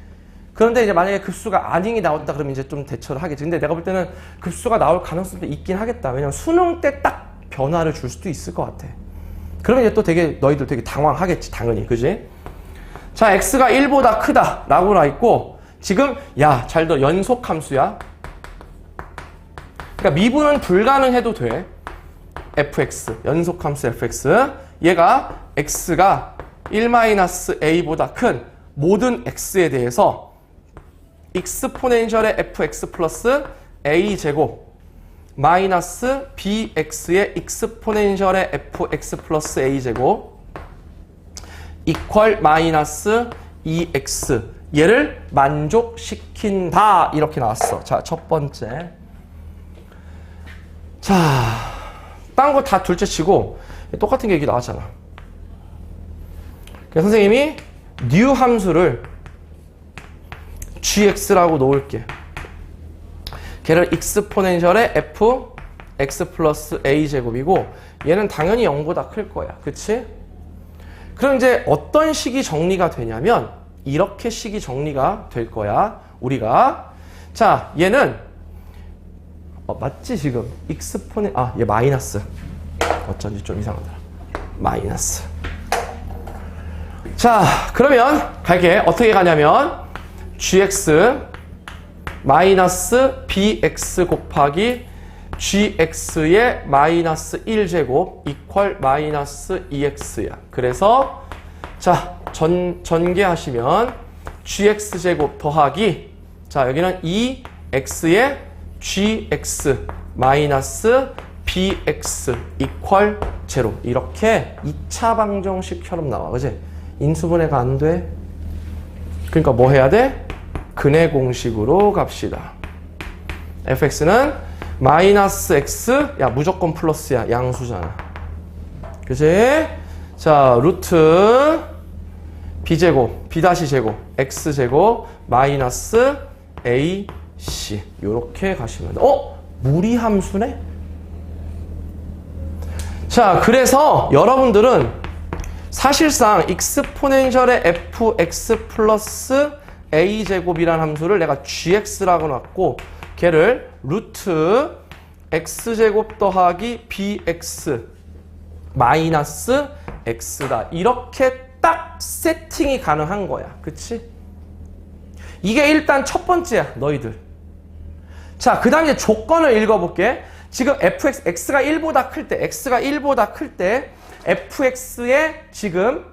그런데 이제 만약에 급수가 아닌이 나왔다 그러면 이제 좀 대처를 하겠지. 근데 내가 볼 때는 급수가 나올 가능성도 있긴 하겠다. 왜냐면 수능 때 딱 변화를 줄 수도 있을 것 같아. 그러면 이제 또 되게 너희들 되게 당황하겠지, 당연히. 그지? 자, x가 1보다 크다 라고 나 있고, 지금 야, 잘 들어, 연속 함수야. 그러니까 미분은 불가능해도 돼. fx, 연속 함수 fx. 얘가 x가 1-a보다 큰 모든 x에 대해서 익스포넨셜의 fx 플러스 a제곱 마이너스 bx의 익스포넨셜의 fx 플러스 a제곱 이퀄 마이너스 2x 얘를 만족시킨다 이렇게 나왔어. 자, 첫 번째. 자, 딴 거 다 둘째 치고 똑같은 얘기 나왔잖아. 그래서 선생님이 new 함수를 gx라고 놓을게. 걔를 익스포넨셜의 fx 플러스 a제곱이고 얘는 당연히 0보다 클 거야. 그치? 그럼 이제 어떤 식이 정리가 되냐면 이렇게 식이 정리가 될 거야. 우리가. 자, 얘는 맞지 지금? 얘 마이너스. 어쩐지 좀 이상하더라. 마이너스. 자, 그러면 갈게. 어떻게 가냐면 gx 마이너스 bx 곱하기 gx의 마이너스 1제곱 이퀄 마이너스 2x야. 그래서 자, 전개하시면 gx제곱 더하기 자, 여기는 2x의 gx 마이너스 bx 이퀄 제로 이렇게 2차 방정식처럼 나와. 그지? 인수분해가 안 돼. 그러니까 뭐 해야 돼? 근해 공식으로 갑시다. fx는 마이너스 x, 야 무조건 플러스야. 양수잖아. 그치? 자, 루트 b제곱, b-제곱, x제곱, 마이너스 ac 요렇게 가시면 돼. 무리함수네? 자, 그래서 여러분들은 사실상 익스포넨셜의 fx 플러스 a제곱이라는 함수를 내가 gx라고 놨고 걔를 루트 x제곱 더하기 bx 마이너스 x다. 이렇게 딱 세팅이 가능한 거야. 그치? 이게 일단 첫 번째야, 너희들. 자, 그 다음에 조건을 읽어볼게. 지금 x가 1보다 클 때 fx의 지금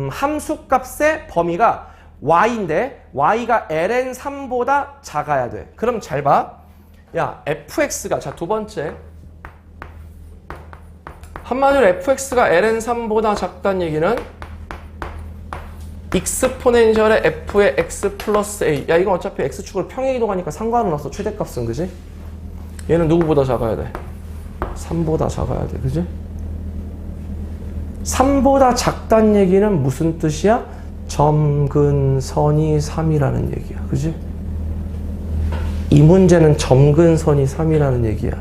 함수값의 범위가 y인데 y가 ln3보다 작아야 돼. 그럼 잘 봐. 야, fx가 자, 두 번째. 한마디로 fx가 ln3보다 작다는 얘기는 익스포넨셜의 f의 x 플러스 a. 야, 이건 어차피 x축으로 평행 이동하니까 상관은 없어. 최대값은. 그지? 얘는 누구보다 작아야 돼? 3보다 작아야 돼. 그지? 3보다 작다는 얘기는 무슨 뜻이야? 점근선이 3이라는 얘기야. 그지? 이 문제는 점근선이 3이라는 얘기야.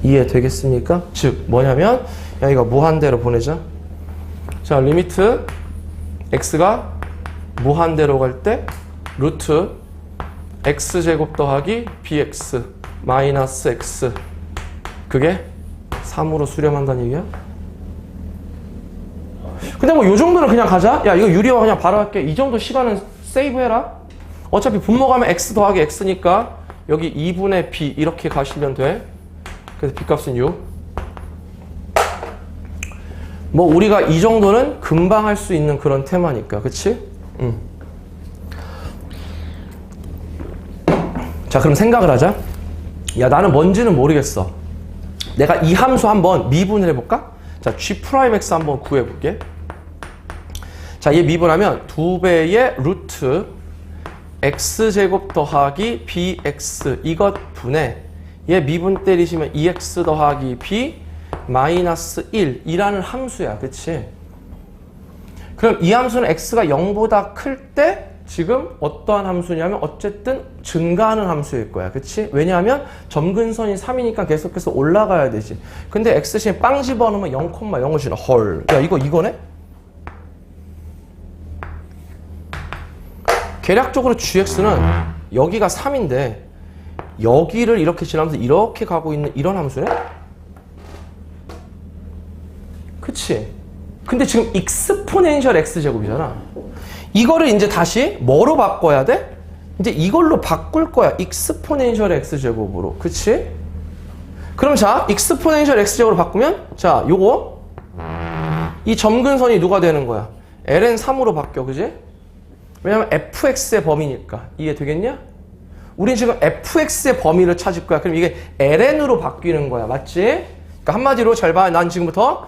이해되겠습니까? 즉 뭐냐면 야, 이거 무한대로 보내자. 자, 리미트 x가 무한대로 갈 때 루트 x제곱 더하기 bx 마이너스 x 그게 3으로 수렴한다는 얘기야? 근데 뭐 요 정도는 그냥 가자. 야, 이거 유리화 그냥 바로 할게. 이 정도 시간은 세이브해라. 어차피 분모가면 x 더하기 x니까 여기 2분의 b 이렇게 가시면 돼. 그래서 b값은 6. 뭐 우리가 이 정도는 금방 할 수 있는 그런 테마니까. 그치? 자, 그럼 생각을 하자. 야, 나는 뭔지는 모르겠어. 내가 이 함수 한번 미분을 해볼까? 자, g'x 한번 구해볼게. 자, 얘 미분하면 2배의 루트 x제곱 더하기 bx 이것 분해 얘 미분 때리시면 2x 더하기 b 마이너스 1이라는 함수야. 그치? 그럼 이 함수는 x가 0보다 클 때 지금 어떠한 함수냐면 어쨌든 증가하는 함수일 거야. 그치? 왜냐하면 점근선이 3이니까 계속해서 올라가야 되지. 근데 x신 빵 집어넣으면 0,0을 주나. 헐. 야, 이거네? 계략적으로 gx는 여기가 3인데 여기를 이렇게 지나면서 이렇게 가고 있는 이런 함수네? 그치? 근데 지금 익스포넨셜 x제곱이잖아. 이거를 이제 다시 뭐로 바꿔야 돼? 이제 이걸로 바꿀 거야. 익스포넨셜 x제곱으로. 그치? 그럼 자, 익스포넨셜 x제곱으로 바꾸면 자, 요거 이 점근선이 누가 되는 거야? ln3으로 바뀌어. 그지? 왜냐면 fx의 범위니까. 이해 되겠냐? 우린 지금 fx의 범위를 찾을 거야. 그럼 이게 ln으로 바뀌는 거야. 맞지? 그러니까 한마디로 잘 봐. 난 지금부터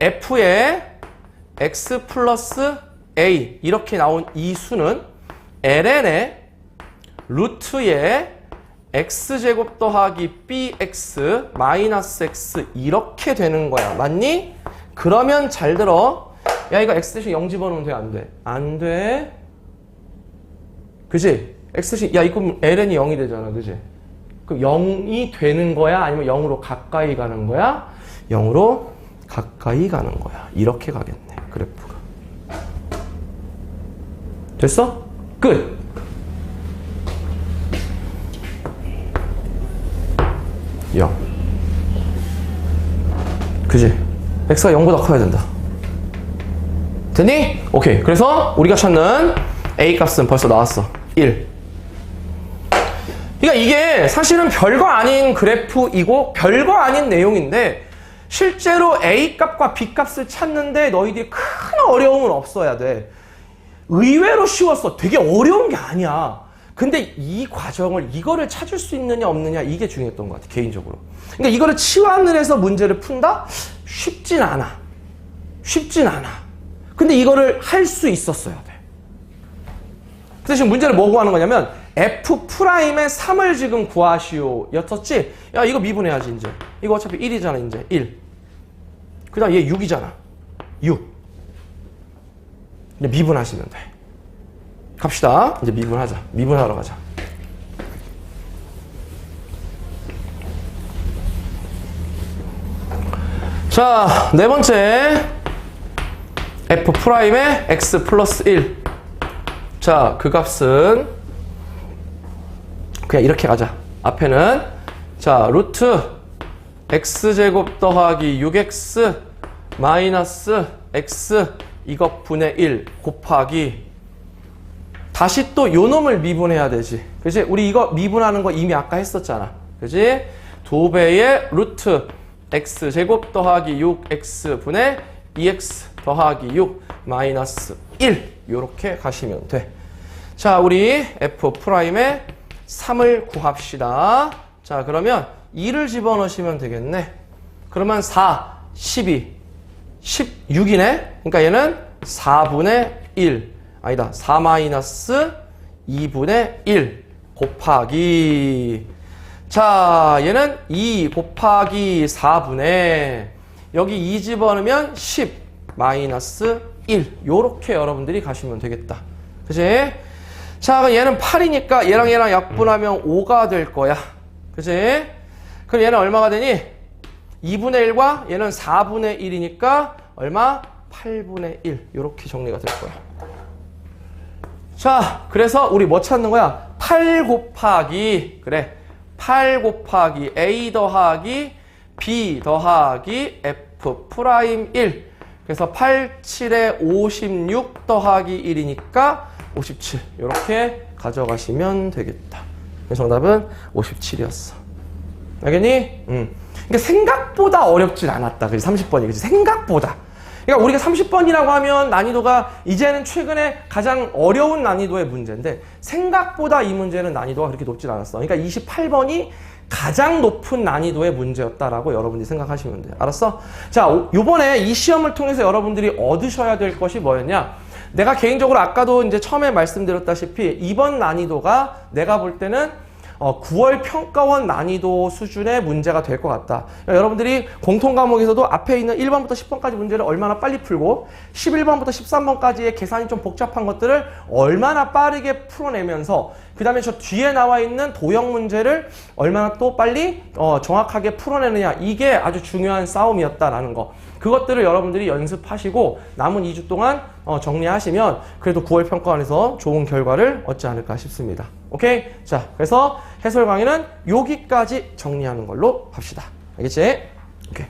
f의 x 플러스 a 이렇게 나온 이 수는 ln의 루트의 x제곱 더하기 bx 마이너스 x 이렇게 되는 거야. 맞니? 그러면 잘 들어. 야, 이거 x 대신 0 집어넣으면 돼? 안 돼? 안 돼. 그지? x 대신, 야, 이거 ln이 0이 되잖아. 그지? 그럼 0이 되는 거야? 아니면 0으로 가까이 가는 거야? 0으로 가까이 가는 거야. 이렇게 가겠네. 그래프가. 됐어? 끝! 야. 그지? x가 0보다 커야 된다. 됐니? 오케이. 그래서 우리가 찾는 a 값은 벌써 나왔어. 1. 그러니까 이게 사실은 별거 아닌 그래프이고 별거 아닌 내용인데 실제로 a 값과 b 값을 찾는데 너희들이 큰 어려움은 없어야 돼. 의외로 쉬웠어. 되게 어려운 게 아니야. 근데 이 과정을 이거를 찾을 수 있느냐 없느냐 이게 중요했던 것 같아. 개인적으로. 그러니까 이거를 치환을 해서 문제를 푼다? 쉽진 않아. 쉽진 않아. 근데 이거를 할 수 있었어야 돼. 그래서 지금 문제를 뭐 구하는 거냐면 f'의 3을 지금 구하시오 였었지? 야, 이거 미분해야지 이제. 이거 어차피 1이잖아 이제. 1. 그 다음 얘 6이잖아. 6. 이제 미분하시면 돼. 갑시다. 이제 미분하자. 미분하러 가자. 자, 네 번째 f'의 x 플러스 1. 자, 그 값은 그냥 이렇게 가자. 앞에는 자, 루트 x제곱 더하기 6x 마이너스 x 이것 분의 1 곱하기 다시 또 요 놈을 미분해야 되지. 그치? 우리 이거 미분하는 거 이미 아까 했었잖아. 그치? 2배의 루트 x제곱 더하기 6x 분의 2x 더하기 6 마이너스 1 요렇게 가시면 돼. 자, 우리 f'의 3을 구합시다. 자, 그러면 2를 집어넣으시면 되겠네. 그러면 4, 12, 16이네. 그러니까 얘는 4분의 1. 아니다. 4 마이너스 2분의 1 곱하기. 자, 얘는 2 곱하기 4분의 여기 2 집어넣으면 10 마이너스 1. 요렇게 여러분들이 가시면 되겠다. 그치? 자, 얘는 8이니까 얘랑 약분하면 5가 될 거야. 그치? 그럼 얘는 얼마가 되니? 2분의 1과 얘는 4분의 1이니까 얼마? 8분의 1. 요렇게 정리가 될 거야. 자, 그래서 우리 뭐 찾는 거야? 8 곱하기, 그래. 8 곱하기 a 더하기 b 더하기 f 프라임 1. 그래서 8, 7에 56 더하기 1이니까 57. 이렇게 가져가시면 되겠다. 정답은 57이었어. 알겠니? 그러니까 생각보다 어렵진 않았다. 그지? 30번이. 그지? 생각보다. 그러니까 우리가 30번이라고 하면 난이도가 이제는 최근에 가장 어려운 난이도의 문제인데 생각보다 이 문제는 난이도가 그렇게 높진 않았어. 그러니까 28번이 가장 높은 난이도의 문제였다라고 여러분들이 생각하시면 돼요. 알았어? 자, 요번에 이 시험을 통해서 여러분들이 얻으셔야 될 것이 뭐였냐? 내가 개인적으로 아까도 이제 처음에 말씀드렸다시피 이번 난이도가 내가 볼 때는 9월 평가원 난이도 수준의 문제가 될 것 같다. 그러니까 여러분들이 공통 과목에서도 앞에 있는 1번부터 10번까지 문제를 얼마나 빨리 풀고 11번부터 13번까지의 계산이 좀 복잡한 것들을 얼마나 빠르게 풀어내면서 그 다음에 저 뒤에 나와 있는 도형 문제를 얼마나 또 빨리 정확하게 풀어내느냐, 이게 아주 중요한 싸움이었다라는 거. 그것들을 여러분들이 연습하시고 남은 2주 동안 정리하시면 그래도 9월 평가원에서 좋은 결과를 얻지 않을까 싶습니다. 오케이? 자, 그래서 해설 강의는 여기까지 정리하는 걸로 합시다. 알겠지? 오케이.